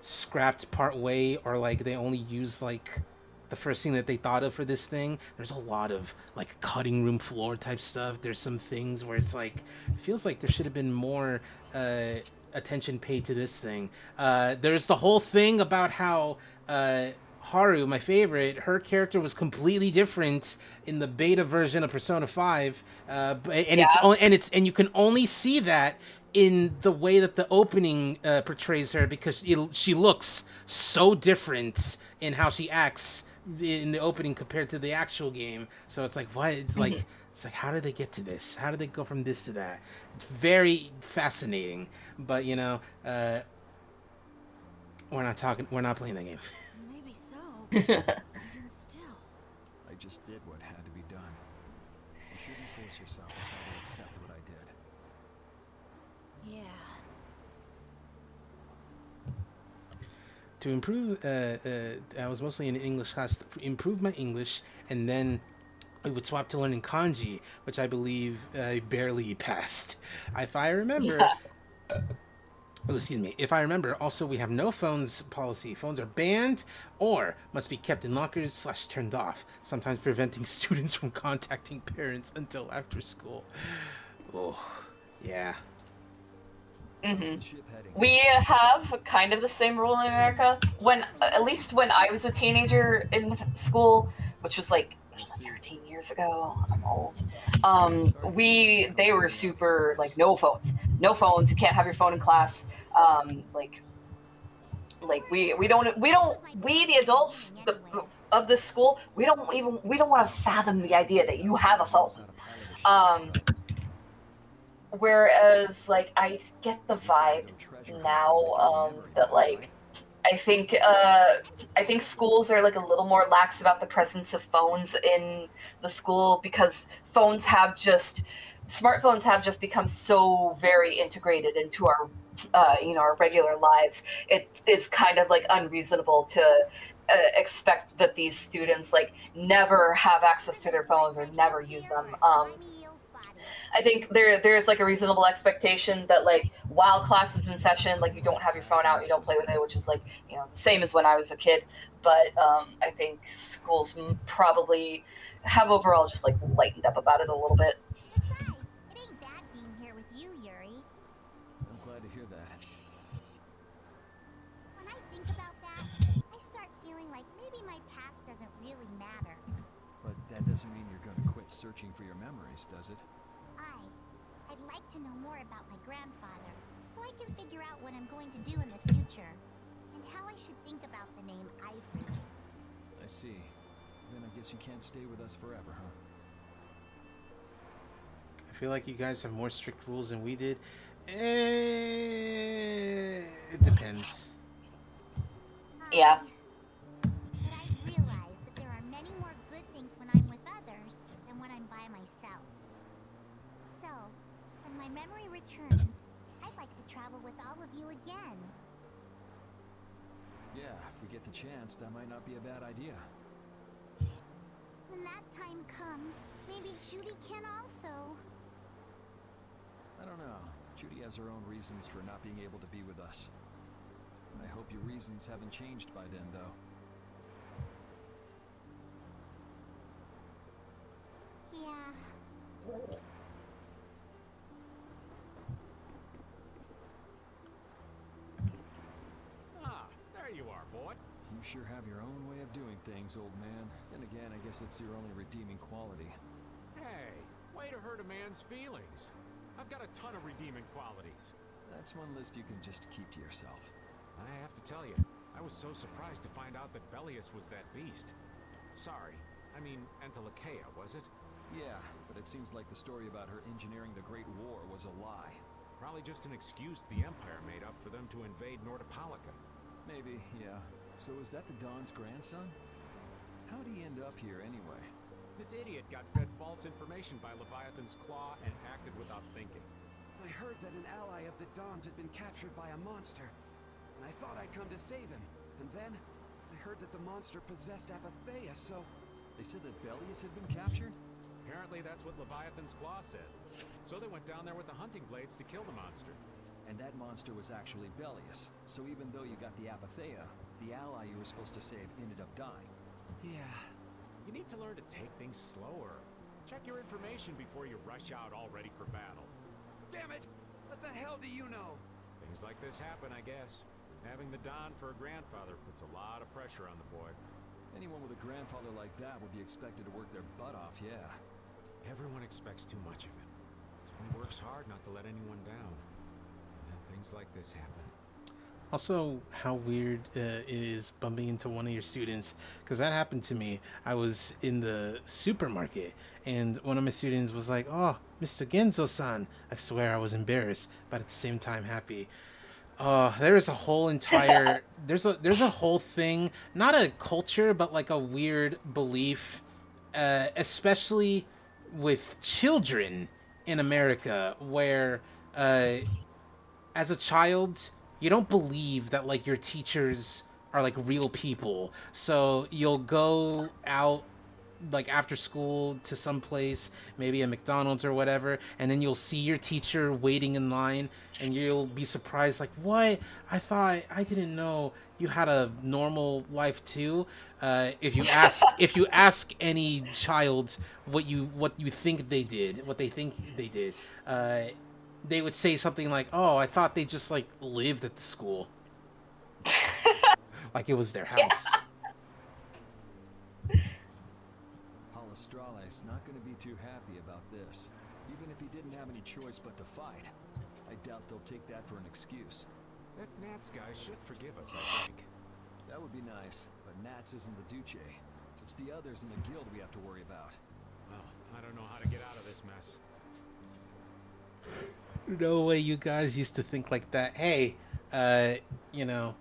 scrapped part way, or like they only used like the first thing that they thought of for this thing. There's a lot of like cutting room floor type stuff. There's some things where it's like, it feels like there should have been more attention paid to this thing. There's the whole thing about how Haru, my favorite, her character was completely different in the beta version of Persona 5, and you can only see that in the way that the opening portrays her, because she looks so different in how she acts in the opening compared to the actual game. So it's like, what? It's like, it's like, how did they get to this? How did they go from this to that? It's very fascinating. But you know, we're not playing that game. Maybe so. Even still. I just did what had to be done. You shouldn't force yourself to try to accept what I did. Yeah. To improve, I was mostly in English class to improve my English, and then I would swap to learning kanji, which I believe I barely passed. If I remember, if I remember, also we have no phones policy. Phones are banned or must be kept in lockers / turned off, sometimes preventing students from contacting parents until after school. Oh, yeah. We have kind of the same rule in America. At least when I was a teenager in school, which was like 13 years ago, I'm old. They were super like no phones, you can't have your phone in class. We the adults of this school, we don't want to fathom the idea that you have a phone. Whereas like I get the vibe now, that like I think schools are like a little more lax about the presence of phones in the school because smartphones have just become so very integrated into our our regular lives. It is kind of like unreasonable to expect that these students like never have access to their phones or never use them. I think there's like a reasonable expectation that like while class is in session, like you don't have your phone out, you don't play with it, which is like the same as when I was a kid. But I think schools probably have overall just like lightened up about it a little bit. Besides, it ain't bad being here with you, Yuri. I'm glad to hear that. When I think about that, I start feeling like maybe my past doesn't really matter. But that doesn't mean you're going to quit searching for your memories, does it? I'd like to know more about my grandfather, so I can figure out what I'm going to do in the future, and how I should think about the name Ivory. I see. Then I guess you can't stay with us forever, huh? I feel like you guys have more strict rules than we did. It depends. Yeah. But I've realized that there are many more good things when I'm with others than when I'm by myself. So, when my memory returns, I'd like to travel with all of you again. Yeah, if we get the chance, that might not be a bad idea. When that time comes, maybe Judy can also. I don't know. Judy has her own reasons for not being able to be with us. I hope your reasons haven't changed by then, though. Yeah. There you are, boy. You sure have your own way of doing things, old man. And again, I guess it's your only redeeming quality. Hey, way to hurt a man's feelings. I've got a ton of redeeming qualities. That's one list you can just keep to yourself. I have to tell you, I was so surprised to find out that Bellius was that beast. Sorry, I mean Entelakea, was it? Yeah, but it seems like the story about her engineering the Great War was a lie. Probably just an excuse the Empire made up for them to invade Nordopolica. Maybe, yeah. So is that the Don's grandson? How'd he end up here anyway? This idiot got fed false information by Leviathan's Claw and acted without thinking. I heard that an ally of the Don's had been captured by a monster, and I thought I'd come to save him. And then, I heard that the monster possessed Apatheia, so... They said that Bellius had been captured? Apparently that's what Leviathan's Claw said. So they went down there with the hunting blades to kill the monster. And that monster was actually Bellius. So even though you got the Apatheia, the ally you were supposed to save ended up dying. Yeah. You need to learn to take things slower. Check your information before you rush out all ready for battle. Damn it! What the hell do you know? Things like this happen, I guess. Having the Don for a grandfather puts a lot of pressure on the boy. Anyone with a grandfather like that would be expected to work their butt off, yeah. Everyone expects too much of him. So he works hard not to let anyone down. And then things like this happen. Also, how weird it is bumping into one of your students, because that happened to me. I was in the supermarket, and one of my students was like, "Oh, Mr. Genzo-san." I swear I was embarrassed, but at the same time happy. There is a whole entire there's a whole thing, not a culture, but like a weird belief, especially with children in America, where as a child, you don't believe that like your teachers are like real people. So you'll go out like after school to some place, maybe a McDonald's or whatever, and then you'll see your teacher waiting in line, and you'll be surprised like, what? I didn't know you had a normal life too. If you ask any child what you think they did, they would say something like, "Oh, I thought they just like lived at the school." Like it was their house. Hollis Astrale's not going to be too happy about this. Even if he didn't have any choice but to fight, I doubt they'll take that for an excuse. That Nats guy should forgive us, I think. That would be nice, but Nats isn't the Duce. It's the others in the guild we have to worry about. Well, I don't know how to get out of this mess. No way you guys used to think like that. Hey, you know,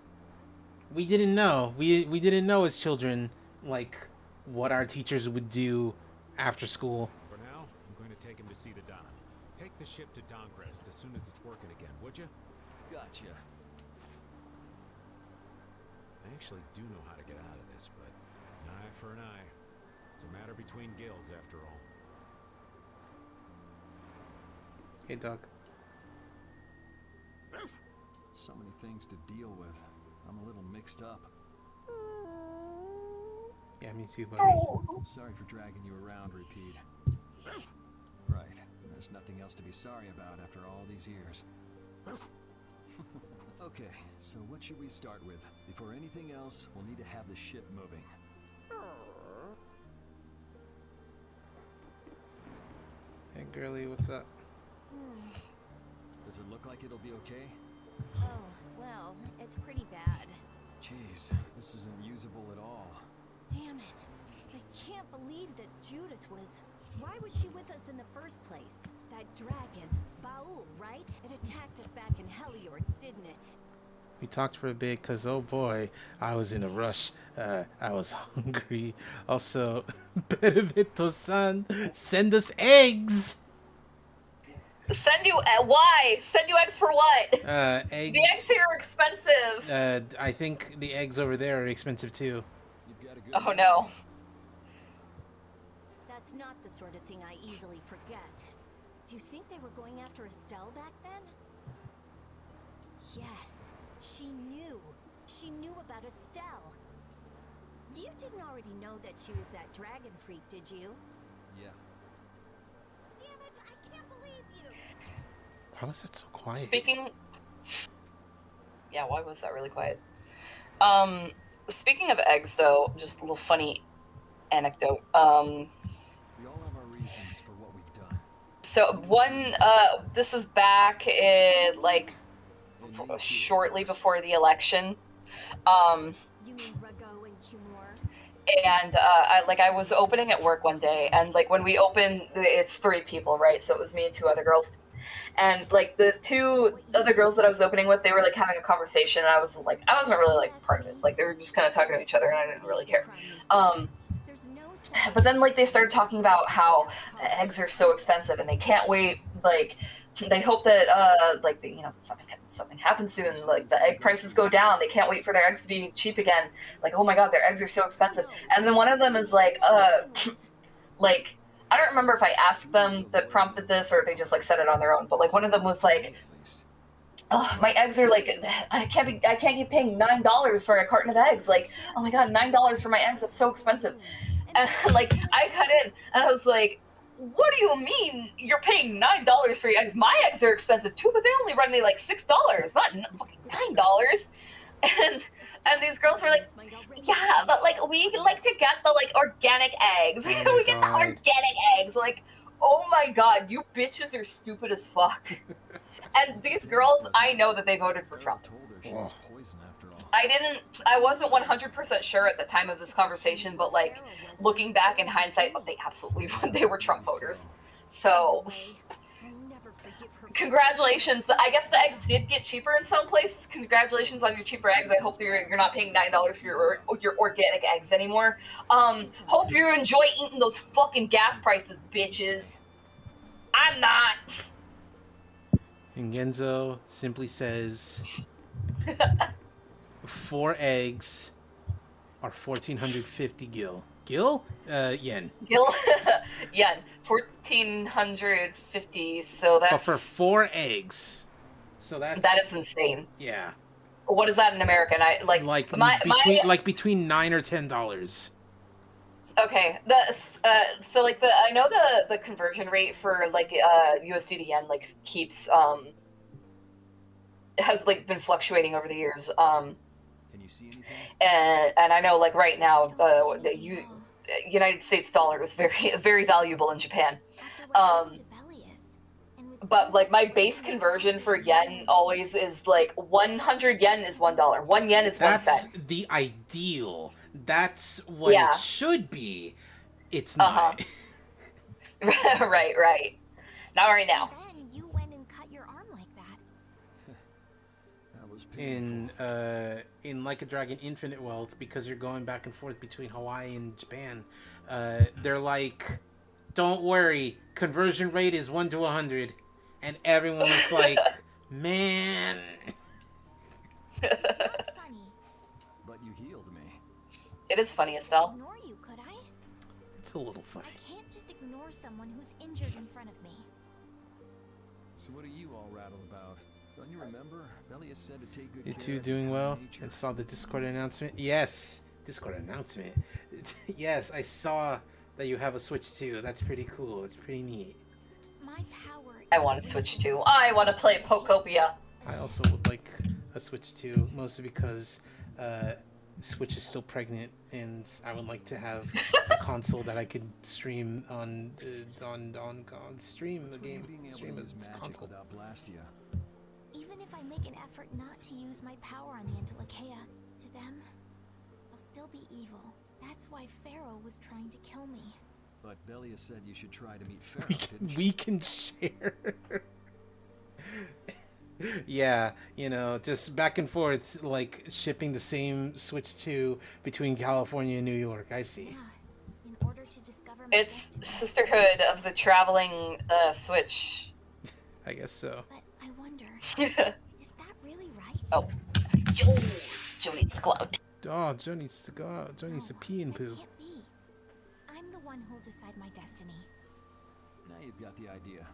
we didn't know. We didn't know as children, like, what our teachers would do after school. For now, I'm going to take him to see the Don. Take the ship to Dongrest as soon as it's working again, would you? Gotcha. I actually do know how to get out of this, but an eye for an eye. It's a matter between guilds, after all. Hey, Doug. So many things to deal with. I'm a little mixed up. Yeah, me too, buddy. Sorry for dragging you around, Repeat. Right. There's nothing else to be sorry about after all these years. Okay, so what should we start with? Before anything else, we'll need to have the ship moving. Hey, girly, what's up? Does it look like it'll be okay? Oh, well, it's pretty bad. Jeez, this isn't usable at all. Damn it. I can't believe that Judith was... Why was she with us in the first place? That dragon, Baul, right? It attacked us back in Heliord, didn't it? We talked for a bit because, oh boy, I was in a rush. I was hungry. Also, Benevento-san, send us eggs! Send you... why? Send you eggs for what? Eggs. The eggs here are expensive. I think the eggs over there are expensive too. Oh no. That's not the sort of thing I easily forget. Do you think they were going after Estelle back then? Yes, she knew. She knew about Estelle. You didn't already know that she was that dragon freak, did you? Yeah. Damn it, I can't believe you! Why was that so quiet? Speaking... Yeah, why was that really quiet? Speaking of eggs, though, just a little funny anecdote. We all have our reasons for what we've done. So one, this is back in, like, shortly before the election. You mean Rago and Cumor? And I was opening at work one day, and like when we open, it's 3 people, right? So it was me and 2 other girls. And like the 2 other girls that I was opening with, they were like having a conversation, and I wasn't really like part of it. Like they were just kind of talking to each other, and I didn't really care. But then like they started talking about how eggs are so expensive, and they can't wait. Like they hope that something happens soon. Like the egg prices go down. They can't wait for their eggs to be cheap again. Like, oh my god, their eggs are so expensive. And then one of them is like, like. I don't remember if I asked them that prompted this or if they just like said it on their own, but like one of them was like, oh, my eggs are like, I can't keep paying $9 for a carton of eggs. Like, oh my god, $9 for my eggs, that's so expensive. And like I cut in and I was like, what do you mean you're paying $9 for your eggs? My eggs are expensive too, but they only run me like $6, not fucking $9. And these girls were like, yeah, but like we like to get the like organic eggs. Oh we get the organic eggs. Like, oh my god, you bitches are stupid as fuck. And these girls, I know that they voted for Trump. I wasn't 100% sure at the time of this conversation, but like looking back in hindsight, they were Trump voters. So congratulations. I guess the eggs did get cheaper in some places. Congratulations on your cheaper eggs. I hope you're not paying $9 for your organic eggs anymore. Hope you enjoy eating those fucking gas prices, bitches. I'm not. And Genzo simply says 4 eggs are 1,450 gil. Gil? Yen. Gil? Yen. 1,450, so that's... But for 4 eggs. So that is insane. Yeah. What is that in American? Between $9 or $10. Okay, so like I know the conversion rate for like USD to yen like keeps has like been fluctuating over the years. Can you see anything? And I know like right now United States dollar is very valuable in Japan. But like my base conversion for yen always is like 100 yen is $1. 1 yen is 1 cent. That's the ideal. That's what it should be. It's not. Right. Not right now. Then you went and cut your arm like that. That was painful. In Like a Dragon Infinite Wealth, because you're going back and forth between Hawaii and Japan, they're like, don't worry, conversion rate is 1 to 100. And everyone was like, man. It's not funny. But you healed me. It is funny, Estelle. Ignore you, could I? It's a little funny. I can't just ignore someone who's injured in front of me. So what are you all rattled about? Don't you remember? Belius said to take good You care two of doing your well? nature. And saw the Discord announcement? Yes. Discord announcement. Yes, I saw that you have a Switch too. That's pretty cool. That's pretty neat. My power. I want to switch too. I want to play Pokopia. I also would like a Switch too, mostly because Switch is still pregnant, and I would like to have a console that I could stream on stream the game. Stream its console. Without Blastia. Even if I make an effort not to use my power on the Antilocheia, to them, I'll still be evil. That's why Pharaoh was trying to kill me. But Belius said you should try to meet Pharaoh, didn't you? We can share. Yeah, you know, just back and forth, like shipping the same Switch 2 between California and New York. I see. In order to discover my It's destiny. Sisterhood of the Traveling Switch. I guess so. But I wonder, is that really right? Oh, Joe needs to go out. Oh, Joe needs to go out. Joe needs to pee and poo. Can't be. I'm the one who'll decide my destiny. Now you've got the idea.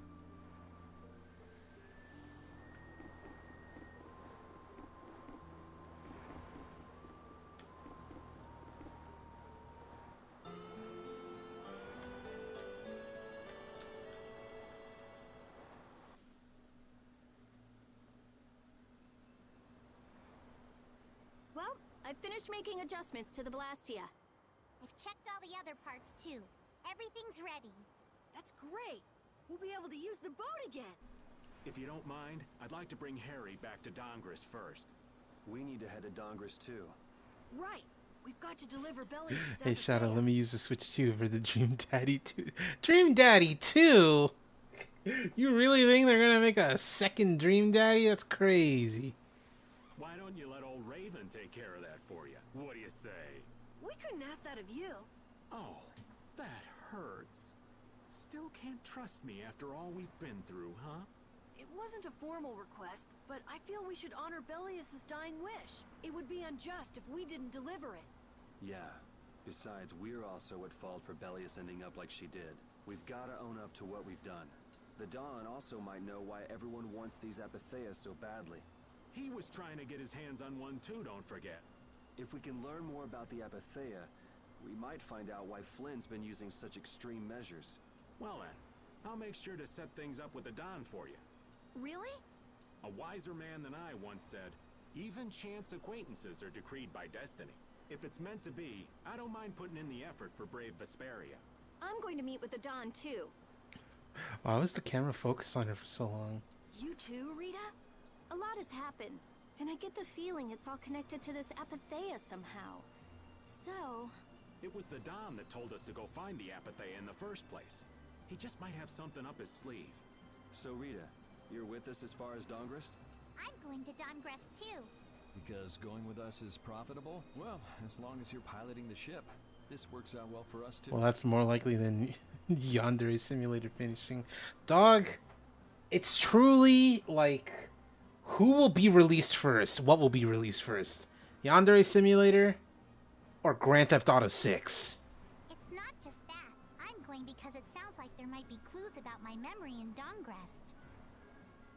Well, I've finished making adjustments to the Blastia. I've checked all the other parts too. Everything's ready. That's great. We'll be able to use the boat again. If you don't mind, I'd like to bring Harry back to Dongris first. We need to head to Dongris too. Right. We've got to deliver Belius' Hey, Shadow, let me use the Switch 2 for the Dream Daddy 2. Dream Daddy 2? You really think they're gonna make a second Dream Daddy? That's crazy. Why don't you let old Raven take care of that for you? What do you say? We couldn't ask that of you. Oh, that hurts. Still can't trust me after all we've been through, huh? It wasn't a formal request, but I feel we should honor Belius' dying wish. It would be unjust if we didn't deliver it. Yeah. Besides, we're also at fault for Belius ending up like she did. We've got to own up to what we've done. The Dawn also might know why everyone wants these Apatheas so badly. He was trying to get his hands on one too, don't forget. If we can learn more about the Apatheia, we might find out why Flynn's been using such extreme measures. Well then, I'll make sure to set things up with the Don for you. Really? A wiser man than I once said, even chance acquaintances are decreed by destiny. If it's meant to be, I don't mind putting in the effort for brave Vesperia. I'm going to meet with the Don too. Why was the camera focused on her for so long? You too, Rita? A lot has happened, and I get the feeling it's all connected to this Apatheia somehow. So... It was the Don that told us to go find the Apatheia in the first place. He just might have something up his sleeve. So Rita, you're with us as far as Dongrist? I'm going to Dongrest too. Because going with us is profitable? Well, as long as you're piloting the ship. This works out well for us too. Well, that's more likely than Yandere Simulator finishing. Dog, it's truly like, who will be released first? What will be released first? Yandere Simulator or Grand Theft Auto 6? It's not just that. I'm going because it sounds like there might be clues about my memory in Dongrest.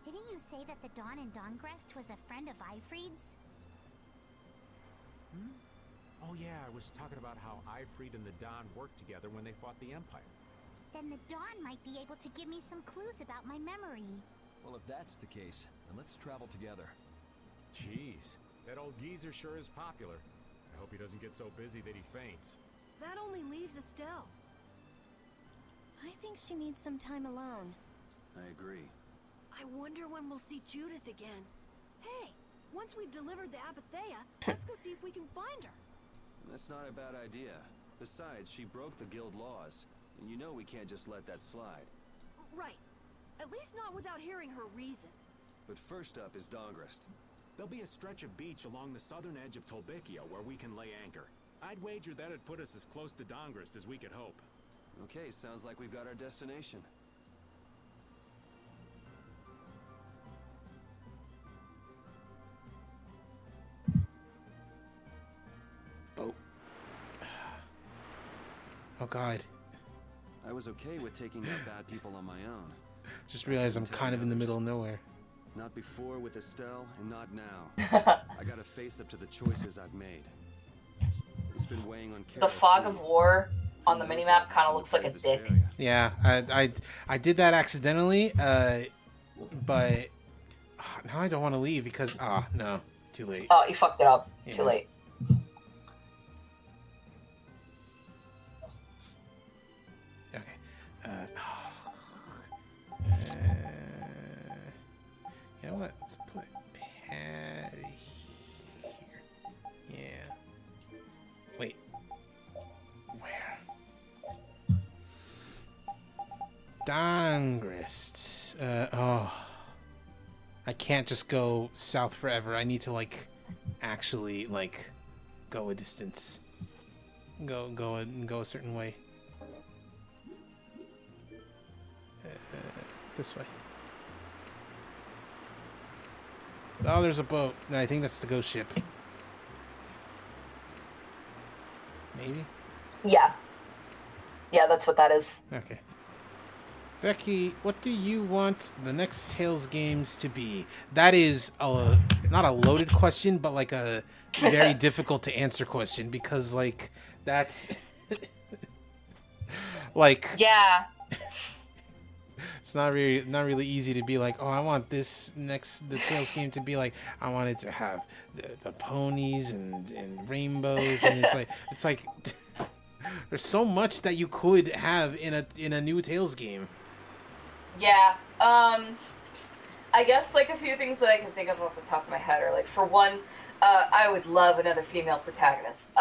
Didn't you say that the Dawn in Dongrest was a friend of Eifried's? Hmm? Oh yeah, I was talking about how Eifried and the Don worked together when they fought the Empire. Then the Dawn might be able to give me some clues about my memory. Well, if that's the case, then let's travel together. Jeez, that old geezer sure is popular. I hope he doesn't get so busy that he faints. That only leaves Estelle. I think she needs some time alone. I agree. I wonder when we'll see Judith again. Hey, once we've delivered the Apatheia, let's go see if we can find her. That's not a bad idea. Besides, she broke the guild laws, and you know we can't just let that slide. Right. At least not without hearing her reason. But first up is Dongrist. There'll be a stretch of beach along the southern edge of Tolbikia where we can lay anchor. I'd wager that'd put us as close to Dongrist as we could hope. Okay, sounds like we've got our destination. Boat. Oh God. I was okay with taking out bad people on my own. Just realized I'm kind of in the middle of nowhere. Not before with Estelle, and not now. I gotta face up to the choices I've made. It's been weighing on The fog of war on the minimap kind of looks like a dick. Yeah, I did that accidentally, but now I don't want to leave because no, too late. Oh, you fucked it up. Yeah. Too late. Okay. You know what? Let's put Patty here. Yeah. Wait. Where? Dongrist. I can't just go south forever. I need to actually go a distance. Go a certain way. This way. Oh, there's a boat. No, I think that's the ghost ship. Maybe? Yeah. Yeah, that's what that is. Okay. Becky, what do you want the next Tales games to be? That is not a loaded question, but a very difficult to answer question because that's yeah. It's not really easy to be oh, I want the Tales game to be I want it to have the ponies and rainbows, and it's there's so much that you could have in a new Tales game. Yeah. I guess a few things that I can think of off the top of my head are for one, I would love another female protagonist.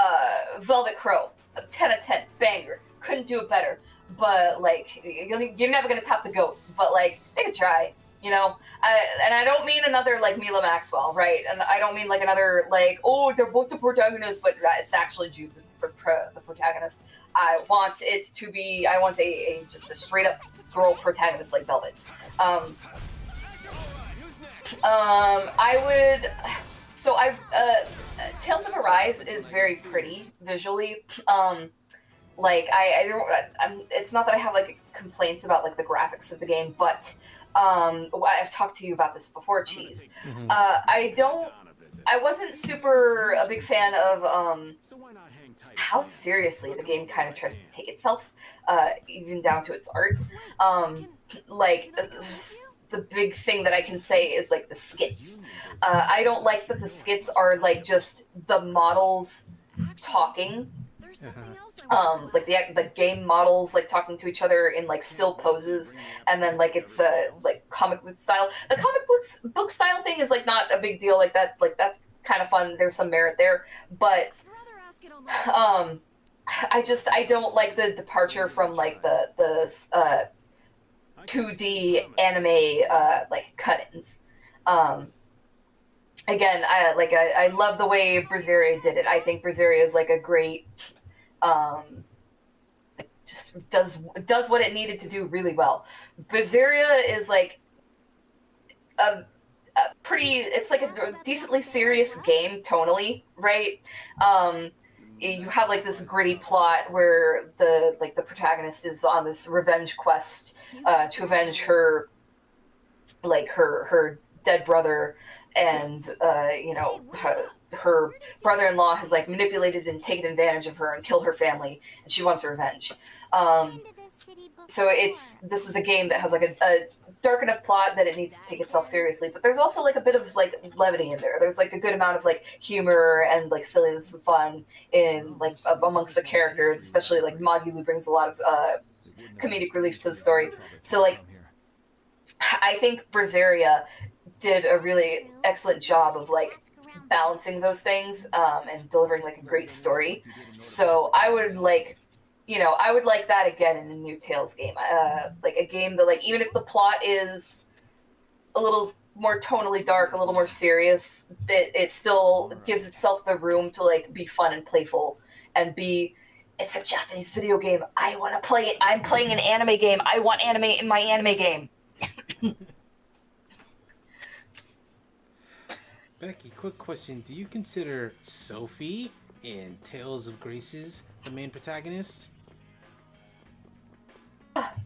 Velvet Crow, 10 out of 10, banger. Couldn't do it better. But you're never gonna top the goat. But make a try, you know. And I don't mean another Mila Maxwell, right? And I don't mean another oh, they're both the protagonists, but it's actually Jude that's the protagonist. I want it to be. I want a just a straight up girl protagonist like Velvet. I would. So Tales of Arise is very pretty visually. It's not that I have complaints about the graphics of the game, but I've talked to you about this before, Cheese. I wasn't super a big fan of how seriously the game kind of tries to take itself, even down to its art. The big thing that I can say is the skits. I don't like that the skits are just the models talking. The game models talking to each other in still poses, and then it's comic book style. The comic book style thing is not a big deal. That's kind of fun. There's some merit there, but I don't like the departure from the 2D anime cut-ins. Again, I love the way Berseria did it. I think Berseria is a great just does what it needed to do really well. Berseria is a pretty, it's a decently serious game tonally, right? You have this gritty plot where the protagonist is on this revenge quest to avenge her her dead brother, and her brother-in-law has manipulated and taken advantage of her and killed her family, and she wants revenge. so this is a game that has like a dark enough plot that it needs to take itself seriously, but there's also like a bit of like levity in there. There's like a good amount of like humor and like silliness and fun in like amongst the characters, especially like Magilu brings a lot of comedic relief to the story. So like I think Berseria did a really excellent job of like balancing those things and delivering like a great story. So I would like, I would like that again in a new Tales game. Like a game that like even if the plot is a little more tonally dark, a little more serious, that it still gives itself the room to like be fun and playful and be. It's a Japanese video game. I want to play it. I'm playing an anime game. I want anime in my anime game. Becky, quick question. Do you consider Sophie in Tales of Graces the main protagonist?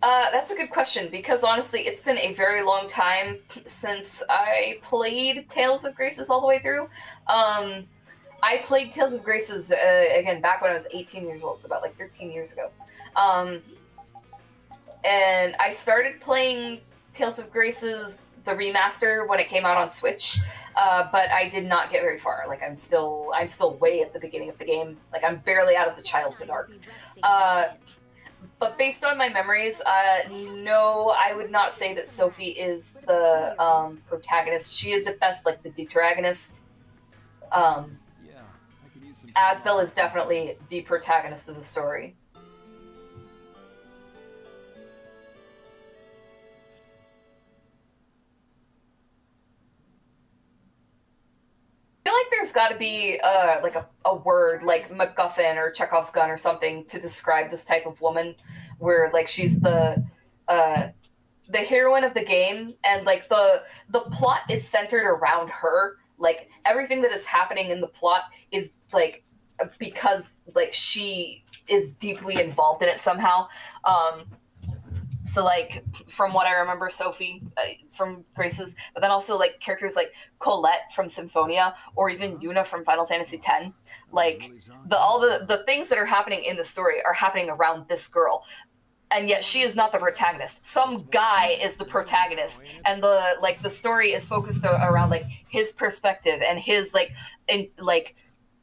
That's a good question, because honestly, it's been a very long time since I played Tales of Graces all the way through. I played Tales of Graces, again, back when I was 18 years old, so about like 13 years ago. And I started playing Tales of Graces, the remaster, when it came out on Switch, but I did not get very far. Like, I'm still way at the beginning of the game. Like, I'm barely out of the childhood arc. But based on my memories, no, I would not say that Sophie is the protagonist. She is at best like the deuteragonist. Asbel is definitely the protagonist of the story. I feel like there's got to be like a word like MacGuffin or Chekhov's gun or something to describe this type of woman, where like she's the heroine of the game, and like the plot is centered around her. Like everything that is happening in the plot is like because like she is deeply involved in it somehow. So like from what I remember, Sophie from Graces, but then also like characters like Colette from Symphonia, or even Yuna from Final Fantasy X. Like all the things that are happening in the story are happening around this girl, and yet she is not the protagonist. Some guy is the protagonist, and the story is focused around like his perspective and his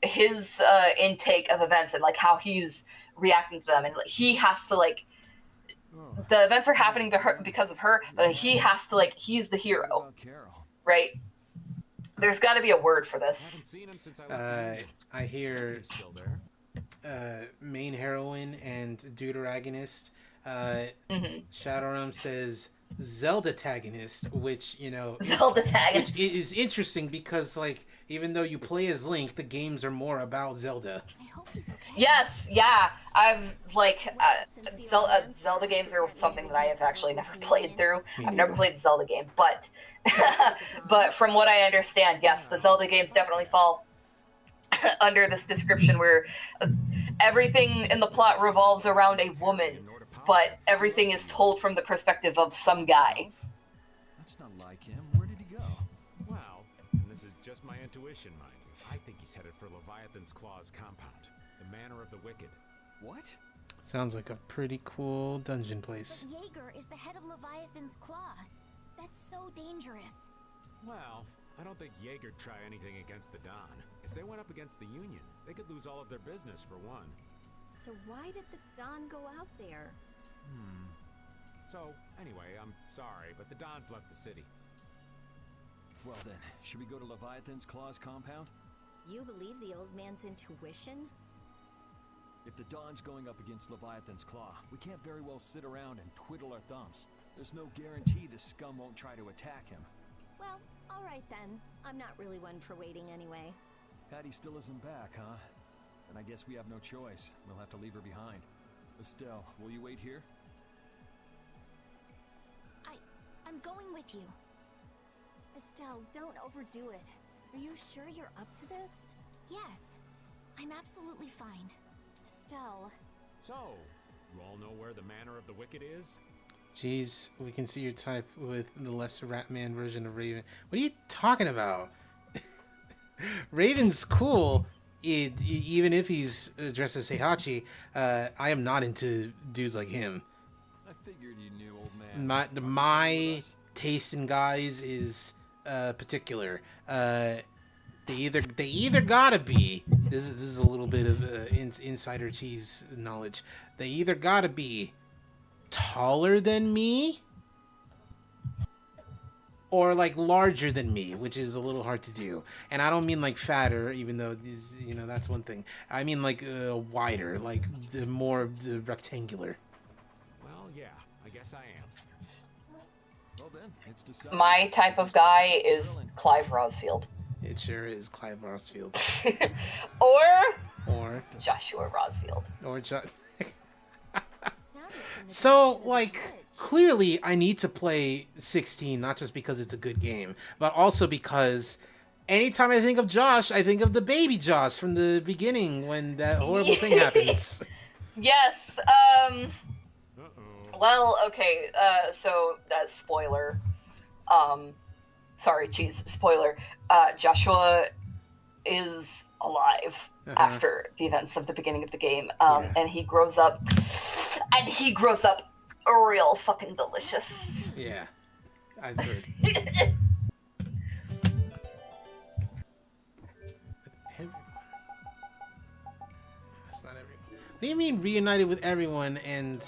his intake of events and like how he's reacting to them, and like, he has to like. The events are happening to her because of her, but he has to like he's the hero, right? There's got to be a word for this. I hear main heroine and deuteragonist. Shadowrun says Zelda-tagonist, which Zelda-tagonist, which is interesting because like even though you play as Link, the games are more about Zelda. I hope he's okay. Yes, yeah. I've like Zelda games are something that I have actually never played through. I've never played a Zelda game, but but from what I understand, yes, the Zelda games definitely fall under this description where everything in the plot revolves around a woman, but everything is told from the perspective of some guy. That's not like him. Where did he go? Well, and this is just my intuition, mind you. I think he's headed for Leviathan's Claw's compound, the Manor of the Wicked. What? Sounds like a pretty cool dungeon place. But Jaeger is the head of Leviathan's Claw. That's so dangerous. Well, I don't think Jaeger'd try anything against the Don. If they went up against the Union, they could lose all of their business for one. So why did the Don go out there? So, anyway, I'm sorry, but the Don's left the city. Well then, should we go to Leviathan's Claw's compound? You believe the old man's intuition? If the Don's going up against Leviathan's Claw, we can't very well sit around and twiddle our thumbs. There's no guarantee the scum won't try to attack him. Well, alright then. I'm not really one for waiting anyway. Patty still isn't back, huh? Then I guess we have no choice. We'll have to leave her behind. Estelle, will you wait here? I'm going with you. Estelle, don't overdo it. Are you sure you're up to this? Yes. I'm absolutely fine. Estelle. So, you all know where the Manor of the Wicked is? Jeez, we can see your type with the less Ratman version of Raven. What are you talking about? Raven's cool, even if he's dressed as Heihachi. I am not into dudes like him. Figured you knew, old man. My taste in guys is particular. They either gotta be. This is a little bit of insider cheese knowledge. They either gotta be taller than me, or like larger than me, which is a little hard to do. And I don't mean like fatter, even though that's one thing. I mean like wider, like the more rectangular. Well, yeah, I guess I am. Well then, it's decided. My type of guy is Clive Rosfield. It sure is Clive Rosfield. or Joshua Rosfield. Or So, like, clearly I need to play 16, not just because it's a good game, but also because anytime I think of Josh, I think of the baby Josh from the beginning when that horrible thing happens. Yes. Well, okay. So that's spoiler. Sorry, Cheese. Spoiler. Joshua is alive after the events of the beginning of the game, and he grows up, real fucking delicious. Yeah, I've heard. That's not everyone. What do you mean reunited with everyone and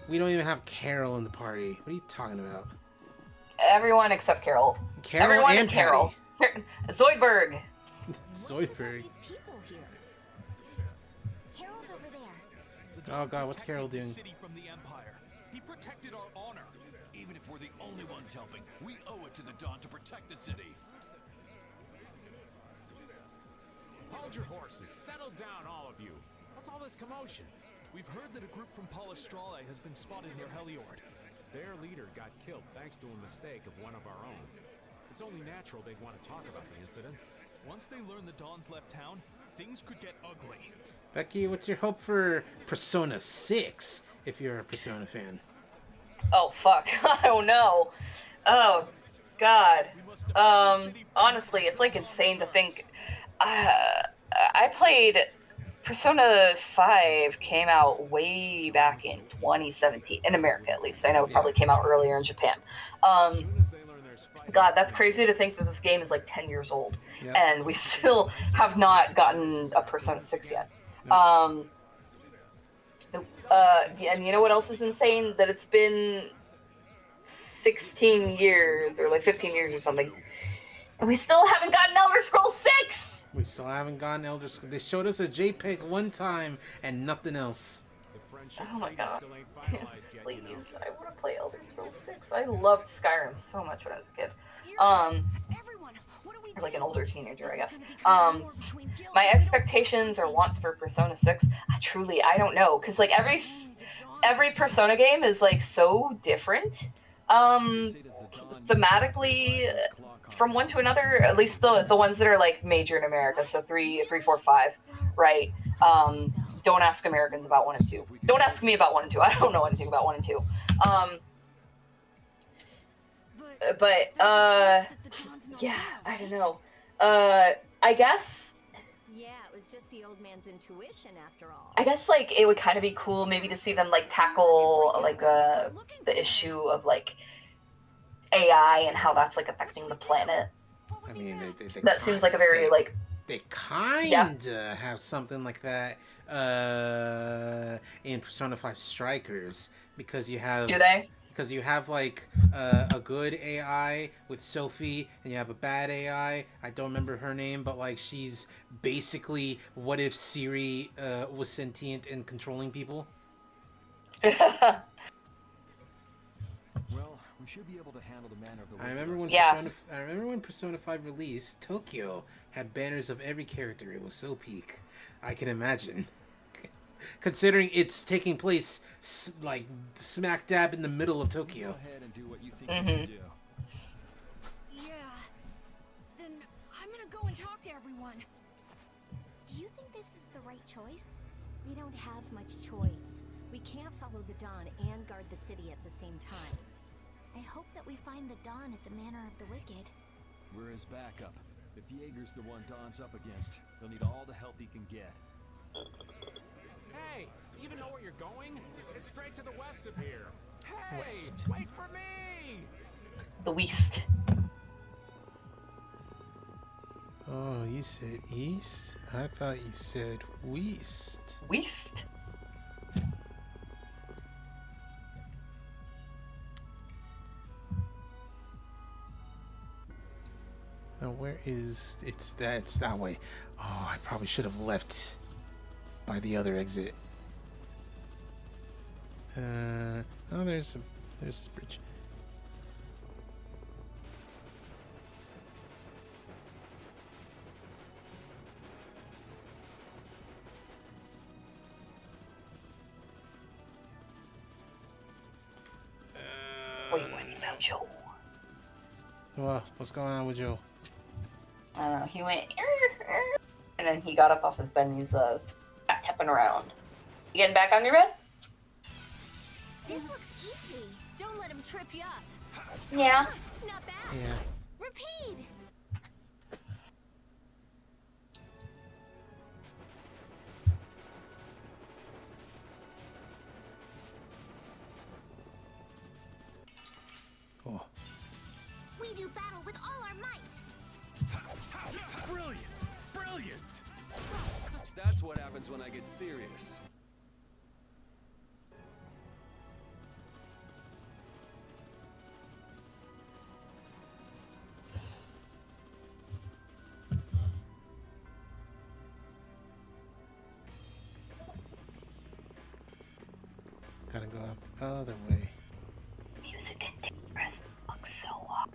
we don't even have Carol in the party? What are you talking about? Everyone except Carol. Everyone and Carol. Zoidberg. Zoidberg. Carol's over there. Oh god, what's Carol doing? From the Empire. He protected our honor. Even if we're the only ones helping, we owe it to the Dawn to protect the city. Hold your horses. Settle down, all of you. What's all this commotion? We've heard that a group from Palestrale has been spotted near Heliord. Their leader got killed thanks to a mistake of one of our own. It's only natural they'd want to talk about the incident. Once they learn the Dawn's left town, things could get ugly. Becky, what's your hope for Persona 6, if you're a Persona fan? Oh, fuck. I don't know. Oh, God. Honestly, it's, like, insane to think. I played... Persona 5 came out way back in 2017, in America at least. I know it probably came out earlier in Japan. God, that's crazy to think that this game is like 10 years old, and we still have not gotten a Persona 6 yet. And you know what else is insane? That it's been 16 years, or like 15 years or something, and we still haven't gotten Elder Scrolls 6! We still haven't gotten Elder Scrolls. They showed us a JPEG one time and nothing else. Oh my god. Please, I want to play Elder Scrolls 6. I loved Skyrim so much when I was a kid. Like an older teenager, I guess. My expectations or wants for Persona 6, I don't know. Because like every Persona game is like so different. Thematically, from one to another, at least the ones that are like major in America, so 3, 4, 5, right? Don't ask Americans about 1 and 2. Don't ask me about 1 and 2. I don't know anything about 1 and 2. Yeah, I don't know. I guess. Yeah, it was just the old man's intuition after all. I guess like it would kind of be cool maybe to see them like tackle like the issue of like AI and how that's like affecting the planet. I mean, that seems like a very like they kind of have something like that in Persona 5 Strikers, because you have. Do they? Because you have like a good AI with Sophie, and you have a bad AI. I don't remember her name, but like she's basically what if Siri was sentient and controlling people. Well, we should be able to handle the manner of the. I remember when Persona 5 released, Tokyo had banners of every character. It was so peak. I can imagine. Considering it's taking place like smack dab in the middle of Tokyo. Go ahead and do what you think you should do. Yeah. Then I'm gonna go and talk to everyone. Do you think this is the right choice? We don't have much choice. We can't follow the Dawn and guard the city at the same time. I hope that we find the Dawn at the Manor of the Wicked. We're his backup. If Jaeger's the one Dawn's up against, he'll need all the help he can get. Hey, you even know where you're going? It's straight to the west of here. West. Wait for me! The West. Oh, you said east? I thought you said west. West? Now where is it's that way. Oh, I probably should have left by the other exit. Oh, there's this bridge. Wait, when you found Joe? Well, what's going on with Joe? I don't know. He went, and then he got up off his bed and he's tapping around. You getting back on your bed? This looks easy. Don't let him trip you up. Yeah. Not bad. Yeah. Repeat. Oh. We do battle with all our might. Brilliant! Brilliant! That's what happens when I get serious. Gotta go up the other way. Music and dangerous looks so hot.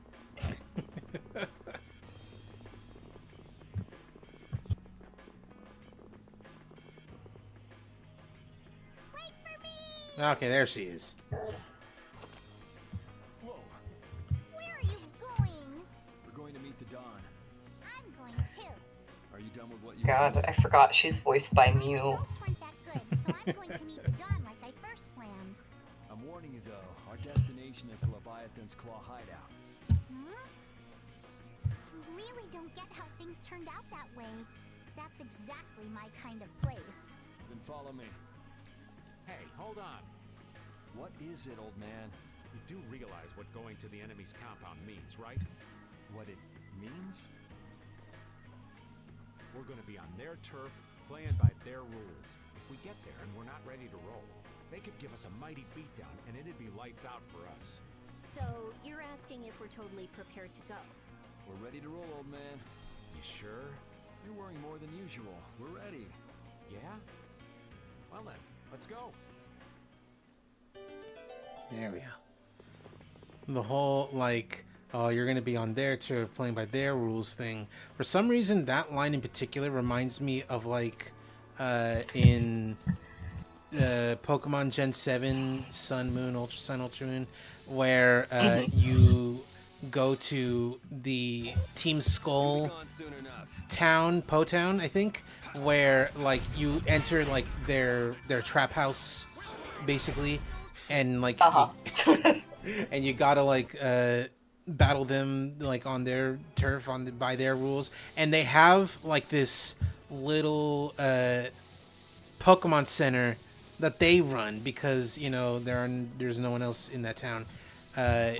Okay, there she is. Whoa. Where are you going? We're going to meet the Dawn. I'm going too. Are you done with what you God, I forgot she's voiced by Mew. Results weren't that good, so I'm going to meet the Dawn like I first planned. I'm warning you though, our destination is Leviathan's Claw hideout. Hmm? I really don't get how things turned out that way. That's exactly my kind of place. Then follow me. Hey, hold on. What is it, old man? You do realize what going to the enemy's compound means, right? What it means? We're gonna be on their turf, playing by their rules. If we get there and we're not ready to roll, they could give us a mighty beatdown and it'd be lights out for us. So, you're asking if we're totally prepared to go? We're ready to roll, old man. You sure? You're worrying more than usual. We're ready. Yeah? Well then, let's go. There we go. The whole, like, oh, you're going to be on their turf playing by their rules thing. For some reason, that line in particular reminds me of, like, in Pokemon Gen 7, Sun, Moon, Ultra Sun, Ultra Moon, where you go to the Team Skull town, Po-Town, I think, where, like, you enter, like, their trap house, basically, and, like, and you gotta, like, battle them, like, on their turf, by their rules, and they have, like, this little Pokemon Center that they run because, you know, there's no one else in that town, and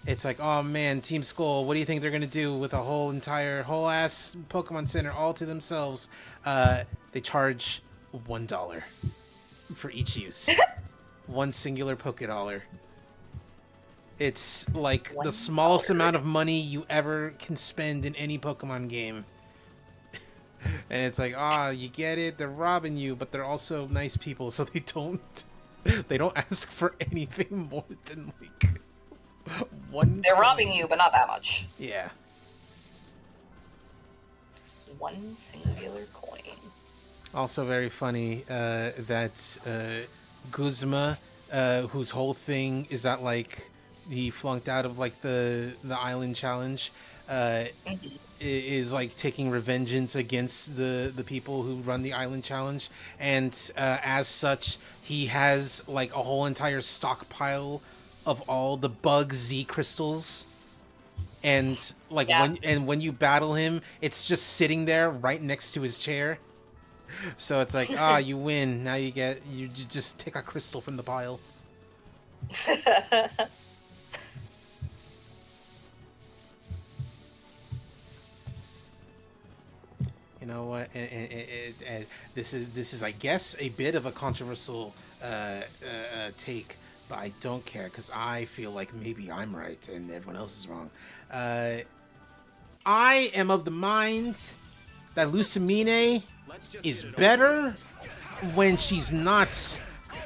it's like, oh man, Team Skull, what do you think they're gonna do with a whole ass Pokemon Center all to themselves? They charge $1 for each use. One singular Pokédollar. It's like the smallest amount of money you ever can spend in any Pokemon game. And it's like, you get it, they're robbing you, but they're also nice people, so they don't ask for anything more than, like, one. They're robbing you, but not that much. Yeah. One singular coin. Also very funny that Guzma, whose whole thing is that, like, he flunked out of, like, the island challenge, is, like, taking revengeance against the people who run the island challenge, and as such, he has, like, a whole entire stockpile of all the bug Z crystals, and, like, when you battle him, it's just sitting there right next to his chair. So it's like, you win. Now you just take a crystal from the pile. You know what? And this is, I guess, a bit of a controversial take, but I don't care because I feel like maybe I'm right and everyone else is wrong. I am of the mind that Lucamine is better when she's not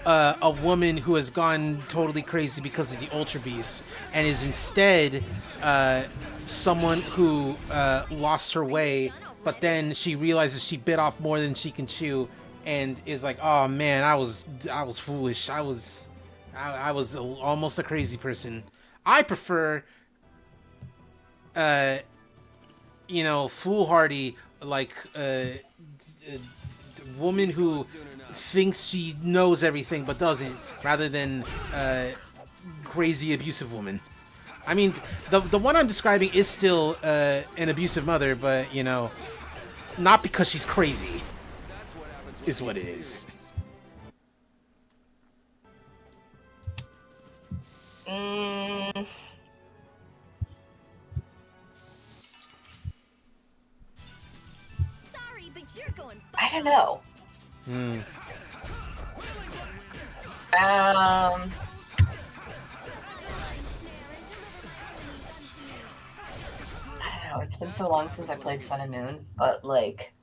a woman who has gone totally crazy because of the Ultra Beast and is instead someone who lost her way, but then she realizes she bit off more than she can chew and is like, oh man, I was foolish. I was almost a crazy person. I prefer foolhardy, like woman who thinks she knows everything but doesn't, rather than crazy abusive woman. I mean, the one I'm describing is still an abusive mother, but not because she's crazy. Is what it is. Sorry, but you're going. I don't know. I don't know. It's been so long since I played Sun and Moon, but like,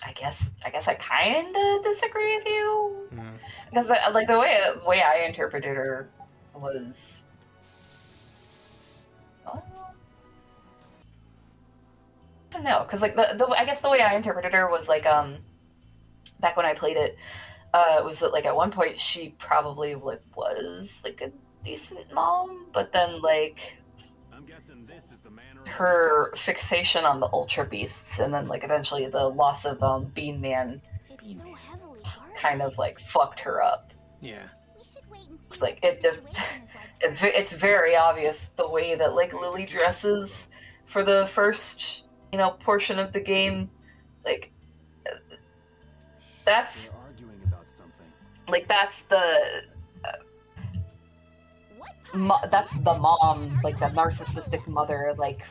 I guess I kind of disagree with you because like the way I interpreted her was. I don't know, because like I guess the way I interpreted her was like back when I played it, was that like at one point she probably was like a decent mom, but then like her fixation on the Ultra Beasts and then like eventually the loss of Bean Man kind of like fucked her up. Yeah. It's like it's very obvious the way that like Lily dresses for the first portion of the game, like that's like that's the that's the mom, like the narcissistic mother, like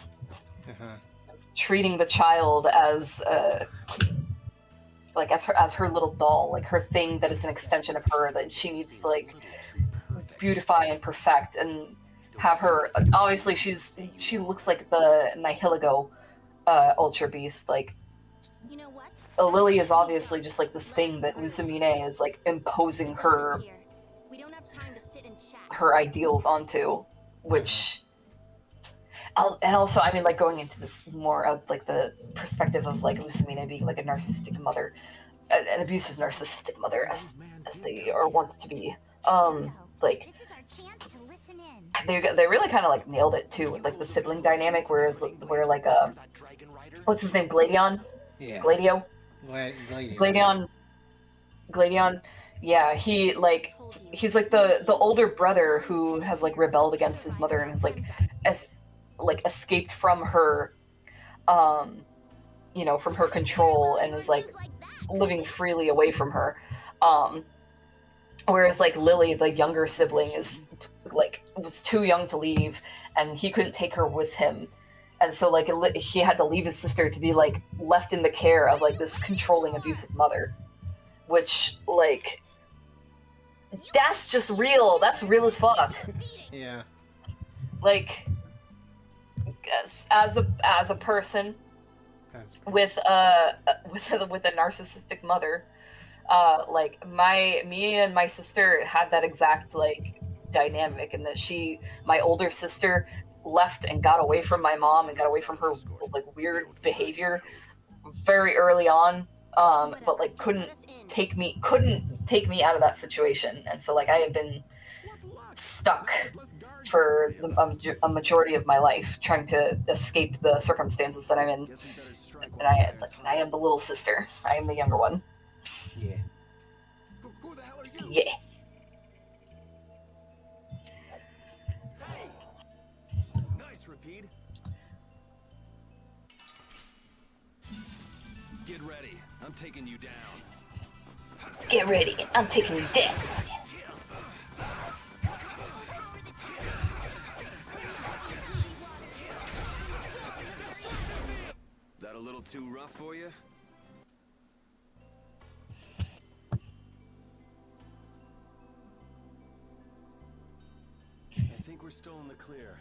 treating the child as like as her little doll, like her thing that is an extension of her that she needs to like beautify and perfect and have her. Obviously she looks like the Nihiligo Ultra Beast. Like Lily is obviously just like this thing that Lucamine is like imposing her ideals onto, which and also I mean like going into this more of like the perspective of like Lucamine being like a narcissistic mother, an abusive narcissistic mother as they are wanted to be, like they really kind of like nailed it too with like the sibling dynamic, where like what's his name, Gladion? Yeah. Gladio? Gladion. Yeah, he's like the older brother who has like rebelled against his mother and has like escaped from her from her control and is like living freely away from her. Whereas like Lily, the younger sibling, was too young to leave and he couldn't take her with him. And so like he had to leave his sister to be like left in the care of like this controlling abusive mother, which like that's just real. That's real as fuck. Yeah. Like as a person with a narcissistic mother, like me and my sister had that exact like dynamic, and that my older sister left and got away from my mom and got away from her like weird behavior very early on, but like couldn't take me out of that situation. And so like I had been stuck for a majority of my life trying to escape the circumstances that I'm in, and I am the little sister. I am the younger one. Yeah. Yeah. Nice, Repeat. Get ready. I'm taking you down. Get ready, I'm taking you down. That a little too rough for you? I think we're still in the clear.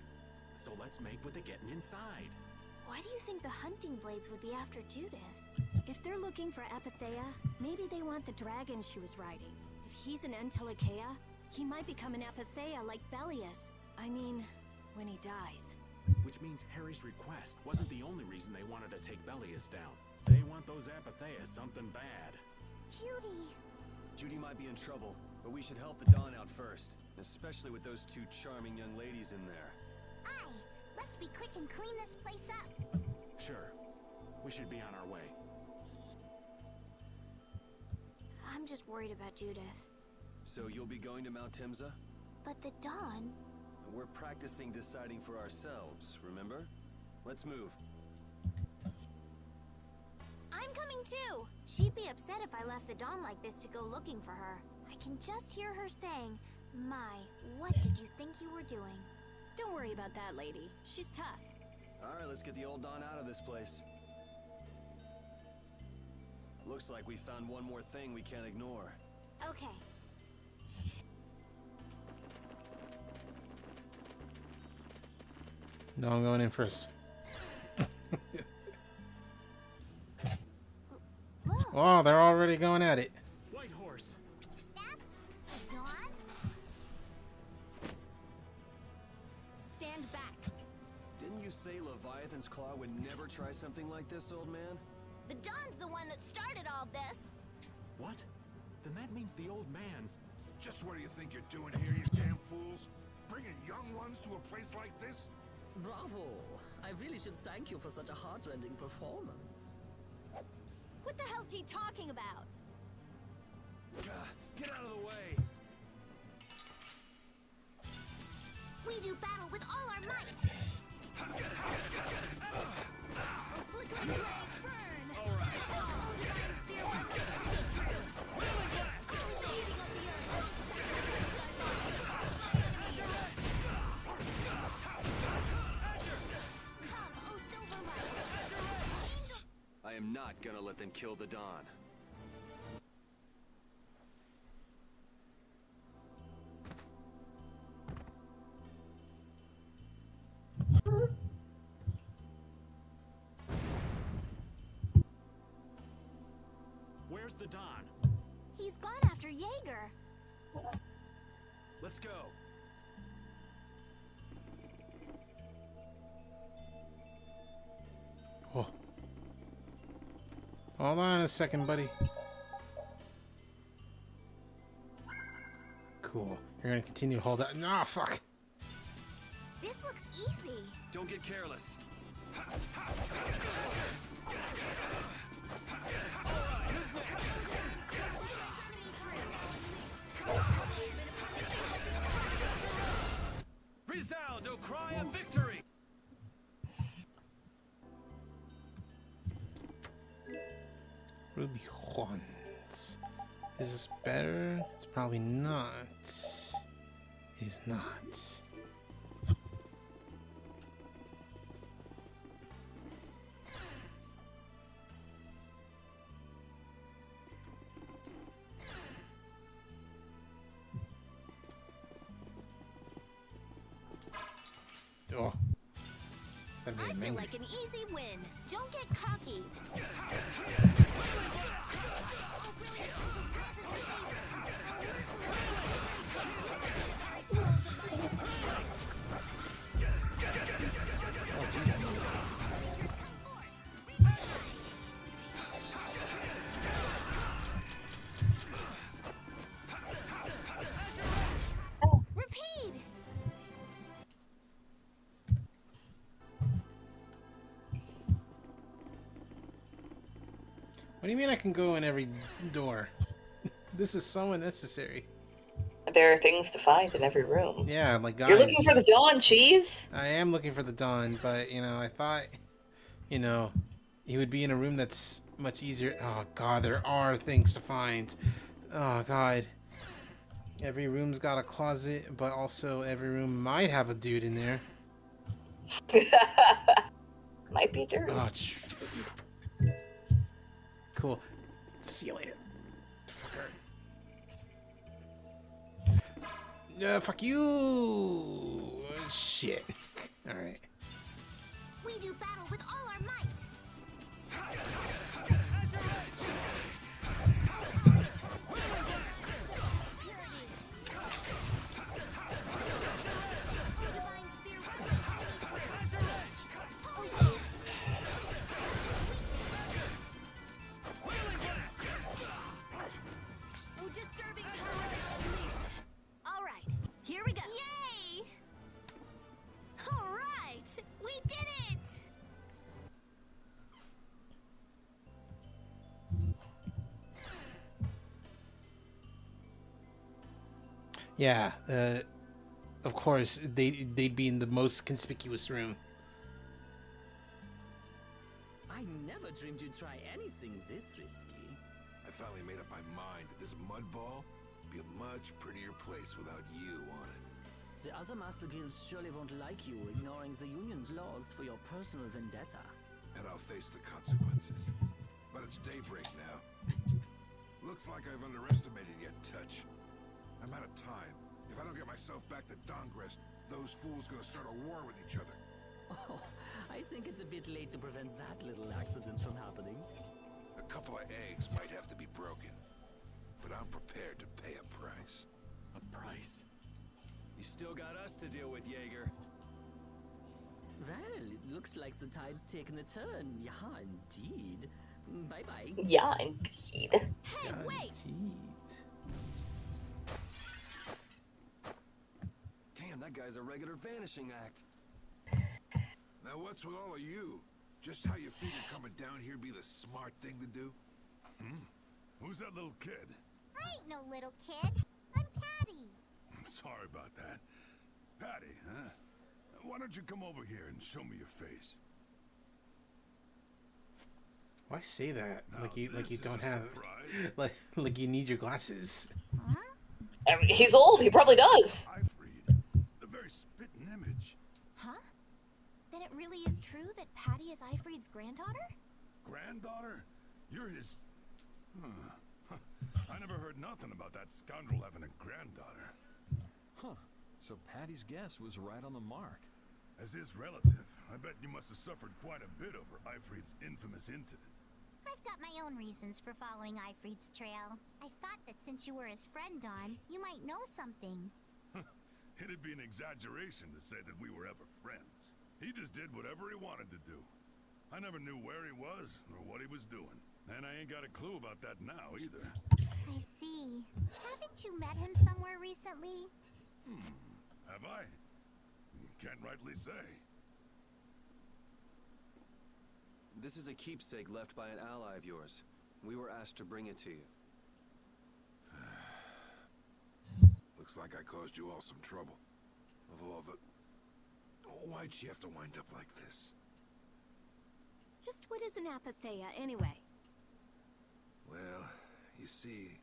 So let's make with the getting inside. Why do you think the hunting blades would be after Judith? If they're looking for Epithea, maybe they want the dragon she was riding. If he's an Antilochea, he might become an Epithea like Belius. I mean, when he dies. Which means Harry's request wasn't the only reason they wanted to take Belius down. They want those Epithea something bad. Judy! Judy might be in trouble, but we should help the Dawn out first. Especially with those two charming young ladies in there. Aye! Let's be quick and clean this place up. Sure. We should be on our way. I'm just worried about Judith. So you'll be going to Mount Timza? But the Dawn... We're practicing deciding for ourselves, remember? Let's move. I'm coming too! She'd be upset if I left the Dawn like this to go looking for her. I can just hear her saying, "My, what did you think you were doing?" Don't worry about that lady. She's tough. Alright, let's get the old Dawn out of this place. Looks like we found one more thing we can't ignore. Okay. No, I'm going in first. Oh, they're already going at it. White horse. That's the Dawn? Stand back. Didn't you say Leviathan's Claw would never try something like this, old man? The Dawn's the one that started all this. What? Then that means the old man's... Just what do you think you're doing here, you damn fools? Bringing young ones to a place like this? Bravo! I really should thank you for such a heart-rending performance. What the hell's he talking about? Get out of the way! We do battle with all our might. Flickering rays burn! All right. Oh, divine spear work! Leading of the earth! Come, oh Silverlight! Change... I am not gonna let them kill the Dawn. Where's the Dawn? He's gone after Jaeger. Let's go. Oh. Hold on a second, buddy. Cool. You're gonna continue to hold out. Nah, fuck. This looks easy. Don't get careless. Resound, O cry of victory! Ruby Juans. Is this better? It's probably not. It is not. Oh. That made I him feel angry. like an easy win. Don't get cocky. Repeat! What do you mean I can go in every door? This is so unnecessary. There are things to find in every room. Yeah, like guys. You're looking for the Dawn, Cheese? I am looking for the Dawn, but you know, I thought, you know, He would be in a room that's much easier. Oh god, there are things to find. Oh god. Every room's got a closet, but also every room might have a dude in there. Might be dirty. Oh, cool. See you later. Fuck you! Shit. Alright. We do battle with all our might. Alright, here we go. Yay! Alright, we did it! Yeah, of course, they'd be in the most conspicuous room. I never dreamed you'd try anything this risky. I finally made up my mind that this mud ball would be a much prettier place without you on it. The other Master Guilds surely won't like you ignoring the Union's laws for your personal vendetta. And I'll face the consequences. But it's daybreak now. Looks like I've underestimated your touch. I'm out of time. If I don't get myself back to Dongrest, those fools gonna start a war with each other. Oh, I think it's a bit late to prevent that little accident from happening. A couple of eggs might have to be broken, but I'm prepared to pay a price. A price? You still got us to deal with, Jaeger. Well, it looks like the tide's taken a turn. Yeah, indeed. Bye-bye. Yeah, indeed. Hey, wait! Damn, that guy's a regular vanishing act. Now what's with all of you? Just how you figure coming down here be the smart thing to do? Who's that little kid? I ain't no little kid. I'm Patty. I'm sorry about that. Patty, huh? Why don't you come over here and show me your face? Why say that? Now, Like you this don't is a have surprise. like you need your glasses. I mean, he's old. He probably does. The very spitting image. Huh? Then it really is true that Patty is Ifreed's granddaughter? Granddaughter? You're his... Huh. I never heard nothing about that scoundrel having a granddaughter. Huh. So Patty's guess was right on the mark. As his relative, I bet you must have suffered quite a bit over Ifreed's infamous incident. I've got my own reasons for following Ifreed's trail. I thought that since you were his friend, Dawn, you might know something. It'd be an exaggeration to say that we were ever friends. He just did whatever he wanted to do. I never knew where he was or what he was doing. And I ain't got a clue about that now either. I see. Haven't you met him somewhere recently? Have I? Can't rightly say. This is a keepsake left by an ally of yours. We were asked to bring it to you. Looks like I caused you all some trouble. Of all the... Why'd she have to wind up like this? Just what is an apatheia, anyway? Well, you see...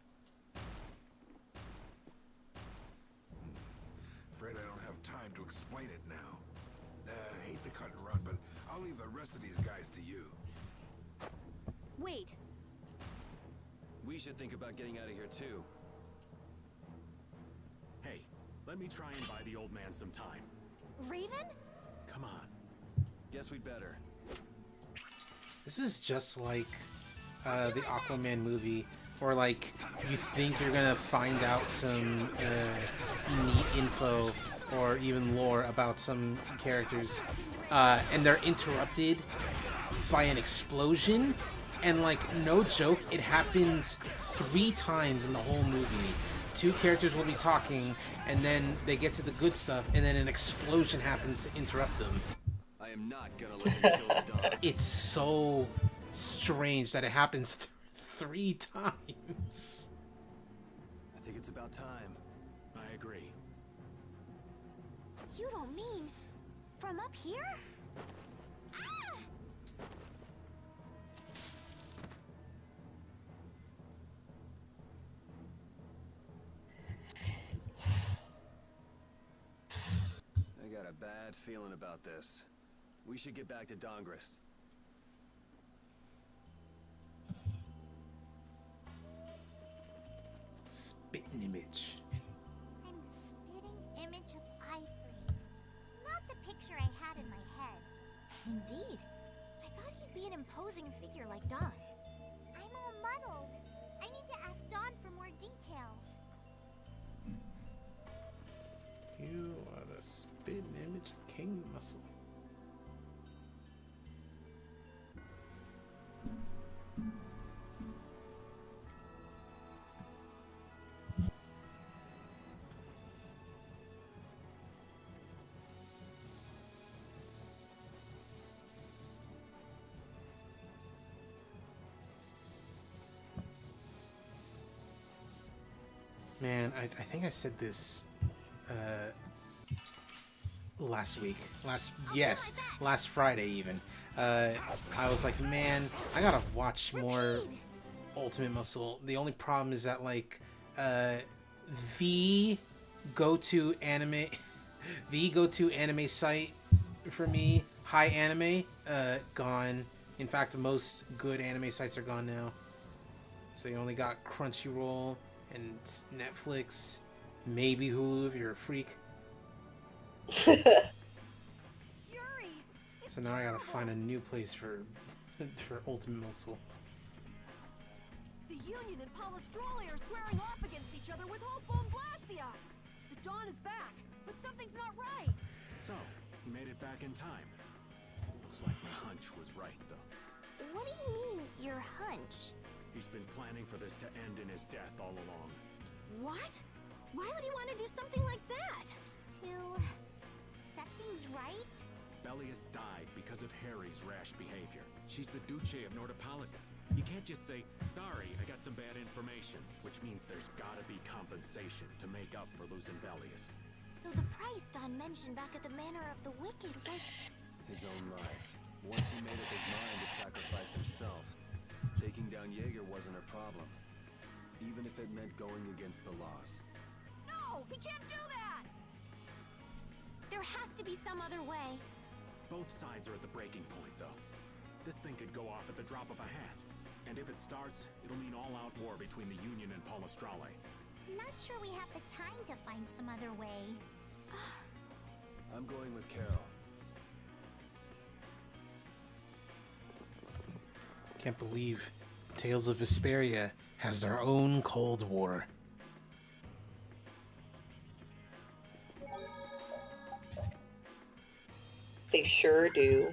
Afraid I don't have time to explain it now. I hate to cut and run, but I'll leave the rest of these guys to you. Wait. We should think about getting out of here too. Hey, let me try and buy the old man some time. Raven? Come on. Guess we'd better. This is just like the Aquaman movie, where like you think you're gonna find out some neat info or even lore about some characters, and they're interrupted by an explosion, and like no joke, it happens 3 times in the whole movie. 2 characters will be talking, and then they get to the good stuff, and then an explosion happens to interrupt them. I am not gonna let them kill the dog. It's so strange that it happens 3 times. I think it's about time. I agree. You don't mean from up here? Ah! got a bad feeling about this. We should get back to Dongrist. Spitting image. I'm the spitting image of Ivory. Not the picture I had in my head. Indeed. I thought he'd be an imposing figure like Don. I'm all muddled. I need to ask Dawn for more details. You are the spitting image of King Muscle. Man, I think I said this last week. Last Friday even. I was like, man, I gotta watch more Ultimate Muscle. The only problem is that like the go-to anime site for me, High Anime, gone. In fact, most good anime sites are gone now. So you only got Crunchyroll and Netflix, maybe Hulu if you're a freak. So now I gotta find a new place for Ultimate Muscle. The Union and Polystroli are squaring off against each other with Hopeful and Blastia. The Dawn is back, but something's not right. So, he made it back in time. Looks like my hunch was right, though. What do you mean, your hunch? He's been planning for this to end in his death all along. What? Why would he want to do something like that? To set things right? Belius died because of Harry's rash behavior. She's the Duce of Nordopolica. You can't just say, sorry, I got some bad information, which means there's gotta be compensation to make up for losing Belius. So the price Don mentioned back at the Manor of the Wicked was... His own life. Once he made up his mind to sacrifice himself, taking down Jaeger wasn't a problem. Even if it meant going against the laws. No, he can't do that! There has to be some other way. Both sides are at the breaking point, though. This thing could go off at the drop of a hat. And if it starts, it'll mean all-out war between the Union and Polystroli. Not sure we have the time to find some other way. I'm going with Carol. Can't believe Tales of Vesperia has their own Cold War. They sure do.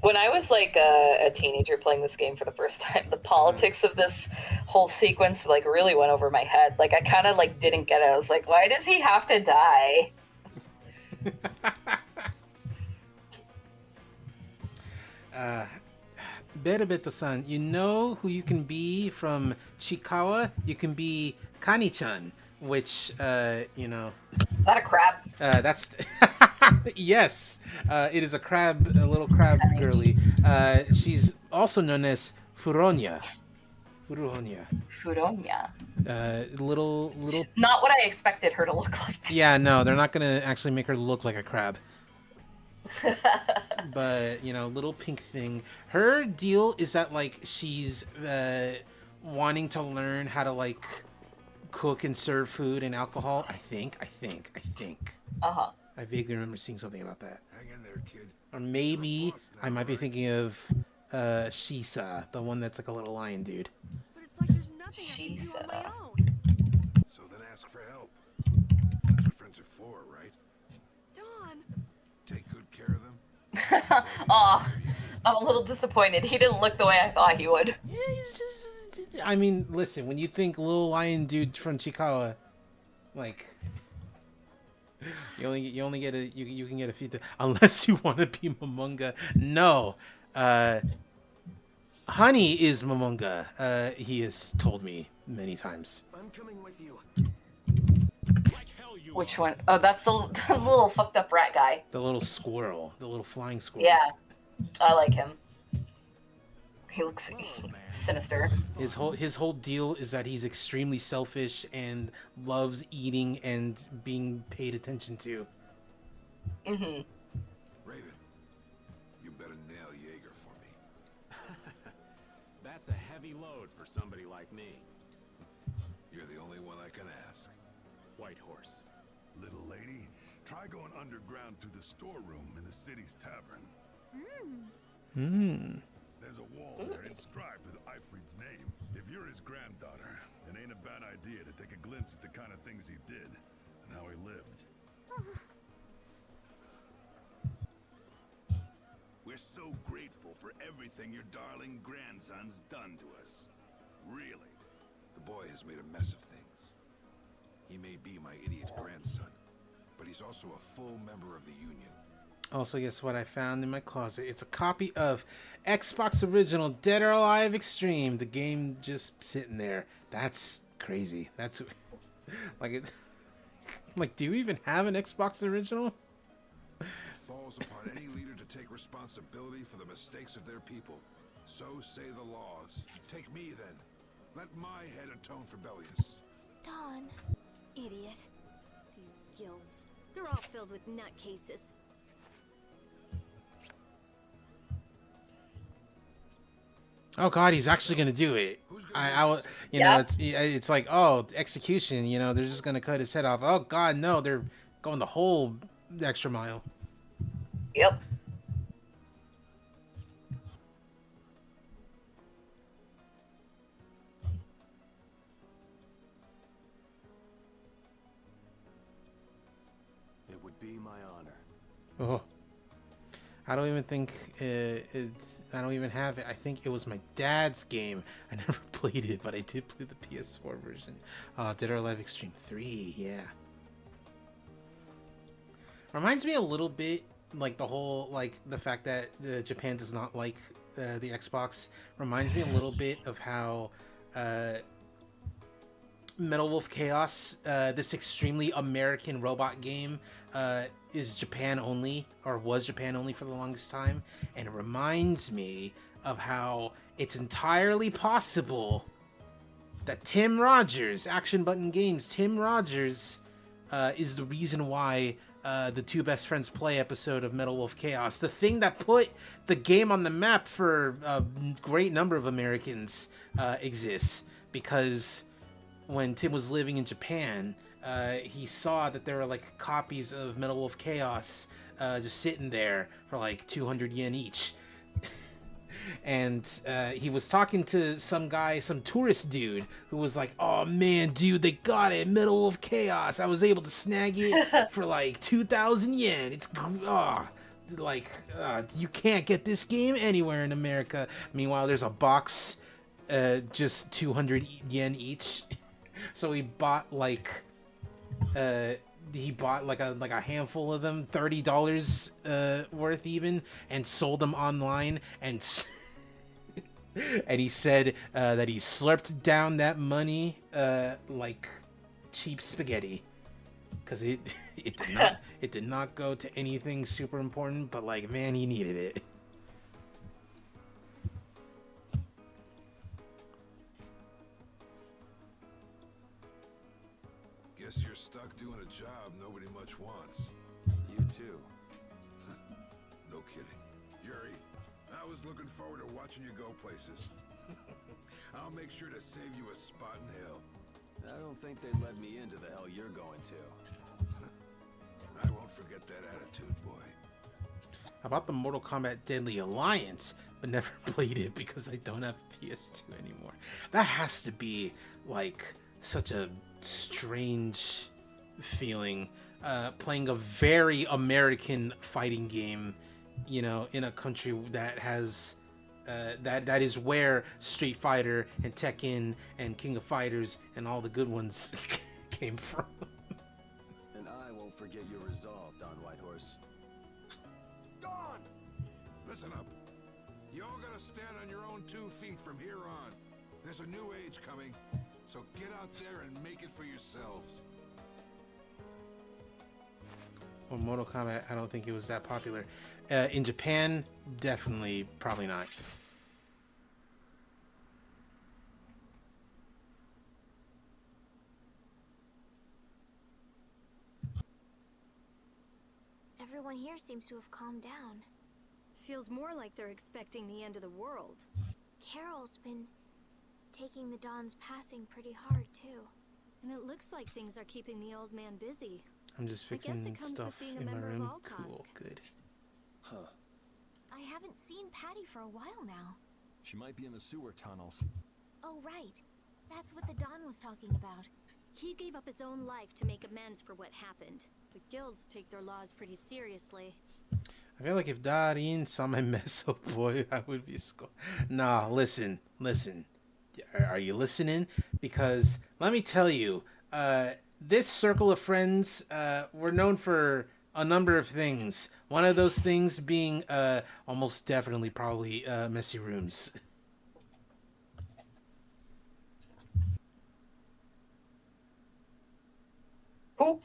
When I was like a teenager playing this game for the first time, the politics of this whole sequence like really went over my head. Like I kind of like didn't get it. I was like, why does he have to die? Berebeto-san, you know who you can be from Chikawa? You can be Kani-chan, which, you know... Is that a crab? That's... Yes! It is a little crab girly. She's also known as Furonya. Furonya. Little... Not what I expected her to look like. Yeah, no, they're not gonna actually make her look like a crab. But, you know, little pink thing. Her deal is that, like, she's wanting to learn how to, like, cook and serve food and alcohol. I think. Uh-huh. I vaguely remember seeing something about that. Hang in there, kid. Or maybe I might be thinking of Shisa, the one that's like a little lion dude. But it's like there's nothing I can do on my own. So then ask for help. That's what friends are for, right? Dawn! Take good care of them. Aw, I'm a little disappointed. He didn't look the way I thought he would. Yeah, he's just... I mean, listen, when you think little lion dude from Chikawa, like... You only get you can get a few unless you want to be Momonga. No, Honey is Momonga. He has told me many times. I'm coming with you. Which one? Oh, that's the little fucked up rat guy. The little squirrel, the little flying squirrel. Yeah, I like him. He looks sinister. His whole deal is that he's extremely selfish and loves eating and being paid attention to. Mm-hmm. Raven, you better nail Jaeger for me. That's a heavy load for somebody like me. You're the only one I can ask. White Horse. Little lady, try going underground to the storeroom in the city's tavern. There's a wall there inscribed with Ifrid's name. If you're his granddaughter, it ain't a bad idea to take a glimpse at the kind of things he did and how he lived. We're so grateful for everything your darling grandson's done to us. Really. The boy has made a mess of things. He may be my idiot grandson, but he's also a full member of the Union. Also, guess what I found in my closet? It's a copy of Xbox Original Dead or Alive Extreme. The game just sitting there. That's crazy. That's like it. Like, do you even have an Xbox Original? It falls upon any leader to take responsibility for the mistakes of their people. So say the laws. Take me then. Let my head atone for Bellius. Dawn. Idiot. These guilds. They're all filled with nutcases. Oh God, he's actually gonna do it. You know, it's like, oh, execution. You know, they're just gonna cut his head off. Oh God, no, they're going the whole extra mile. Yep. It would be my honor. Oh, I don't even think I don't even have it. I think it was my dad's game. I never played it, but I did play the PS4 version. Dead or Alive Extreme 3, yeah. Reminds me a little bit, like the whole, like the fact that Japan does not like the Xbox. Reminds me a little bit of how Metal Wolf Chaos, this extremely American robot game, is Japan only, or was Japan only for the longest time, and it reminds me of how it's entirely possible that Tim Rogers, Action Button Games, Tim Rogers, is the reason why the Two Best Friends Play episode of Metal Wolf Chaos, the thing that put the game on the map for a great number of Americans, exists, because when Tim was living in Japan, he saw that there were like copies of Metal Wolf Chaos just sitting there for like 200 yen each. And he was talking to some guy, some tourist dude, who was like, oh man, dude, they got it, Metal Wolf Chaos. I was able to snag it for like 2,000 yen. It's, you can't get this game anywhere in America. Meanwhile, there's a box, just 200 yen each. So he bought like a handful of them, $30 worth even, and sold them online, and and he said that he slurped down that money like cheap spaghetti, because it did not go to anything super important, but like, man, he needed it. Guess you're stuck doing a job nobody much wants. You too. No kidding. Yuri, I was looking forward to watching you go places. I'll make sure to save you a spot in hell. I don't think they'd let me into the hell you're going to. I won't forget that attitude, boy. How about the Mortal Kombat Deadly Alliance, but never played it because I don't have PS2 anymore. That has to be like such a strange feeling, playing a very American fighting game, you know, in a country that has that is where Street Fighter and Tekken and King of Fighters and all the good ones came from. And I won't forget your resolve, Don Whitehorse. Dawn! Listen up. You all gotta stand on your own 2 feet from here on. There's a new age coming, so get out there and make it for yourselves. Well, Mortal Kombat, I don't think it was that popular. In Japan, definitely, probably not. Everyone here seems to have calmed down. Feels more like they're expecting the end of the world. Carol's been taking the Dawn's passing pretty hard, too. And it looks like things are keeping the old man busy. I'm just fixing stuff in my room. Cool, good. Huh. I haven't seen Patty for a while now. She might be in the sewer tunnels. Oh, right. That's what the Dawn was talking about. He gave up his own life to make amends for what happened. The guilds take their laws pretty seriously. I feel like if Darin saw my mess, oh boy, I would be Nah, listen. Are you listening? Because let me tell you, this circle of friends, we're known for a number of things. One of those things being almost definitely probably messy rooms. Who?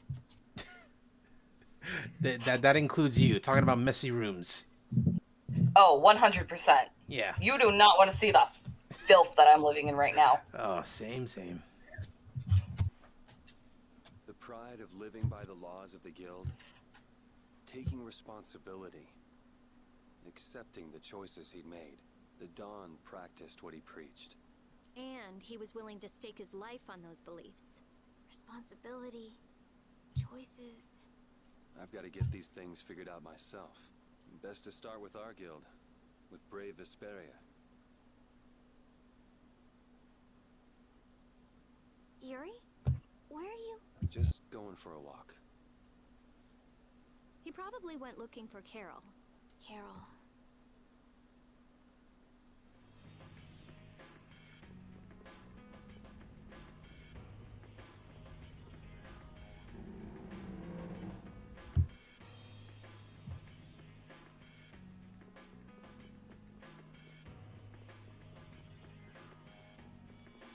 That includes you, talking about messy rooms. Oh, 100%. Yeah. You do not want to see the filth that I'm living in right now. Oh, same. The pride of living by the laws of the guild, taking responsibility, accepting the choices he'd made. The Dawn practiced what he preached. And he was willing to stake his life on those beliefs. Responsibility, choices. I've got to get these things figured out myself. Best to start with our guild, with brave Vesperia. Yuri? Where are you? Just going for a walk. He probably went looking for Carol. Carol.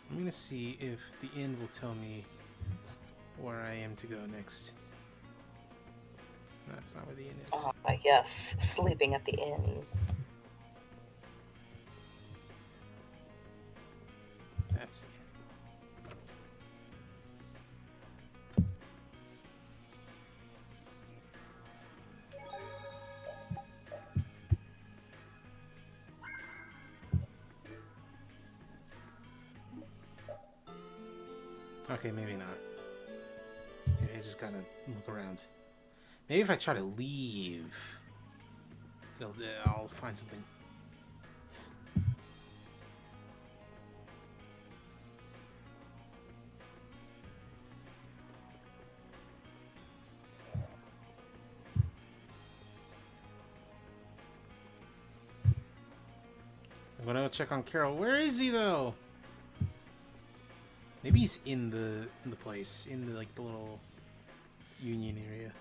I'm gonna see if the inn will tell me where I am to go next. That's not where the inn is. Oh, yes. Sleeping at the inn. That's it. Okay, maybe not. Maybe I just gotta look around. Maybe if I try to leave, I'll find something. I'm gonna go check on Carol. Where is he though? Maybe he's in the place, in the the little union area.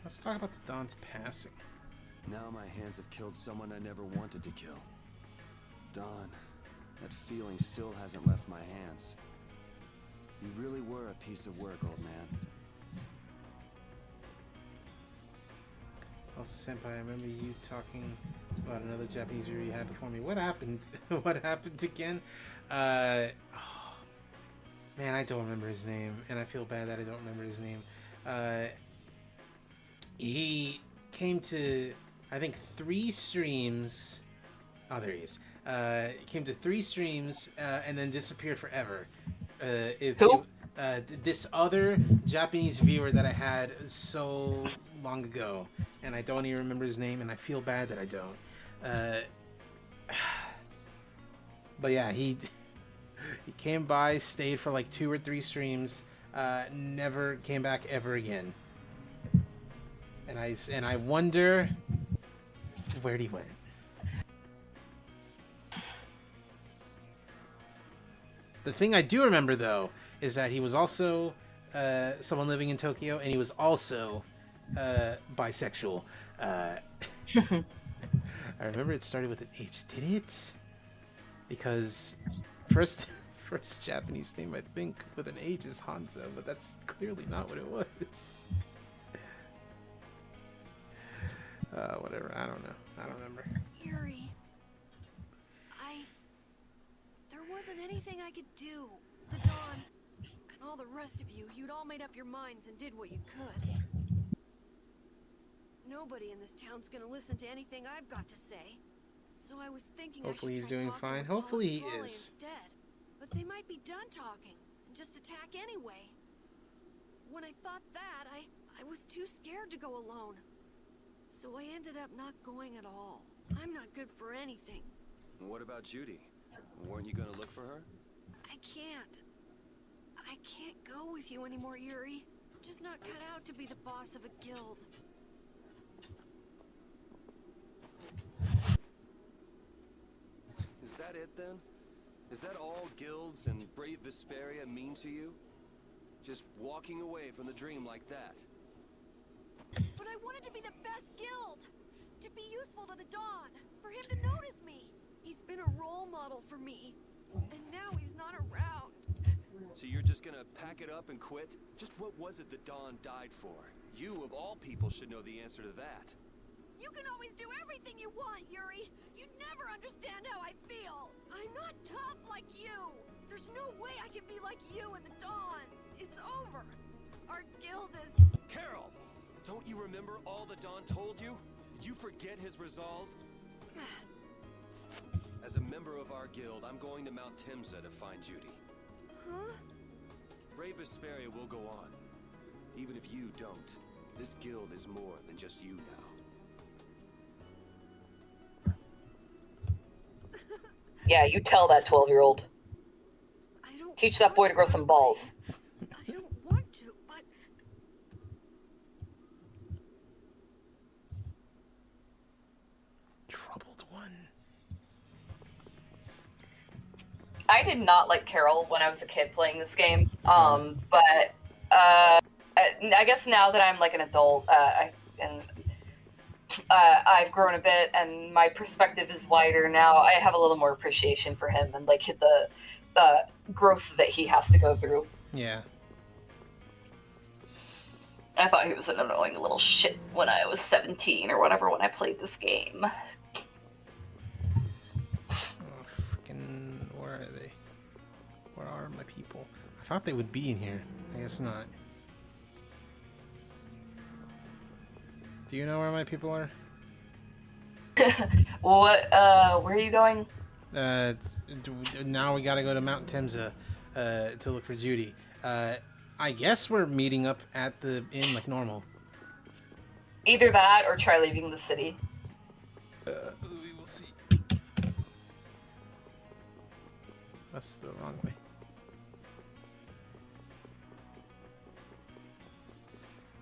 Let's talk about the Dawn's passing. Now my hands have killed someone I never wanted to kill. Dawn, that feeling still hasn't left my hands. You really were a piece of work, old man. Also, Senpai, I remember you talking about another Japanese viewer you had before me. What happened? What happened again? Man, I don't remember his name, and I feel bad that I don't remember his name. He came to, I think, 3 streams. Oh, there he is. He came to 3 streams and then disappeared forever. Who? This other Japanese viewer that I had so long ago, and I don't even remember his name, and I feel bad that I don't. But yeah, he came by, stayed for like 2 or 3 streams, never came back ever again. And I wonder where he went. The thing I do remember, though, is that he was also someone living in Tokyo, and he was also bisexual. I remember it started with an H. Did it? Because first Japanese name I think with an H is Hanzo, but that's clearly not what it was. Whatever. I don't know. I don't remember. Yuri, there wasn't anything I could do. The Dawn and all the rest of you'd all made up your minds and did what you could. Nobody in this town's gonna listen to anything I've got to say. So I was thinking Hopefully I he's should try doing talking fine. with Hopefully he Wallace Raleigh is. instead. But they might be done talking and just attack anyway. When I thought that, I was too scared to go alone. So I ended up not going at all. I'm not good for anything. What about Judy? Weren't you gonna look for her? I can't. I can't go with you anymore, Yuri. I'm just not cut out to be the boss of a guild. Is that it then? Is that all guilds and brave Vesperia mean to you? Just walking away from the dream like that? But I wanted to be the best guild! To be useful to the Dawn! For him to notice me! He's been a role model for me. And now he's not around. So you're just gonna pack it up and quit? Just what was it that Dawn died for? You, of all people, should know the answer to that. You can always do everything you want, Yuri! You'd never understand how I feel! I'm not tough like you! There's no way I can be like you and the Dawn! It's over! Our guild is... Carol! Don't you remember all the Dawn told you? Did you forget his resolve? As a member of our guild, I'm going to Mount Timsa to find Judy. Huh? Brave Vesperia will go on. Even if you don't, this guild is more than just you now. Yeah, you tell that 12-year-old. Teach that boy to grow some balls. I don't want to, but... Troubled one. I did not like Carol when I was a kid playing this game, but I guess now that I'm like an adult, I've grown a bit and my perspective is wider now. I have a little more appreciation for him and like the growth that he has to go through. Yeah. I thought he was an annoying little shit when I was 17 or whatever when I played this game. Where are they? Where are my people? I thought they would be in here. I guess not. Do you know where my people are? What? Where are you going? Now we gotta go to Mount Timsa to look for Judy. I guess we're meeting up at the inn like normal. Either that or try leaving the city. We will see. That's the wrong way.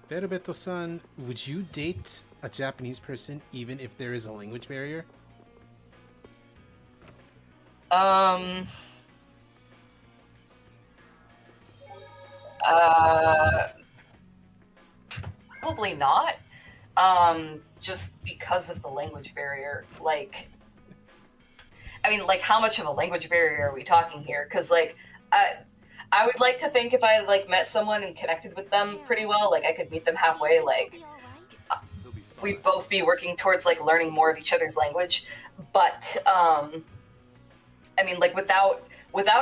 Berubeto-san, would you date a Japanese person even if there is a language barrier? Probably not. Just because of the language barrier. Like, I mean, like, how much of a language barrier are we talking here? Because, like, I would like to think if I, like, met someone and connected with them pretty well, like, I could meet them halfway, like, we'd both be working towards, like, learning more of each other's language. But, I mean, like, without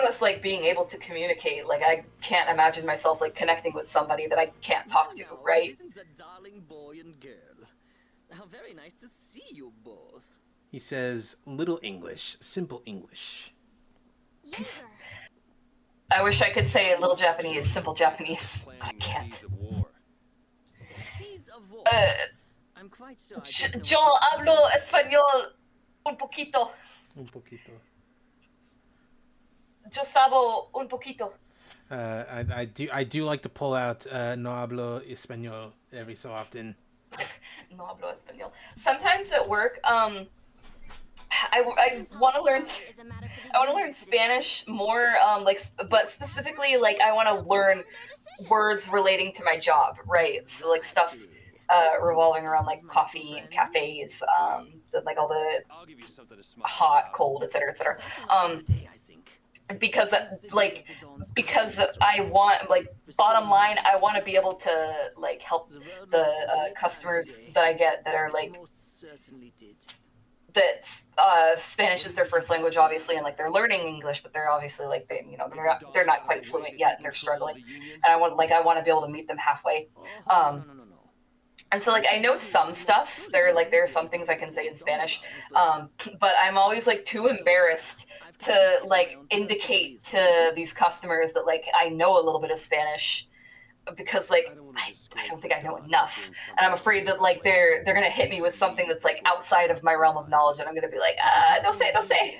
us, like, being able to communicate, like, I can't imagine myself, like, connecting with somebody that I can't talk to, right? Isn't a darling boy and girl? How very nice to see you both. He says little English, simple English. I wish I could say little Japanese, simple Japanese. I can't. I'm quite sure Yo hablo español un poquito. Un poquito. Yo sabo un poquito. I do like to pull out no hablo español every so often. No hablo español. Sometimes at work, I want to learn. I want to learn Spanish more, but specifically, like, I want to learn words relating to my job, right? So, like, stuff revolving around, like, coffee and cafes, like, all the hot, cold, etc., etc. Because, because I want, like, bottom line, I want to be able to, like, help the customers that I get that are, like, that Spanish is their first language, obviously, and like they're learning English, but they're obviously like they're not quite fluent yet, and they're struggling. And I want to be able to meet them halfway. And so like I know some stuff. There are some things I can say in Spanish, but I'm always like too embarrassed to like indicate to these customers that like I know a little bit of Spanish. Because like I don't think I know enough, and I'm afraid that like they're gonna hit me with something that's like outside of my realm of knowledge, and I'm gonna be like, no say, no say.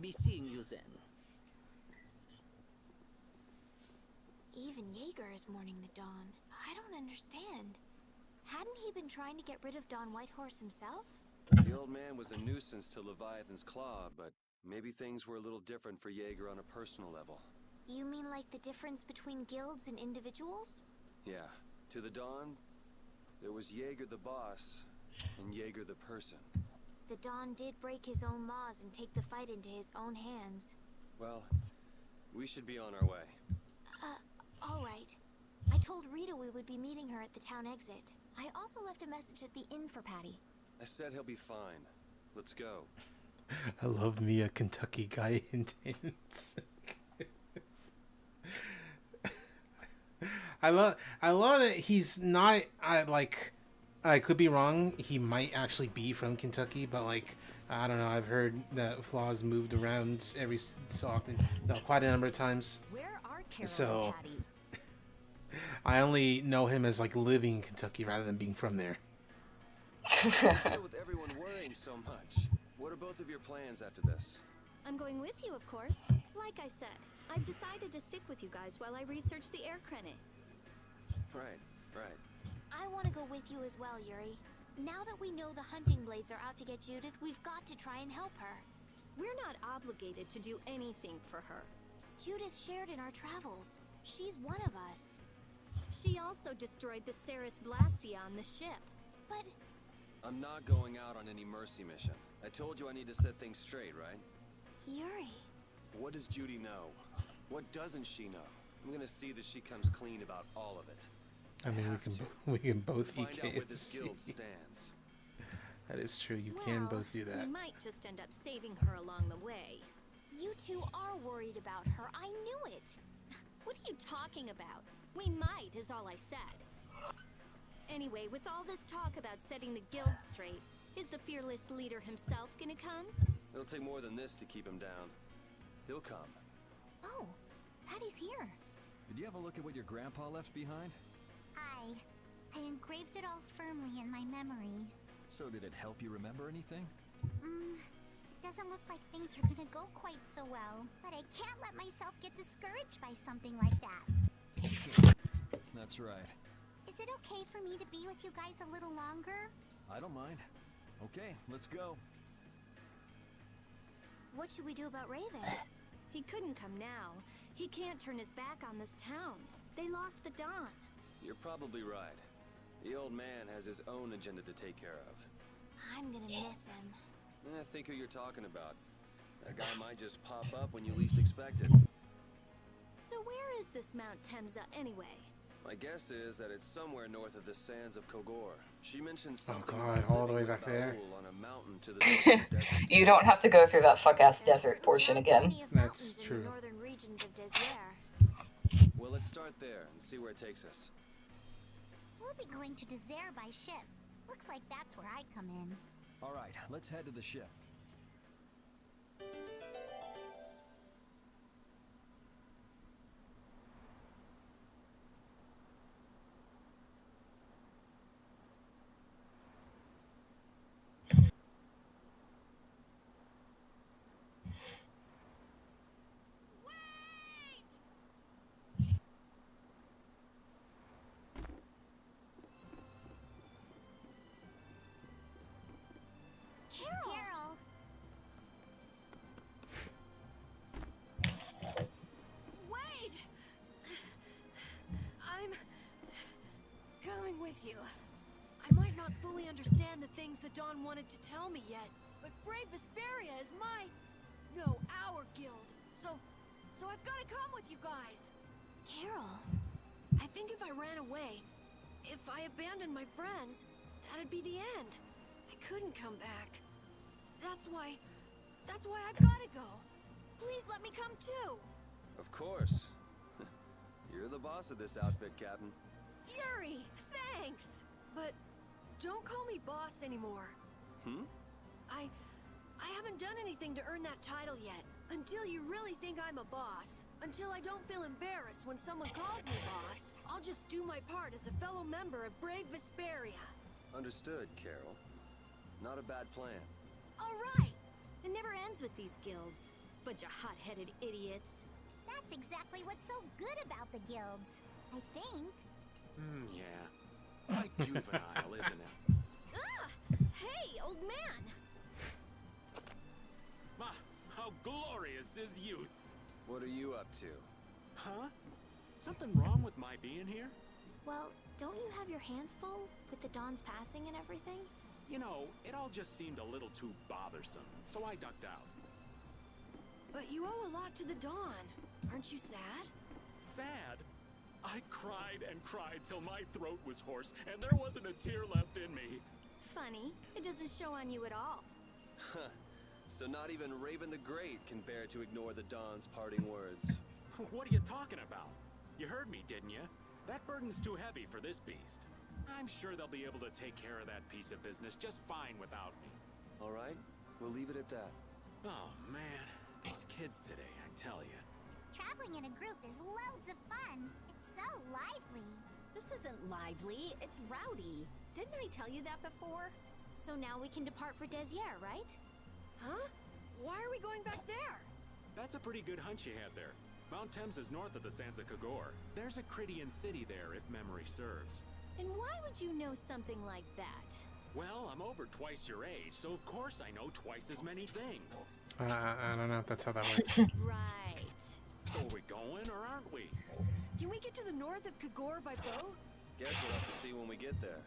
Be seeing you then. Even Jaeger is mourning the Dawn. I don't understand. Hadn't he been trying to get rid of Don Whitehorse himself? The old man was a nuisance to Leviathan's Claw, but maybe things were a little different for Jaeger on a personal level. You mean like the difference between guilds and individuals? Yeah. To the Dawn, there was Jaeger the boss, and Jaeger the person. The Dawn did break his own laws and take the fight into his own hands. Well, we should be on our way. Alright. I told Rita we would be meeting her at the town exit. I also left a message at the inn for Patty. I said he'll be fine. Let's go. I love me a Kentucky guy intense. I love that he's not. I could be wrong. He might actually be from Kentucky, but like I don't know. I've heard that Flaw's moved around every so often, quite a number of times. Where are Carol So and Patty? I only know him as like living in Kentucky rather than being from there. With everyone worrying so much, what are both of your plans after this? I'm going with you, of course. Like I said, I've decided to stick with you guys while I research the air credit. Right. I want to go with you as well, Yuri. Now that we know the hunting blades are out to get Judith, we've got to try and help her. We're not obligated to do anything for her. Judith shared in our travels. She's one of us. She also destroyed the Ceres Blastia on the ship. But I'm not going out on any mercy mission. I told you I need to set things straight, right? Yuri. What does Judy know? What doesn't she know? I'm gonna see that she comes clean about all of it. I mean, we can both eat Find out where this KFC. guild stands. That is true. You can both do that. We might just end up saving her along the way. You two are worried about her. I knew it. What are you talking about? We might, is all I said. Anyway, with all this talk about setting the guild straight, is the fearless leader himself gonna come? It'll take more than this to keep him down. He'll come. Oh, Patty's here. Did you have a look at what your grandpa left behind? I engraved it all firmly in my memory. So did it help you remember anything? It doesn't look like things are gonna go quite so well, but I can't let myself get discouraged by something like that. That's right. Is it okay for me to be with you guys a little longer? I don't mind. Okay, let's go. What should we do about Raven? He couldn't come now. He can't turn his back on this town. They lost the Dawn. You're probably right. The old man has his own agenda to take care of. I'm gonna miss him. Think who you're talking about. That guy might just pop up when you least expect it. So where is this Mount Temza anyway? My guess is that it's somewhere north of the sands of Kogor. She mentioned Oh something god, about all the way living back with there. Baul on a mountain to the north of the desert. You don't have to go through that fuck-ass desert portion again. That's true. In the northern regions of Desire. Well, let's start there and see where it takes us. We'll be going to Desire by ship. Looks like that's where I come in. All right, let's head to the ship. you. I might not fully understand the things that Dawn wanted to tell me yet, but Brave Vesperia is our guild. So I've got to come with you guys. Carol. I think if I ran away, if I abandoned my friends, that'd be the end. I couldn't come back. That's why I've got to go. Please let me come too. Of course. You're the boss of this outfit, Captain. Yuri, thanks. But don't call me boss anymore. I haven't done anything to earn that title yet. Until you really think I'm a boss. Until I don't feel embarrassed when someone calls me boss. I'll just do my part as a fellow member of Brave Vesperia. Understood, Carol. Not a bad plan. All right. It never ends with these guilds. Bunch of hot-headed idiots. That's exactly what's so good about the guilds, I think. Yeah. Quite juvenile, isn't it? Ah! Hey, old man! Ah, how glorious is youth! What are you up to? Huh? Something wrong with my being here? Well, don't you have your hands full with the Dawn's passing and everything? You know, it all just seemed a little too bothersome, so I ducked out. But you owe a lot to the Dawn. Aren't you sad? Sad? I cried and cried till my throat was hoarse, and there wasn't a tear left in me. Funny, it doesn't show on you at all. Huh. So not even Raven the Great can bear to ignore the Dawn's parting words. What are you talking about? You heard me, didn't you? That burden's too heavy for this beast. I'm sure they'll be able to take care of that piece of business just fine without me. All right, we'll leave it at that. Oh, man. These kids today, I tell you. Traveling in a group is loads of fun. It's so lively. This isn't lively, it's rowdy. Didn't I tell you that before? So now we can depart for Desier, right? Huh? Why are we going back there? That's a pretty good hunch you had there. Mount Thames is north of the Sands of Kagor. There's a Crydian city there, if memory serves. And why would you know something like that? Well, I'm over twice your age, so of course I know twice as many things. I don't know if that's how that works. Right. So are we going, or aren't we? Can we get to the north of Kagor by boat? Guess we'll have to see when we get there.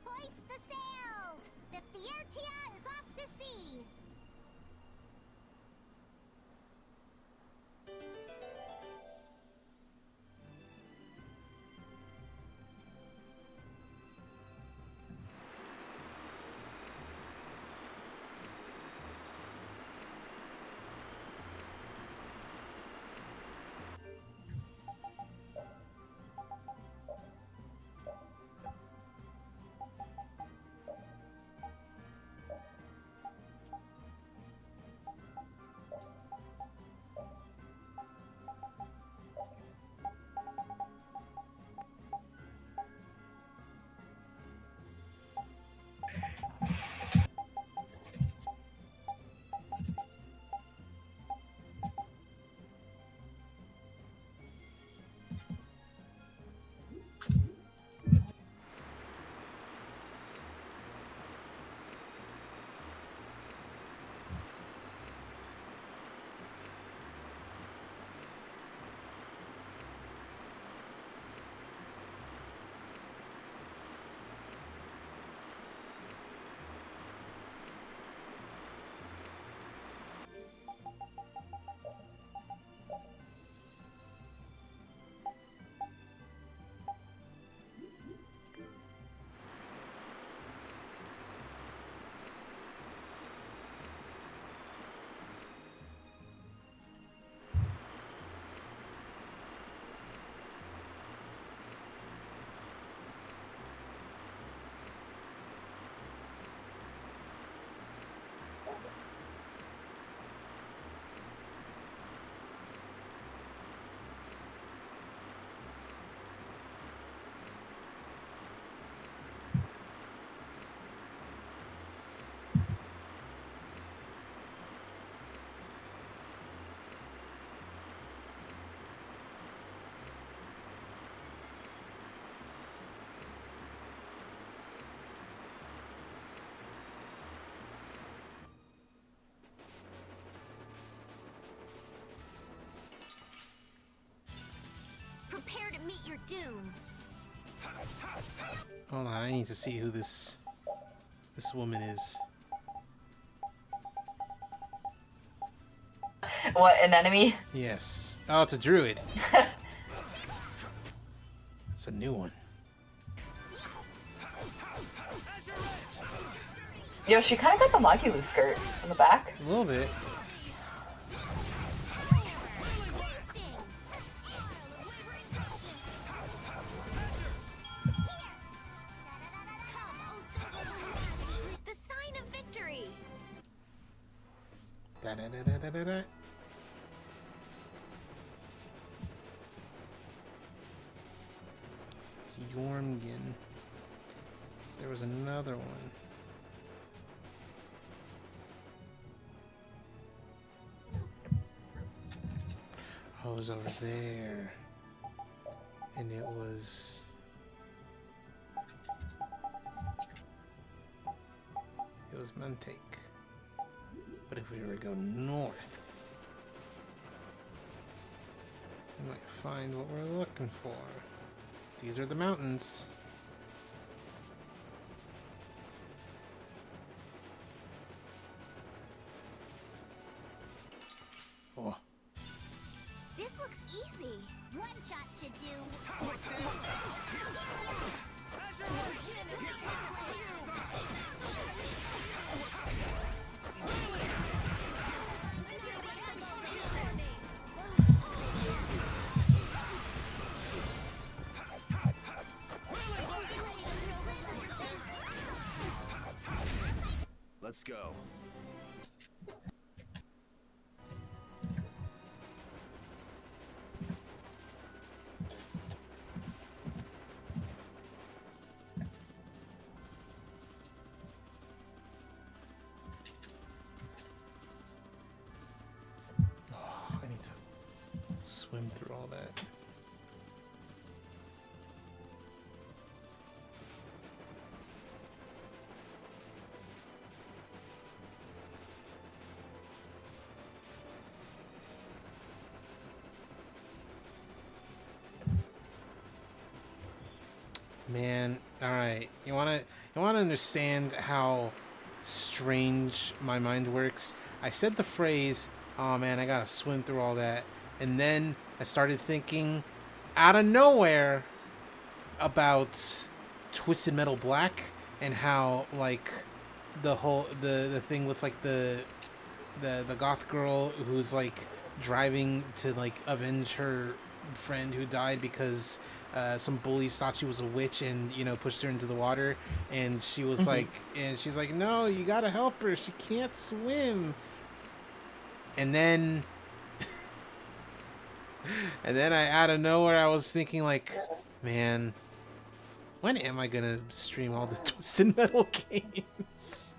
Hoist the sails! The Fiertia is off to sea! Prepare to meet your doom. Hold on, I need to see who this woman is. What, an enemy? Yes. Oh, it's a druid. It's a new one. Yo, she kind of got the Magulu skirt in the back. A little bit. The sign of victory. Da da da da da da da. It's Jormungand. There was another one. Oh, it was over there. And it was... It was Mantake. But if we were to go north, we might find what we're looking for. These are the mountains. Oh. This looks easy. One shot should do. Let's go. I need to swim through all that. Man, all right. You wanna understand how strange my mind works? I said the phrase, "Oh man, I gotta swim through all that," and then I started thinking, out of nowhere, about Twisted Metal Black and how like the thing with like the goth girl who's like driving to like avenge her friend who died because some bullies thought she was a witch and, you know, pushed her into the water, and she was like, and she's like, no, you gotta help her, she can't swim. And then I, out of nowhere, I was thinking like, man, when am I gonna stream all the Twisted Metal games?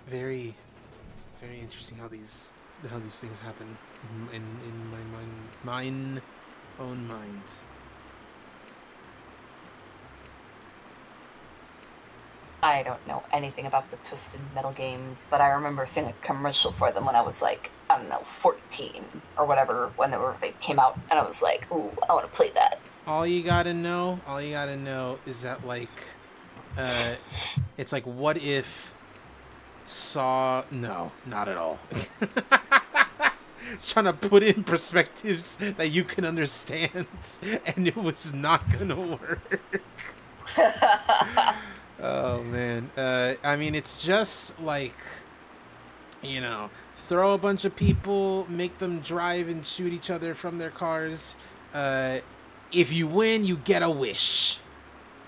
Very, very interesting how these things happen in my own mind. I don't know anything about the Twisted Metal games, but I remember seeing a commercial for them when I was like, I don't know, 14 or whatever, when they came out, and I was like, ooh, I want to play that. All you gotta know is that like, it's like, what if Saw? No, not at all. It's trying to put in perspectives that you can understand, and it was not gonna work. Oh man, I mean, it's just like, you know, throw a bunch of people, make them drive and shoot each other from their cars. If you win, you get a wish.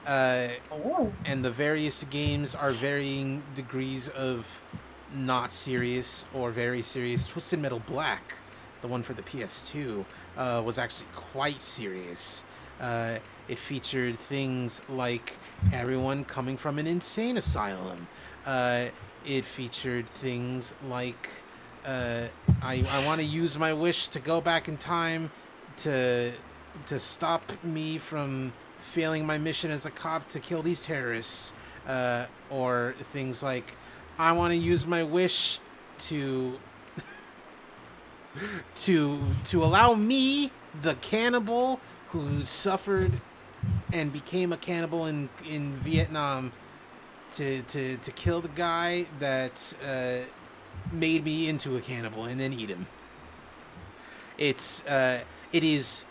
And the various games are varying degrees of not serious or very serious. Twisted Metal Black, the one for the PS2, was actually quite serious. It featured things like everyone coming from an insane asylum. It featured things like I want to use my wish to go back in time to stop me from failing my mission as a cop to kill these terrorists. Or things like, I want to use my wish to allow me the cannibal who suffered and became a cannibal in Vietnam to kill the guy that made me into a cannibal and then eat him. It is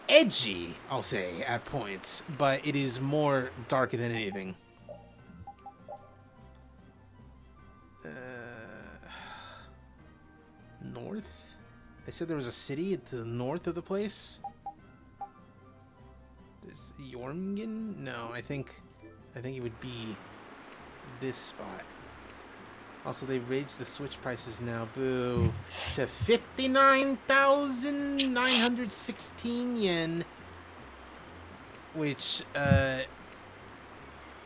edgy, I'll say, at points, but it is more dark than anything. North? They said there was a city to the north of the place. There's Jormungand? No, I think it would be this spot. Also, they raised the Switch prices now, boo, to 59,916 yen, which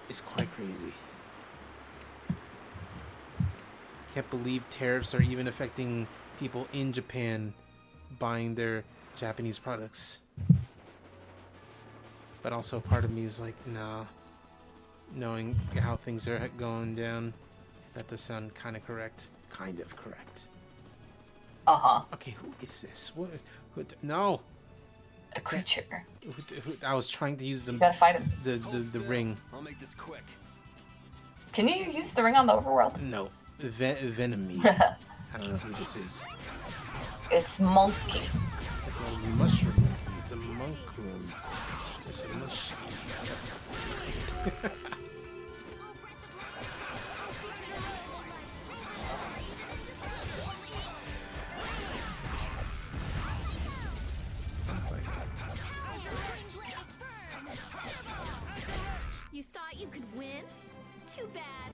is quite crazy. Can't believe tariffs are even affecting people in Japan buying their Japanese products. But also part of me is like, nah, knowing how things are going down, that does sound kind of correct. Kind of correct. Uh-huh. Okay, who is this? What? No. A creature. I was trying to use the, you gotta find him. The ring. I'll make this quick. Can you use the ring on the overworld? No. Venomine. I don't know who this is. It's Monkey. It's a mushroom. It's a monk room. It's a mushroom. You thought you could win? Too bad.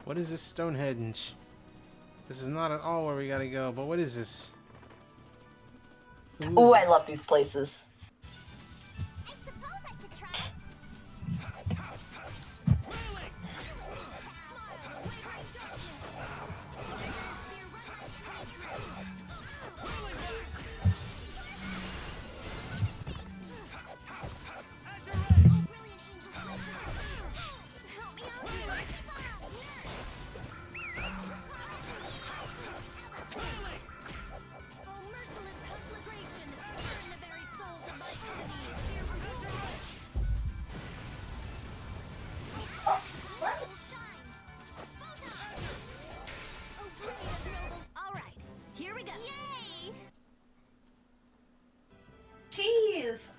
What is this Stonehenge? This is not at all where we gotta go, but what is this? Ooh, I love these places. I suppose I could try.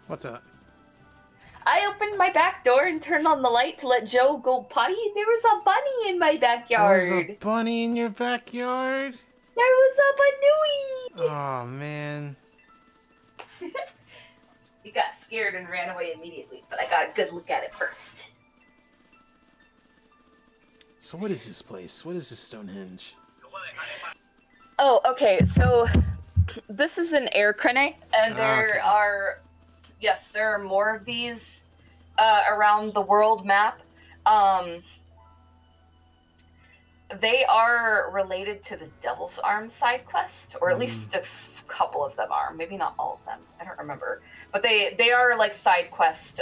What's up? I opened my back door and turned on the light to let Joe go potty. There was a bunny in my backyard. There's a bunny in your backyard? There was a bunny! Oh, man. He got scared and ran away immediately, but I got a good look at it first. So what is this place? What is this Stonehenge? Oh, okay, so this is an air crane, and there are more of these around the world map. They are related to the Devil's Arms side quest, or at least a couple of them are. Maybe not all of them. I don't remember. But they are like side quest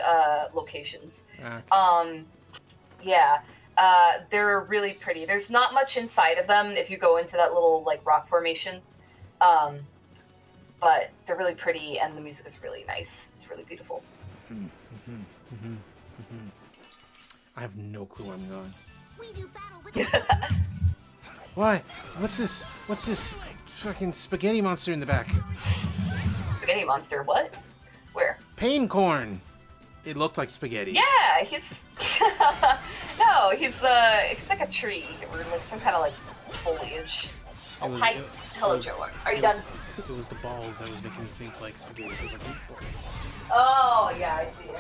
locations. Okay. Yeah. They're really pretty. There's not much inside of them if you go into that little like rock formation. But they're really pretty, and the music is really nice. It's really beautiful. I have no clue where I'm going. We do battle with Why? What's this fucking spaghetti monster in the back? Spaghetti monster? What? Where? Pain corn. It looked like spaghetti. Yeah, he's no, he's like a tree or like some kind of like foliage. Hi, hello, Joe. Are you done? It was the balls that was making me think like spaghetti. It was like meatballs. Oh yeah, I see it.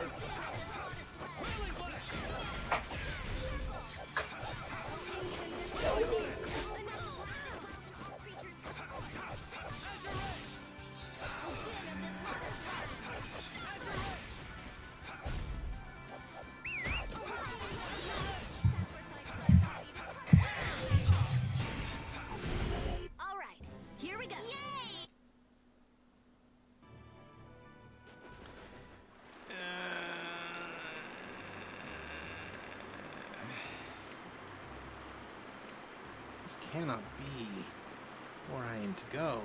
This cannot be. where I am to go.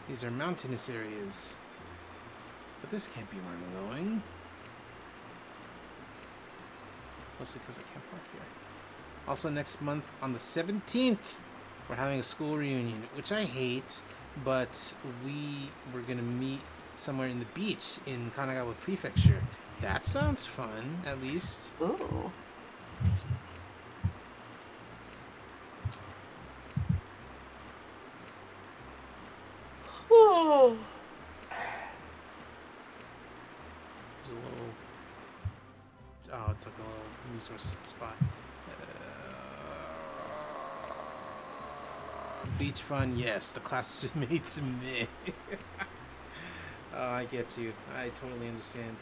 These are mountainous areas. But this can't be where I'm going. Mostly because I can't park here. Also, next month on the 17th, we're having a school reunion, which I hate, but we were going to meet somewhere in the beach in Kanagawa Prefecture. That sounds fun, at least. Ooh. Ooh. There's a little... Oh, it's like a little resource spot. Beach fun, yes. The classmates me. Oh, I get you. I totally understand.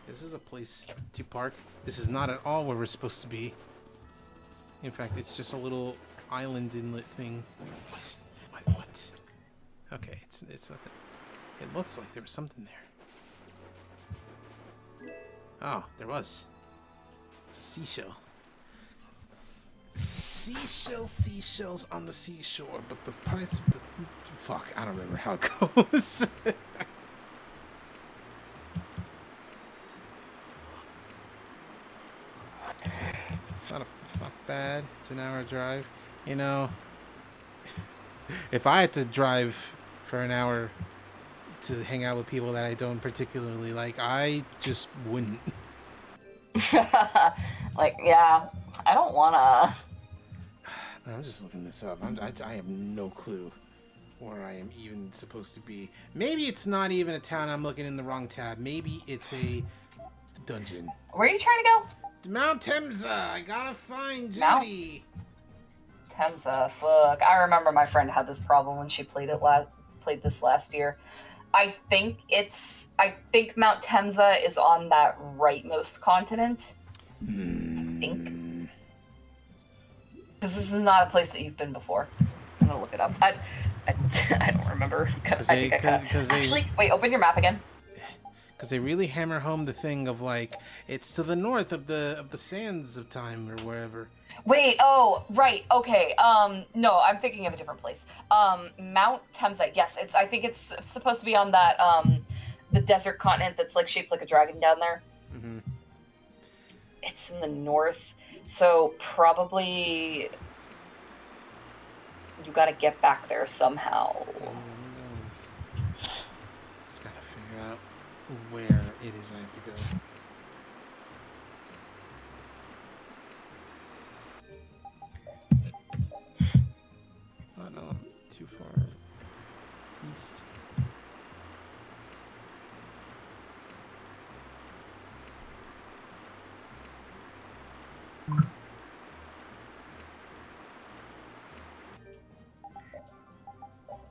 This is a place to park. This is not at all where we're supposed to be. In fact, it's just a little island inlet thing. What? Okay, it's not that. It looks like there was something there. Oh, there was. It's a seashell. Seashells on the seashore, but the price of the... Fuck, I don't remember how it goes. It's not bad. It's an hour drive. You know, if I had to drive for an hour to hang out with people that I don't particularly like, I just wouldn't. Like, yeah, I don't wanna. I'm just looking this up. I have no clue where I am even supposed to be. Maybe it's not even a town. I'm looking in the wrong tab. Maybe it's a dungeon. Where are you trying to go? Mount Temsa. I gotta find Judy. Temsa, fuck. I remember my friend had this problem when she played this last year. I think Mount Temsa is on that rightmost continent. I think. Because this is not a place that you've been before. I'm gonna look it up. I don't remember. Actually, wait, open your map again. Because they really hammer home the thing of like it's to the north of the sands of time or wherever. Wait, oh, right, okay. No, I'm thinking of a different place. Mount Temsa, yes, I think it's supposed to be on that, the desert continent that's like shaped like a dragon down there. Mm-hmm. It's in the north, so probably you gotta get back there somehow. Just gotta figure out where it is I have to go. Oh no, I'm too far east.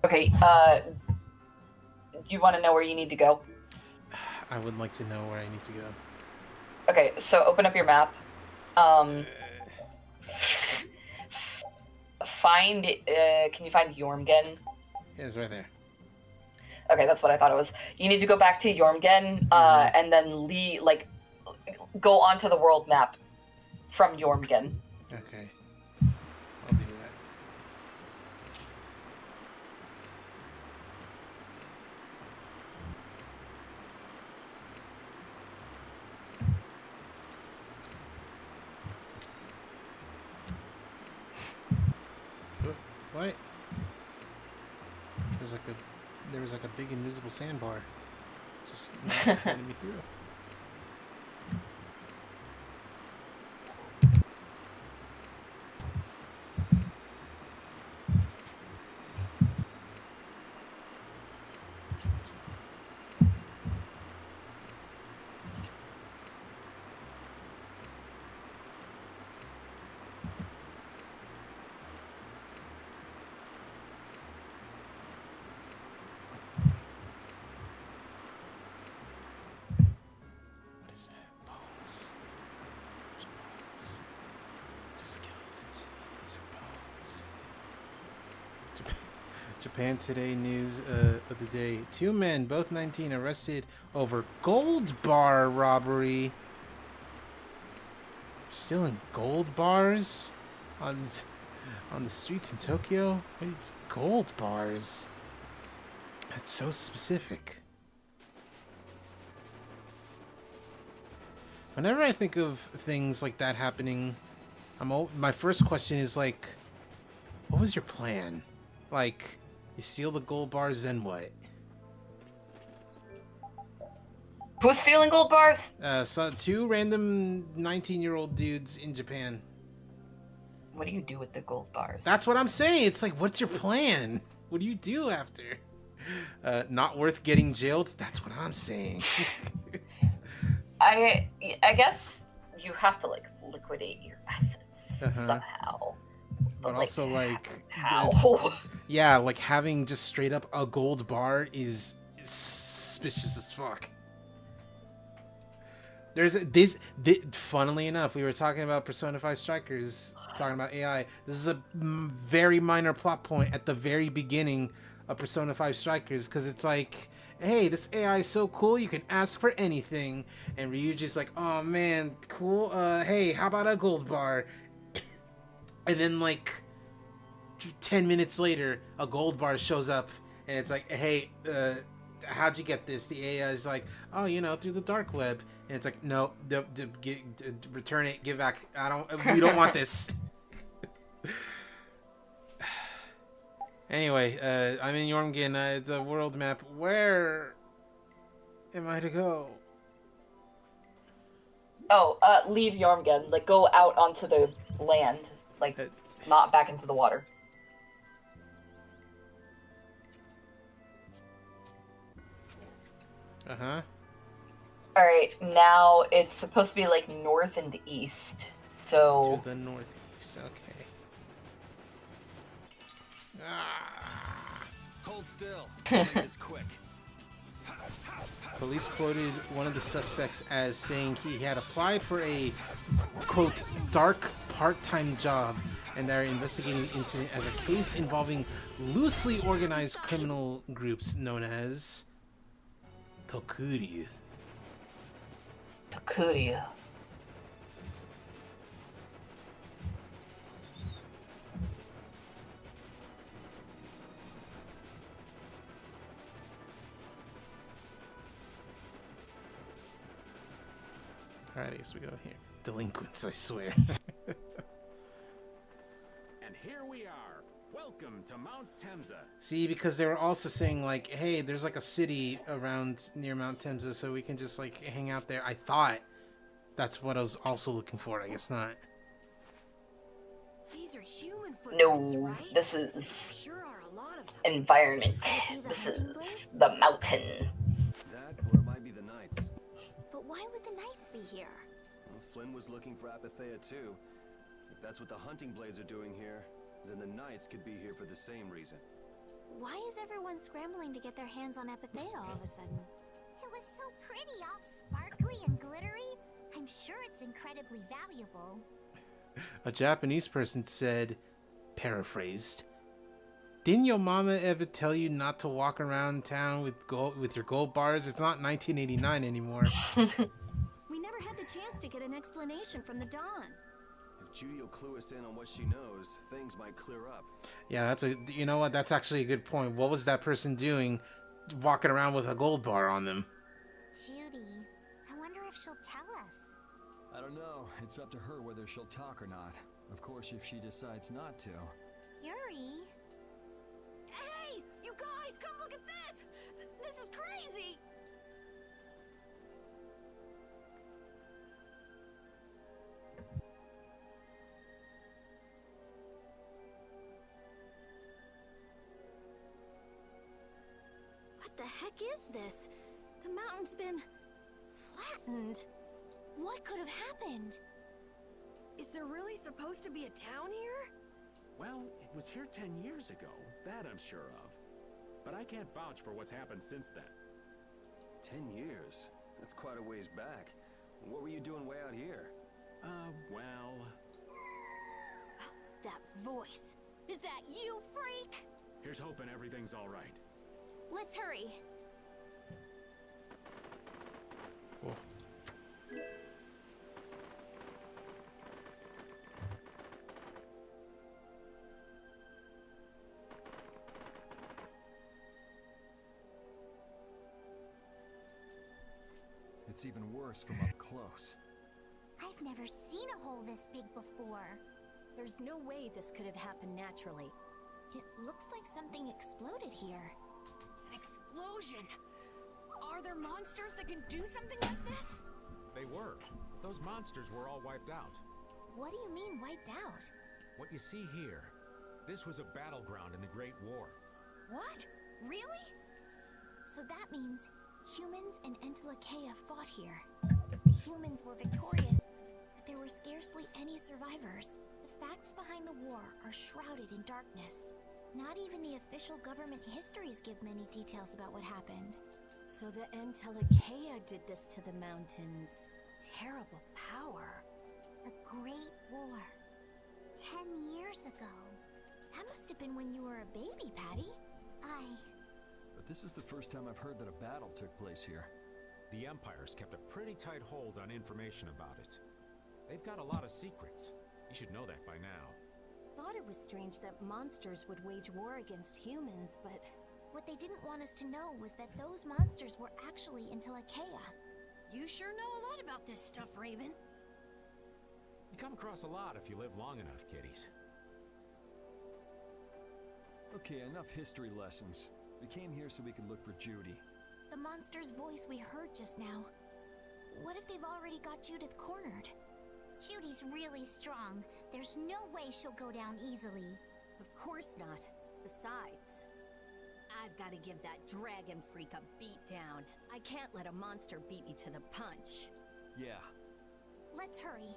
Okay, you want to know where you need to go? I would like to know where I need to go. Okay, so open up your map. Can you find Jormgen? Yeah, it's right there. Okay, that's what I thought it was. You need to go back to Jormgen, and then go onto the world map from Jormgen. Okay. I'll do that. What? There was like a big invisible sandbar. Just not letting me through. Japan Today news of the day. 2 men, both 19, arrested over gold bar robbery. Stealing gold bars on the streets in Tokyo? It's gold bars. That's so specific. Whenever I think of things like that happening, my first question is like, what was your plan? Like, you steal the gold bars, then what? Who's stealing gold bars? So 2 random 19-year-old dudes in Japan. What do you do with the gold bars? That's what I'm saying. It's like, what's your plan? What do you do after? Not worth getting jailed? That's what I'm saying. I guess you have to like liquidate your assets somehow. But also like how? Yeah, like having just straight up a gold bar is suspicious as fuck. There's funnily enough, we were talking about Persona 5 Strikers, talking about AI. This is a very minor plot point at the very beginning of Persona 5 Strikers, because it's like, hey, this AI is so cool, you can ask for anything. And Ryuji's like, oh man, cool, hey, how about a gold bar? And then like 10 minutes later, a gold bar shows up, and it's like, hey, how'd you get this? The AI is like, oh, through the dark web. And it's like, no, return it, give back. We don't want this. Anyway, I'm in Jormungand, the world map. Where am I to go? Oh, leave Jormungand. Like, go out onto the land. Like, not back into the water. Alright, now it's supposed to be like north and east. So to the northeast, okay. Hold still. Make this quick. Police quoted one of the suspects as saying he had applied for a, quote, dark part-time job, and they're investigating the incident as a case involving loosely organized criminal groups known as Tokuryu. Tokuryu. Alright, I guess we go here. Delinquents, I swear. And here we are. Welcome to Mount Temza. See, because they were also saying, like, hey, there's like a city around near Mount Temza, so we can just, like, hang out there. I thought that's what I was also looking for. I guess not. These are human footprints, No, right? this is Sure are a lot of them. environment. This is the mountain. That, or it might be the Knights. But why would the Knights be here? Well, Flynn was looking for Apatheia too. If that's what the hunting blades are doing here, then the Knights could be here for the same reason. Why is everyone scrambling to get their hands on Apatheia all of a sudden? It was so pretty, all sparkly and glittery. I'm sure it's incredibly valuable. A Japanese person said, paraphrased, didn't your mama ever tell you not to walk around town with your gold bars? It's not 1989 anymore. We never had the chance to get an explanation from the Dawn. If Judy will clue us in on what she knows, things might clear up. Yeah, you know what? That's actually a good point. What was that person doing walking around with a gold bar on them? Judy, I wonder if she'll tell us. I don't know. It's up to her whether she'll talk or not. Of course, if she decides not to. Yuri? Hey, you guys, come look at this! This is crazy! What the heck is this? The mountain's been flattened. What could have happened? Is there really supposed to be a town here? Well, it was here 10 years ago. That I'm sure of. But I can't vouch for what's happened since then. 10 years? That's quite a ways back. What were you doing way out here? Well... That voice. Is that you, freak? Here's hoping everything's all right. Let's hurry. Cool. It's even worse from up close. I've never seen a hole this big before. There's no way this could have happened naturally. It looks like something exploded here. An explosion! Are there monsters that can do something like this? They were. Those monsters were all wiped out. What do you mean, wiped out? What you see here, this was a battleground in the Great War. What? Really? So that means humans and Entelekea fought here. The humans were victorious, but there were scarcely any survivors. The facts behind the war are shrouded in darkness. Not even the official government histories give many details about what happened. So the Entelekea did this to the mountains. Terrible power. The Great War. 10 years ago. That must have been when you were a baby, Patty. But this is the first time I've heard that a battle took place here. The Empire's kept a pretty tight hold on information about it. They've got a lot of secrets. You should know that by now. Thought it was strange that monsters would wage war against humans, but... What they didn't want us to know was that those monsters were actually Entelekea. You sure know a lot about this stuff, Raven. You come across a lot if you live long enough, kiddies. Okay, enough history lessons. We came here so we could look for Judy. The monster's voice we heard just now. What if they've already got Judith cornered? Judy's really strong. There's no way she'll go down easily. Of course not. Besides, I've got to give that dragon freak a beat down. I can't let a monster beat me to the punch. Yeah. Let's hurry.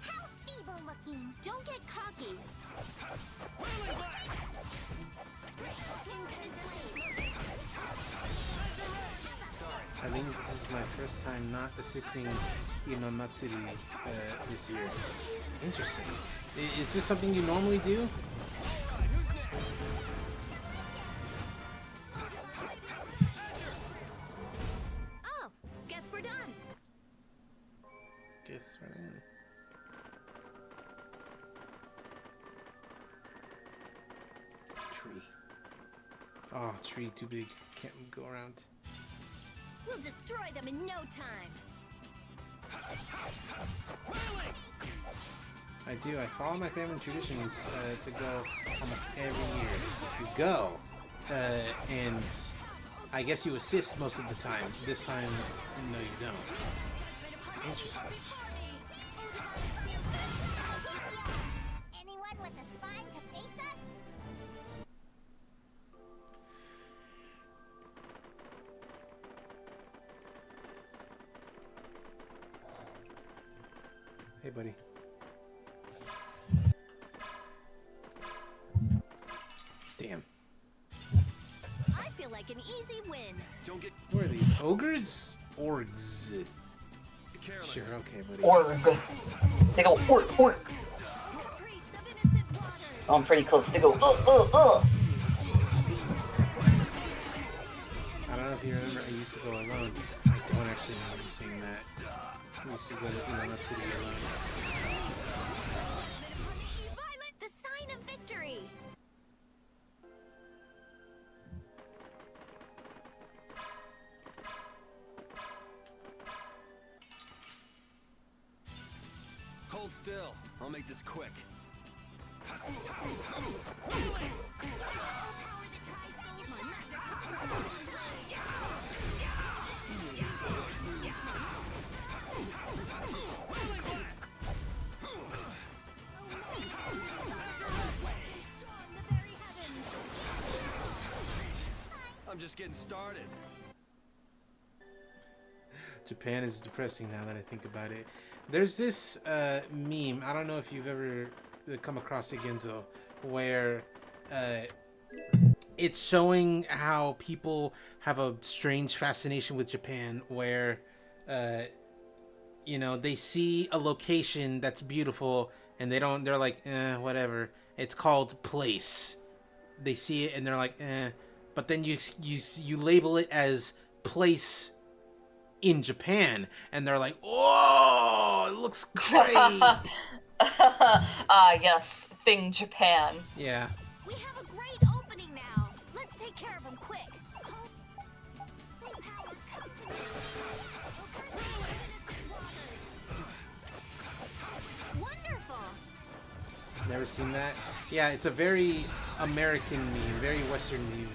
How feeble looking! Don't get cocky. I think this is my first time not assisting Matsuri this year. Interesting. Is this something you normally do? Oh, guess we're done. Guess we're in. Tree. Oh, tree too big. Can't go around. We'll destroy them in no time. I do. I follow my family traditions to go almost every year. You go, and I guess you assist most of the time. This time, no, you don't. Interesting. Anyone with a spine to face us? Hey, buddy. Damn. I feel like an easy win. Don't get. What are these? Ogres? Orgs. Careless. Sure, okay, buddy. Org. They go org, org. Oh, I'm pretty close. They go I don't know if you remember, I used to go alone. I don't actually remember you saying that. I used to go to Matsuri alone. The sign of victory. Hold still. I'll make this quick. I'm just getting started. Japan is depressing now that I think about it. There's this meme, I don't know if you've ever come across it, Genzo, where it's showing how people have a strange fascination with Japan, where, you know, they see a location that's beautiful and they're like, whatever. It's called place. They see it and they're like, but then you label it as place in Japan, and they're like, "Oh, it looks great." Yes, thing Japan. Yeah. We have a great opening now. Let's take care of him quick. Wonderful. Never seen that. Yeah, it's a very American meme, very Western meme.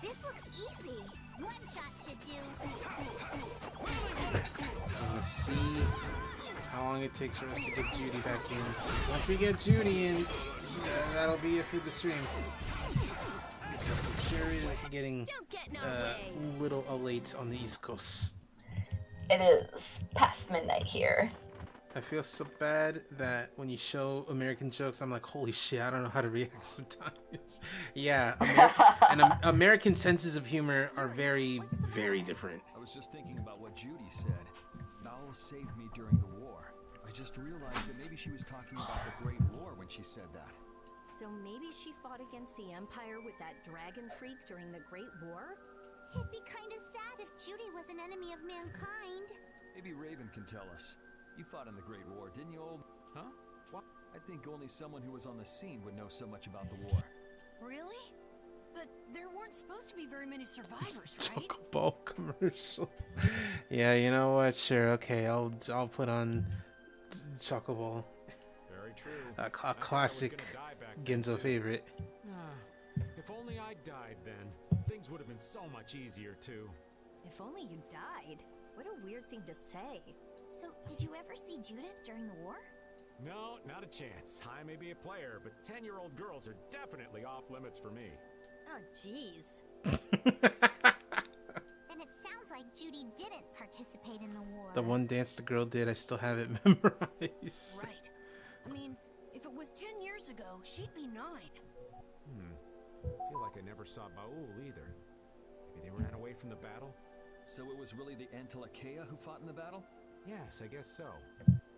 This looks easy. One shot should do. Let's see how long it takes for us to get Judy back in. Once we get Judy in, that'll be it for the stream. It sure is getting a little late on the East Coast. It is past midnight here. I feel so bad that when you show American jokes, I'm like, holy shit, I don't know how to react sometimes. Yeah, American senses of humor are very, very different. I was just thinking about what Judy said. Bowel saved me during the war. I just realized that maybe she was talking about the Great War when she said that. So maybe she fought against the Empire with that dragon freak during the Great War? It'd be kind of sad if Judy was an enemy of mankind. Maybe Raven can tell us. You fought in the Great War, didn't you, old? Huh? What? I think only someone who was on the scene would know so much about the war. Really? But there weren't supposed to be very many survivors, right? Chocobo commercial. Yeah, you know what? Sure, okay, I'll put on Chocobo. Very true. A classic Genzo favorite. If only I died then, things would have been so much easier too. If only you died. What a weird thing to say. So, did you ever see Judith during the war? No, not a chance. I may be a player, but 10-year-old girls are definitely off limits for me. Oh, jeez. Then it sounds like Judy didn't participate in the war. The one dance the girl did, I still have it memorized. Right. I mean, if it was 10 years ago, she'd be 9. Feel like I never saw Baul either. Maybe they ran away from the battle? So it was really the Antilochea who fought in the battle? Yes, I guess so.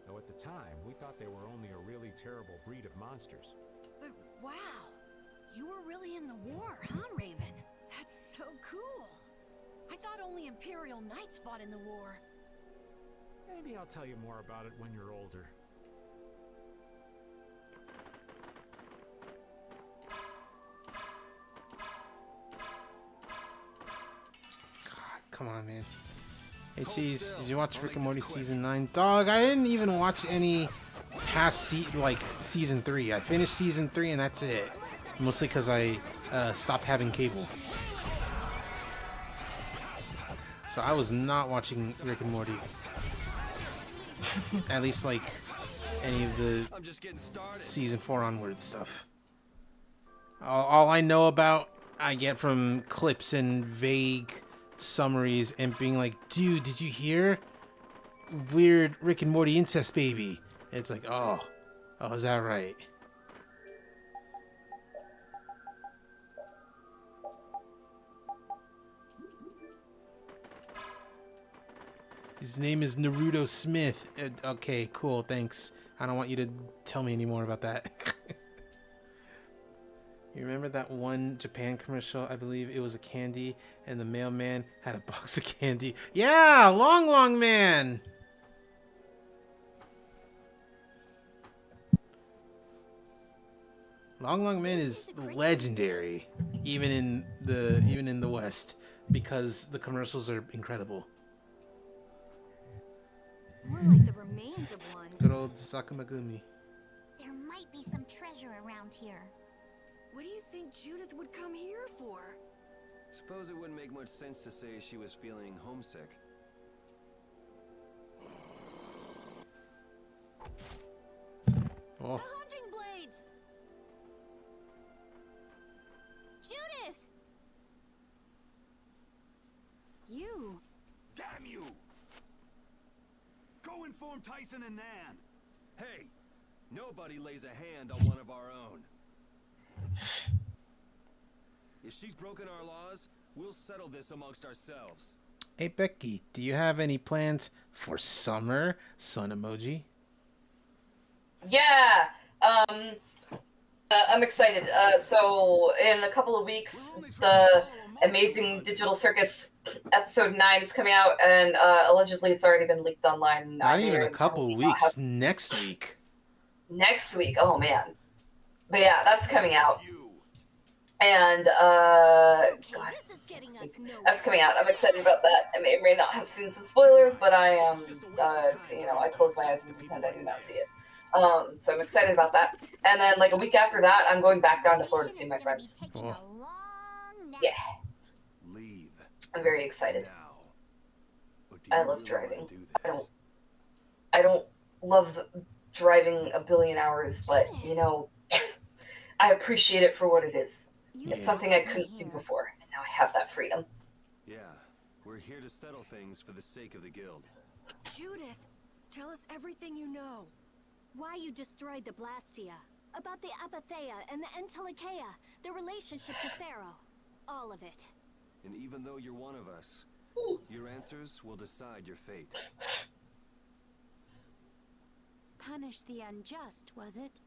Though at the time, we thought they were only a really terrible breed of monsters. But wow, you were really in the war, huh, Raven? That's so cool. I thought only Imperial Knights fought in the war. Maybe I'll tell you more about it when you're older. Come on, man. Hey, Cheese, did you watch Rick and Morty Season 9? Dog, I didn't even watch any past Season 3. I finished Season 3 and that's it. Mostly because I stopped having cable. So I was not watching Rick and Morty. At least, like, any of the Season 4 onward stuff. All I know about, I get from clips and vague summaries and being like, dude, did you hear? Weird Rick and Morty incest baby. It's like, oh, is that right? His name is Naruto Smith. Okay, cool, thanks. I don't want you to tell me any more about that. You remember that one Japan commercial? I believe it was a candy, and the mailman had a box of candy. Yeah, Long Man. Long Man is legendary, even in the West, because the commercials are incredible. More like the remains of one. Good old Sakamagumi. There might be some treasure around here. What do you think Judith would come here for? Suppose it wouldn't make much sense to say she was feeling homesick. Oh. The hunting blades! from Tyson and Nan. Hey, nobody lays a hand on one of our own. If she's broken our laws, we'll settle this amongst ourselves. Hey Becky, do you have any plans for summer? Sun emoji. Yeah. I'm excited. So in a couple of weeks, the Amazing Digital Circus episode 9 is coming out, and allegedly it's already been leaked online. Not even a couple weeks. Next week. Next week. Oh man. But yeah, that's coming out. And God, that's coming out. I'm excited about that. I may not have seen some spoilers, but I am. I close my eyes and pretend I do not see it. So I'm excited about that. And then like a week after that, I'm going back down to Florida to see my friends. Cool. Yeah. I'm very excited. I love driving. I don't love driving a billion hours, but I appreciate it for what it is. It's something I couldn't do before, and now I have that freedom. Yeah, we're here to settle things for the sake of the guild. Judith, tell us everything you know. Why you destroyed the Blastia, about the Apatheia and the Entelikeia, their relationship to Pharaoh. All of it. And even though you're one of us, your answers will decide your fate. Punish the unjust, was it?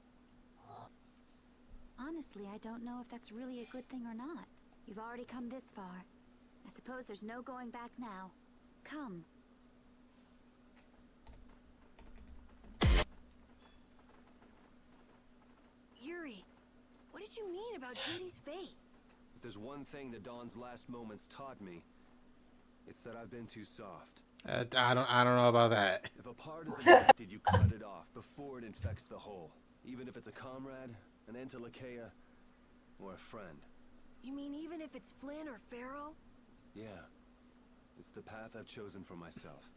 Honestly, I don't know if that's really a good thing or not. You've already come this far. I suppose there's no going back now. Come. Yuri, what did you mean about Judy's fate? If there's one thing that Dawn's last moments taught me, it's that I've been too soft. I don't know about that. If a part is infected, you cut it off before it infects the whole. Even if it's a comrade, an Entelikeia, or a friend. You mean even if it's Flynn or Pharaoh? Yeah. It's the path I've chosen for myself.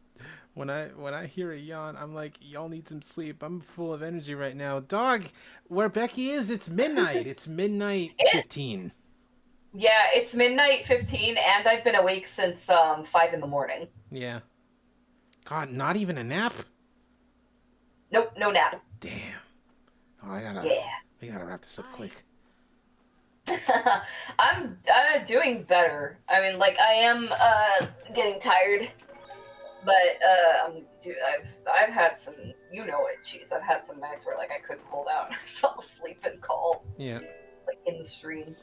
When I hear a yawn, I'm like, y'all need some sleep. I'm full of energy right now. Dog, where Becky is, it's midnight. It's midnight 15. Yeah, it's midnight 15, and I've been awake since 5 in the morning. Yeah. God, not even a nap? Nope, no nap. Damn. Oh, I gotta wrap this up quick. I'm doing better. I mean, like, I am getting tired, but I've had some, Cheese. I've had some nights where like I couldn't hold out. I fell asleep and call. Yeah. Like in the stream.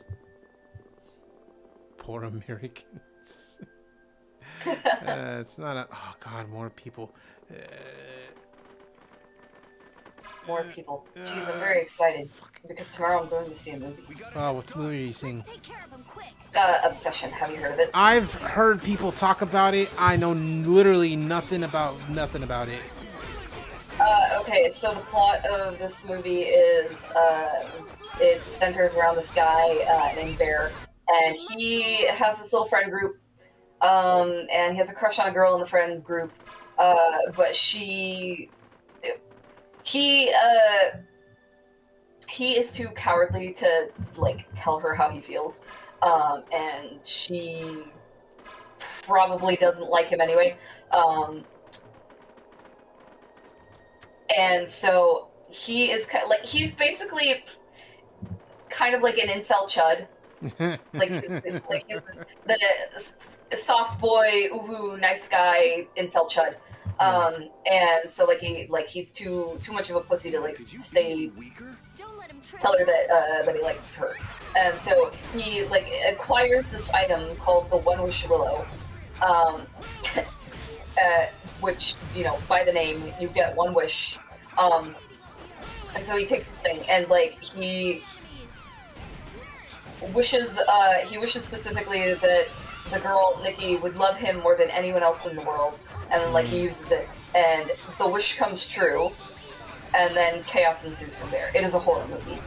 Poor Americans. It's not a. Oh God, more people. More people. Jeez, I'm very excited because tomorrow I'm going to see a movie. Oh, what movie are you seeing? Obsession. Have you heard of it? I've heard people talk about it. I know literally nothing about it. Okay, so the plot of this movie is it centers around this guy named Bear, and he has this little friend group, and he has a crush on a girl in the friend group, but he is too cowardly to like tell her how he feels, and she probably doesn't like him anyway. And so he is he's basically kind of like an incel chud. like he's the soft boy, ooh, nice guy, incel chud. And so he's too much of a pussy to like say, tell her that he likes her. And so he like acquires this item called the One Wish Willow, which, by the name, you get one wish. And so he takes this thing and like he wishes specifically that the girl Nikki would love him more than anyone else in the world, and like he uses it and the wish comes true, and then chaos ensues from there. It is a horror movie.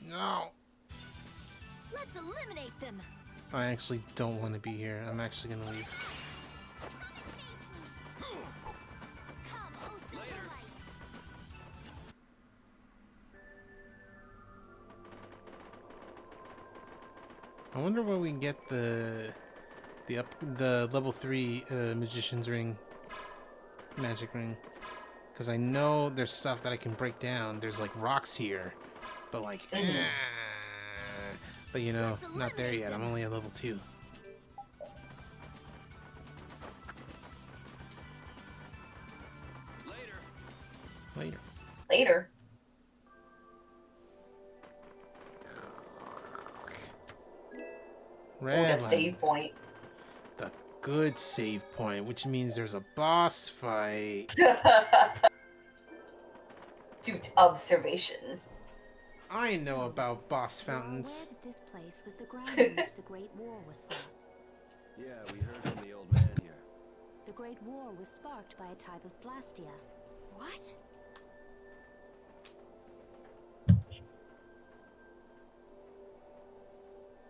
No. Let's eliminate them. I actually don't want to be here. I'm actually gonna leave. I wonder where we can get the level 3 magician's ring, magic ring. Because I know there's stuff that I can break down. There's like rocks here, but like, but you know, not there yet. I'm only at level 2. Later. Red a save point. The good save point, which means there's a boss fight. Astute observation. I know about boss fountains. Aware that this place was the ground in which the Great War was fought. Yeah, we heard from the old man here. The Great War was sparked by a type of blastia. What?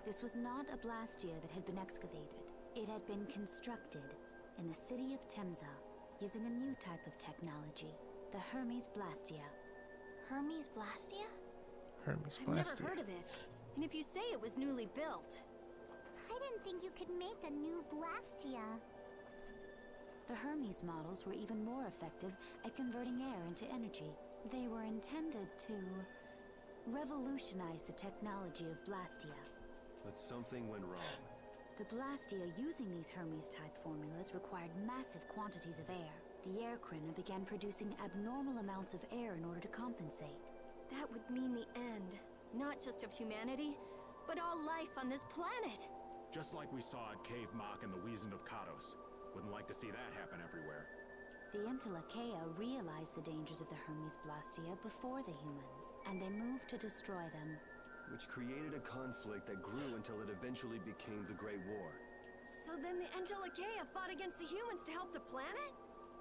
This was not a blastia that had been excavated. It had been constructed in the city of Temza using a new type of technology, the Hermes Blastia. Hermes Blastia? Hermes I've never heard of it. And if you say it was newly built... I didn't think you could make a new Blastia. The Hermes models were even more effective at converting air into energy. They were intended to revolutionize the technology of Blastia. But something went wrong. The Blastia using these Hermes-type formulas required massive quantities of air. The Airkrina began producing abnormal amounts of air in order to compensate. That would mean the end, not just of humanity, but all life on this planet. Just like we saw at Cave Mach and the Wiesent of Kados. Wouldn't like to see that happen everywhere. The Entelekea realized the dangers of the Hermes Blastia before the humans, and they moved to destroy them. Which created a conflict that grew until it eventually became the Great War. So then the Entelekea fought against the humans to help the planet?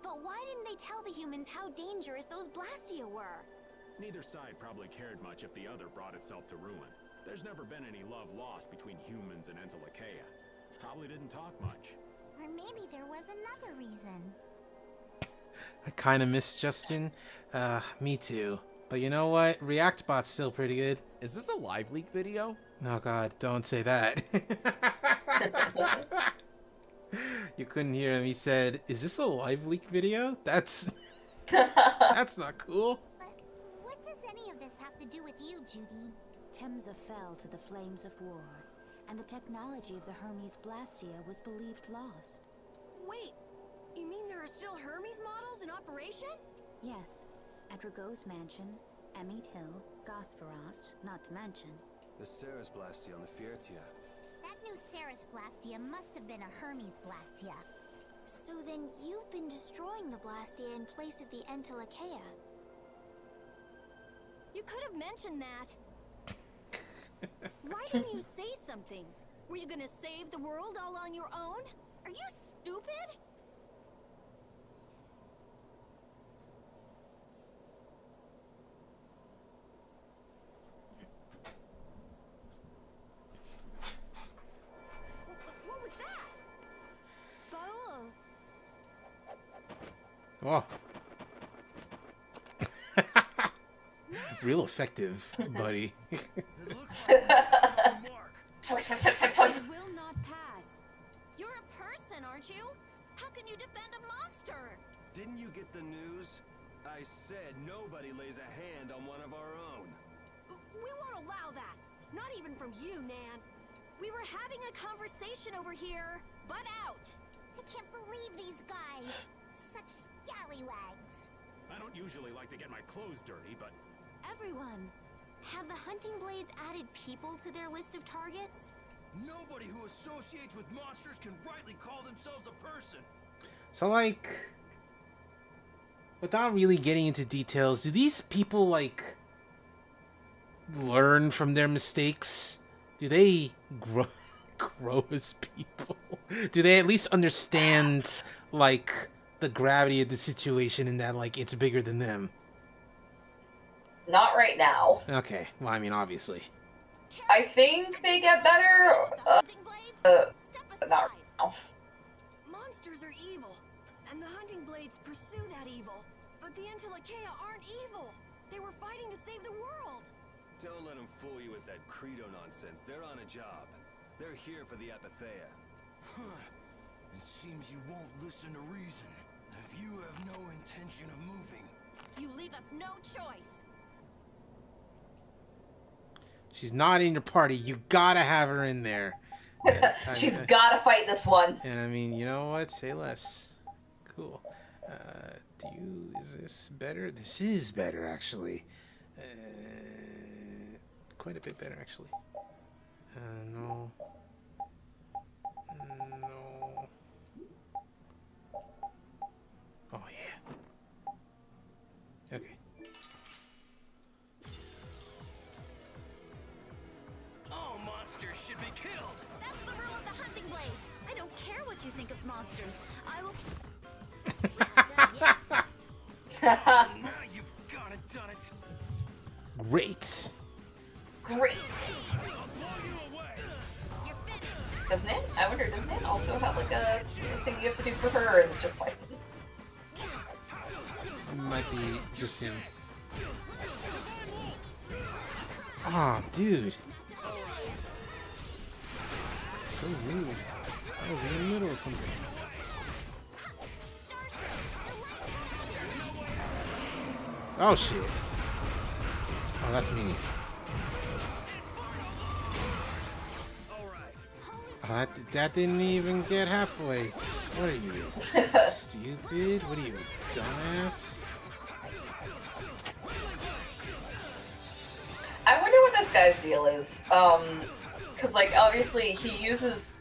But why didn't they tell the humans how dangerous those Blastia were? Neither side probably cared much if the other brought itself to ruin. There's never been any love lost between humans and Entelekea. Probably didn't talk much. Or maybe there was another reason. I kind of miss Justin. Me too. But you know what? ReactBot's still pretty good. Is this a live leak video? Oh god, don't say that. You couldn't hear him. He said, "Is this a live leak video?" That's not cool. But what does any of this have to do with you, Judy? Temza fell to the flames of war, and the technology of the Hermes Blastia was believed lost. Wait, you mean there are still Hermes models in operation? Yes, at Rago's mansion, Emmett Hill, Gosferast, not to mention. The Ceres Blastia on the Fiertia. That new Ceres Blastia must have been a Hermes Blastia. So then you've been destroying the Blastia in place of the Entelekea. You could have mentioned that. Why didn't you say something? Were you gonna save the world all on your own? Are you stupid? What was that? Baul. Oh. Real effective, buddy. You will not pass. You're a person, aren't you? How can you defend a monster? Didn't you get the news? I said nobody lays a hand on one of our own. We won't allow that. Not even from you, Nan. We were having a conversation over here. Butt out. I can't believe these guys. Such scallywags. I don't usually like to get my clothes dirty, but... Everyone, have the hunting blades added people to their list of targets? Nobody who associates with monsters can rightly call themselves a person. So, like, without really getting into details, do these people, like, learn from their mistakes? Do they grow as people? Do they at least understand, like, the gravity of the situation and that, like, it's bigger than them? Not right now. Okay, well, I mean, obviously. I think they get better, but not right now. Monsters are evil, and the hunting blades pursue that evil. But the Entelekea aren't evil. They were fighting to save the world. Don't let them fool you with that credo nonsense. They're on a job. They're here for the Epithea. It seems you won't listen to reason. If you have no intention of moving, You leave us no choice. She's not in your party. You gotta have her in there. She's gotta fight this one. And I mean, you know what? Say less. Cool. Is this better? This is better, actually. Quite a bit better, actually. No. No. Oh, yeah. Okay. All monsters should be killed. That's the rule of the hunting blades. I don't care what you think of monsters. I will. now you've gone and done it. Great. Great. Doesn't it? I wonder, doesn't it also have like a thing you have to do for her, or is it just Tyson? It might be just him. Aw, dude. So rude. I was in the middle of something. Oh shit. Oh, that's me. Oh, that didn't even get halfway. What are you? Stupid? What are you, dumbass? I wonder what this guy's deal is. Cause like obviously he uses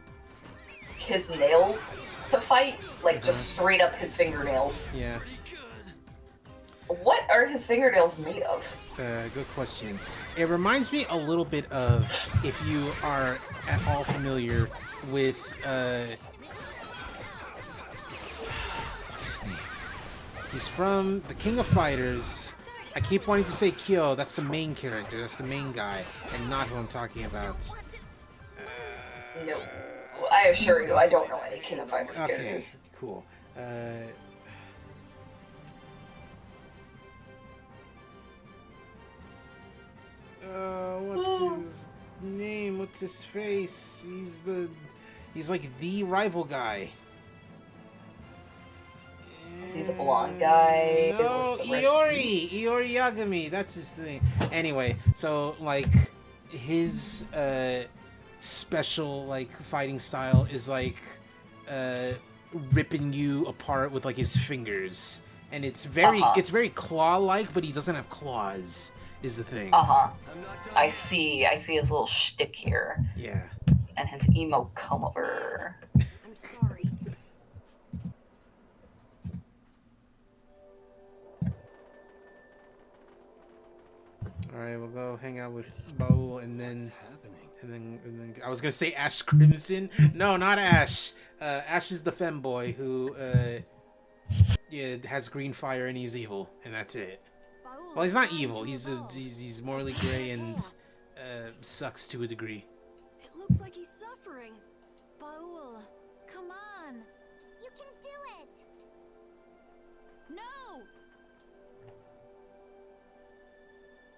his nails to fight, like just straight up his fingernails. Yeah. What are his fingernails made of? Good question. It reminds me a little bit of, if you are at all familiar with, what's his name? He's from The King of Fighters. I keep wanting to say Kyo. That's the main character. That's the main guy, and not who I'm talking about. No. I assure you, I don't know any King of Fighters characters. Cool. What's his name? What's his face? He's like the rival guy. Is he the blonde guy? No, with the red Iori Yagami. That's his thing. Anyway, so like his special like fighting style is like ripping you apart with like his fingers, and it's very claw-like, but he doesn't have claws. Is the thing. I see his little shtick here. Yeah. And his emo come over. I'm sorry. All right, we'll go hang out with Baul, and then I was gonna say Ash Crimson. No, not Ash. Ash is the femboy who has green fire and he's evil, and that's it. Well, he's not evil. He's morally gray and sucks to a degree. It looks like he's suffering. Baul, come on. You can do it. No!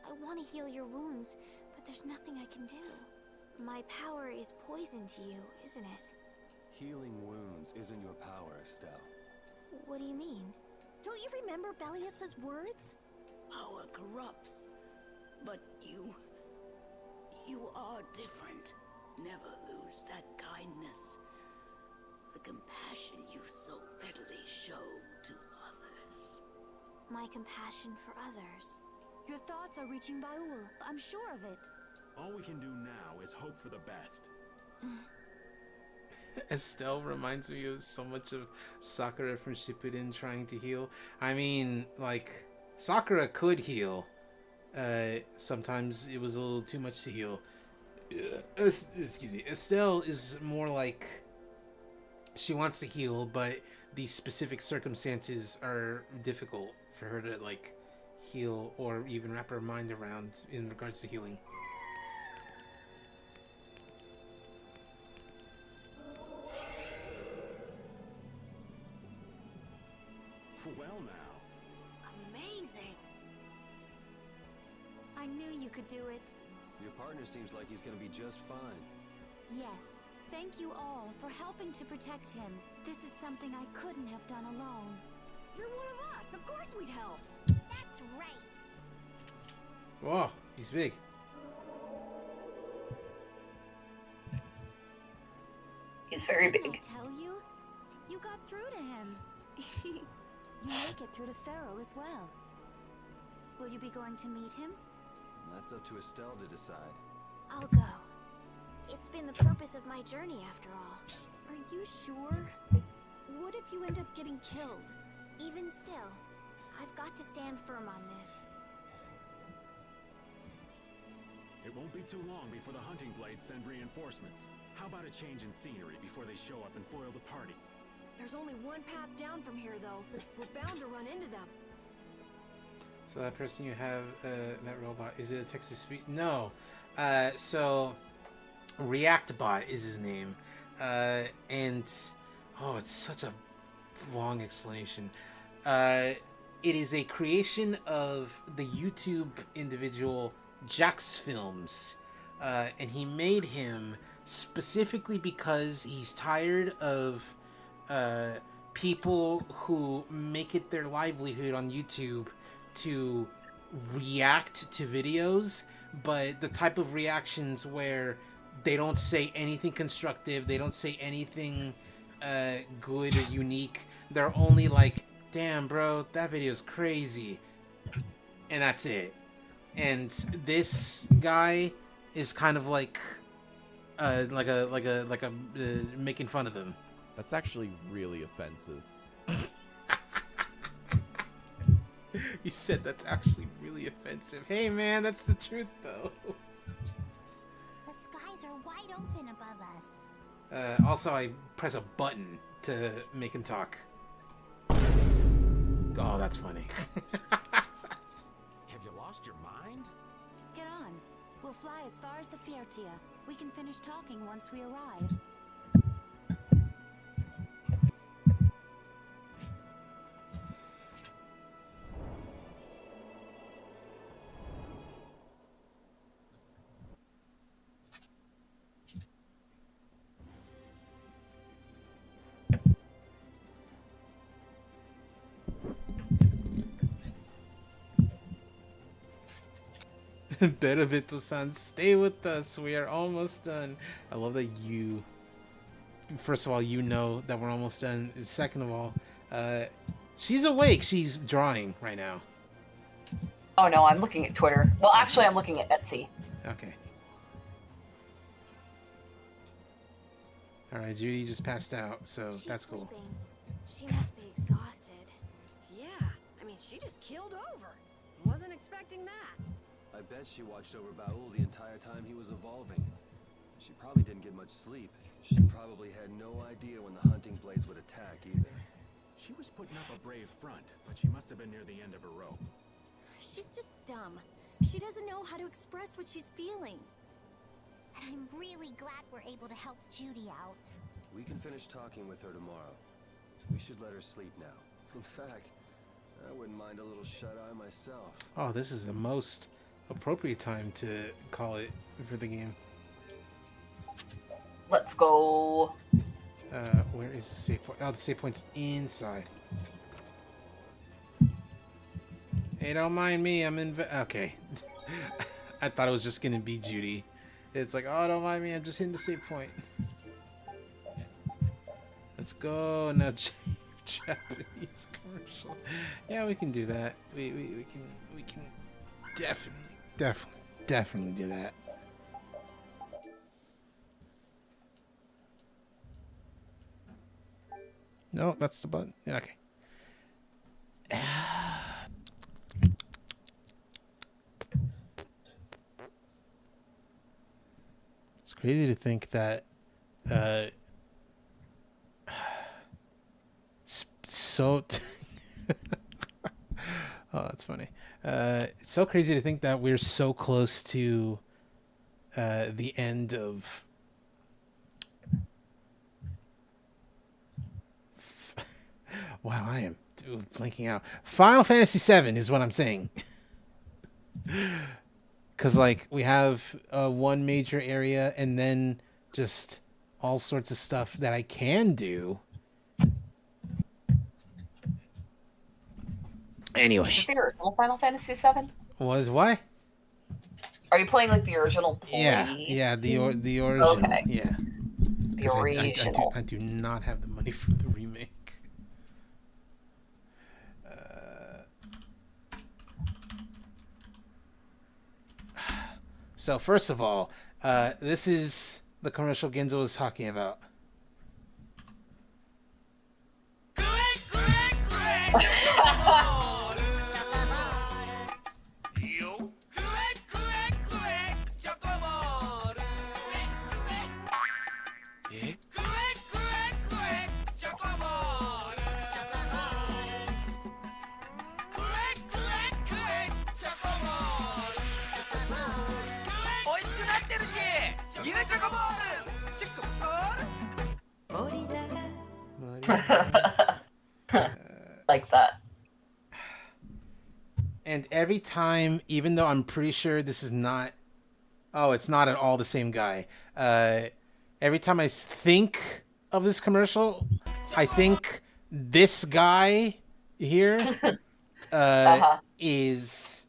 I want to heal your wounds, but there's nothing I can do. My power is poison to you, isn't it? Healing wounds isn't your power, Estelle. What do you mean? Don't you remember Bellius's words? Power corrupts, but you are different. Never lose that kindness, the compassion you so readily show to others. My compassion for others. Your thoughts are reaching Baul. I'm sure of it. All we can do now is hope for the best. Estelle reminds me of so much of Sakura from Shippuden trying to heal. I mean, like, Sakura could heal. Sometimes it was a little too much to heal. Excuse me. Estelle is more like she wants to heal, but these specific circumstances are difficult for her to, like, heal or even wrap her mind around in regards to healing. Well now. Amazing. I knew you could do it. Your partner seems like he's gonna be just fine. Yes, thank you all for helping to protect him. This is something I couldn't have done alone. You're one of us. Of course we'd help. That's right. Whoa, he's big. He's very Didn't big. I tell you? You got through to him. You make it through to Pharaoh as well. Will you be going to meet him? That's up to Estelle to decide. I'll go. It's been the purpose of my journey after all. Are you sure? What if you end up getting killed? Even still, I've got to stand firm on this. It won't be too long before the hunting blades send reinforcements. How about a change in scenery before they show up and spoil the party? There's only one path down from here, though. We're bound to run into them. So that person you have, that robot, is it a Texas Speed? No. So ReactBot is his name. And, oh, it's such a long explanation. It is a creation of the YouTube individual Jax Films. And he made him specifically because he's tired of people who make it their livelihood on YouTube to react to videos, but the type of reactions where they don't say anything constructive, they don't say anything good or unique. They're only like, damn bro, that video's crazy, and that's it. And this guy is kind of like making fun of them. That's actually really offensive. He said that's actually really offensive. Hey man, that's the truth though. The skies are wide open above us. Also, I press a button to make him talk. Oh, that's funny. Have you lost your mind? Get on. We'll fly as far as the Fiertia. We can finish talking once we arrive. Beravito-san, stay with us. We are almost done. I love that you... First of all, you know that we're almost done. Second of all, she's awake. She's drawing right now. Oh no, I'm looking at Twitter. Well, actually, I'm looking at Etsy. Okay. Alright, Judy just passed out, so She's that's cool. sleeping. She must be exhausted. Yeah, I mean, she just keeled over. Wasn't expecting that. I bet she watched over Baul the entire time he was evolving. She probably didn't get much sleep. She probably had no idea when the hunting blades would attack either. She was putting up a brave front, but she must have been near the end of her rope. She's just dumb. She doesn't know how to express what she's feeling. And I'm really glad we're able to help Judy out. We can finish talking with her tomorrow. We should let her sleep now. In fact, I wouldn't mind a little shut-eye myself. Oh, this is the most appropriate time to call it for the game. Let's go. Where is the save point? Oh, the save point's inside. Hey, don't mind me. I'm in. Okay. I thought it was just gonna be Judy. It's like, oh, don't mind me. I'm just hitting the save point. Let's go now. Japanese commercial. Yeah, we can do that. We can definitely do that. No, that's the button. Okay. It's crazy to think that oh, that's funny. It's so crazy to think that we're so close to the end of wow, I am blanking out. Final Fantasy VII is what I'm saying. Because, like, we have one major area and then just all sorts of stuff that I can do. Anyway. Is it the original Final Fantasy VII? Was what? Are you playing like the original? Yeah, the original. Okay. Yeah. The original. I do not have the money for the remake. So first of all, this is the commercial Ginzo was talking about. Like that. And every time, even though I'm pretty sure this is not... Oh, it's not at all the same guy. Every time I think of this commercial, I think this guy here is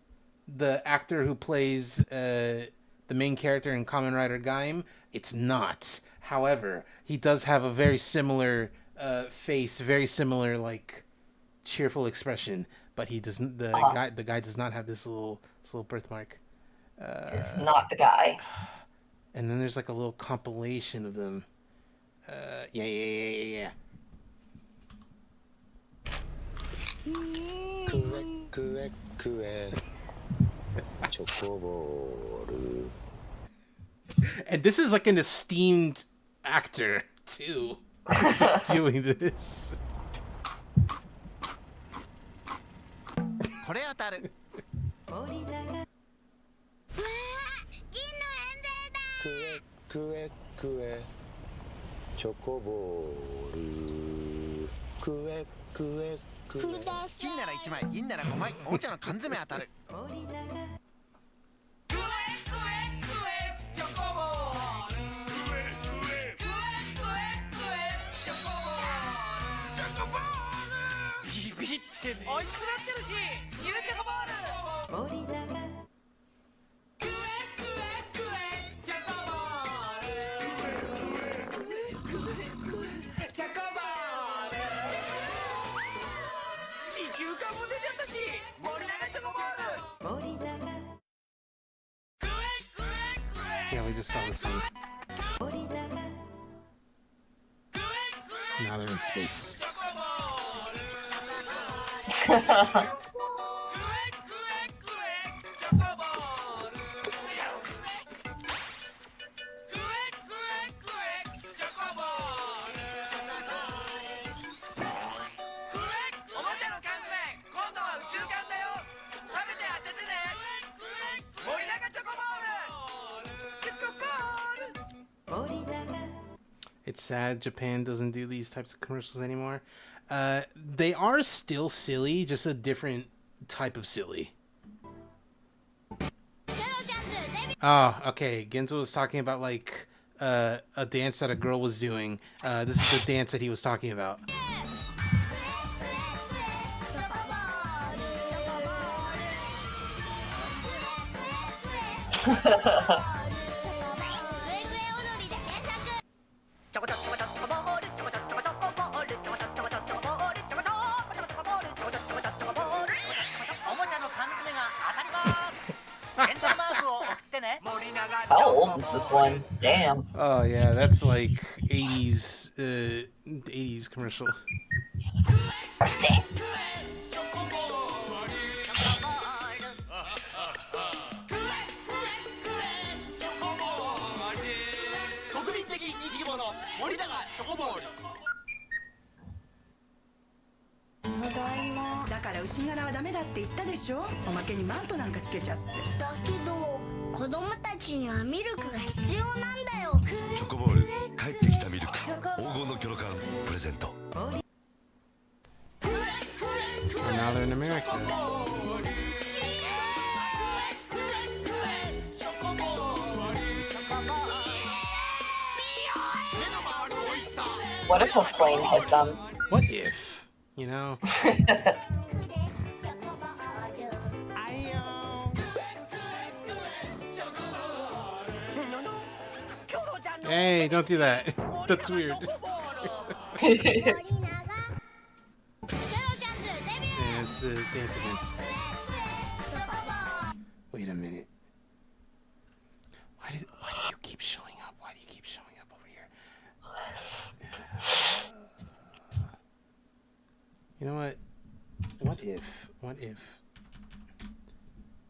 the actor who plays the main character in Kamen Rider Gaim. It's not. However, he does have a very similar face, very similar, like, cheerful expression, but he doesn't. The guy does not have this little birthmark. It's not the guy. And then there's like a little compilation of them. Yeah. And this is like an esteemed actor too, just doing this. Yeah, we just saw this one. Now they're in space. It's sad Japan doesn't do these types of commercials anymore. They are still silly, just a different type of silly. Oh, okay. Genzo was talking about like a dance that a girl was doing. This is the dance that he was talking about. How old is this one? Damn. Oh yeah, that's like 80s 80s commercial. And now they're in America. What if a plane hit them? What if? You know? Hey, don't do that. That's weird. Yeah, it's the dance again. Wait a minute. Why do you keep showing up? Why do you keep showing up over here? You know what? What if?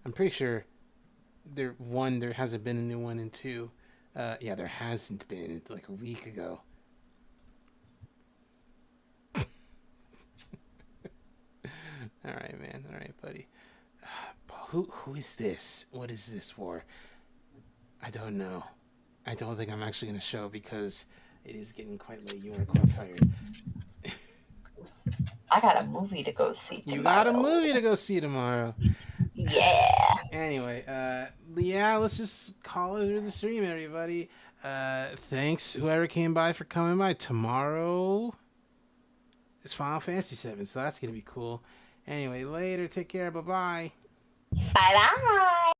I'm pretty sure there hasn't been a new one, and 2, yeah, there hasn't been. It's like a week ago. All right, man. All right, buddy. Who is this? What is this for? I don't know. I don't think I'm actually going to show because it is getting quite late. You are quite tired. I got a movie to go see tomorrow. You got a movie to go see tomorrow. Yeah. Anyway, yeah, let's just call it the stream, everybody. Thanks, whoever came by, for coming by. Tomorrow is Final Fantasy VII, so that's going to be cool. Anyway, later. Take care. Bye-bye. Bye-bye.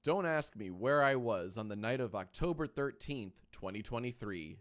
Don't ask me where I was on the night of October 13th, 2023.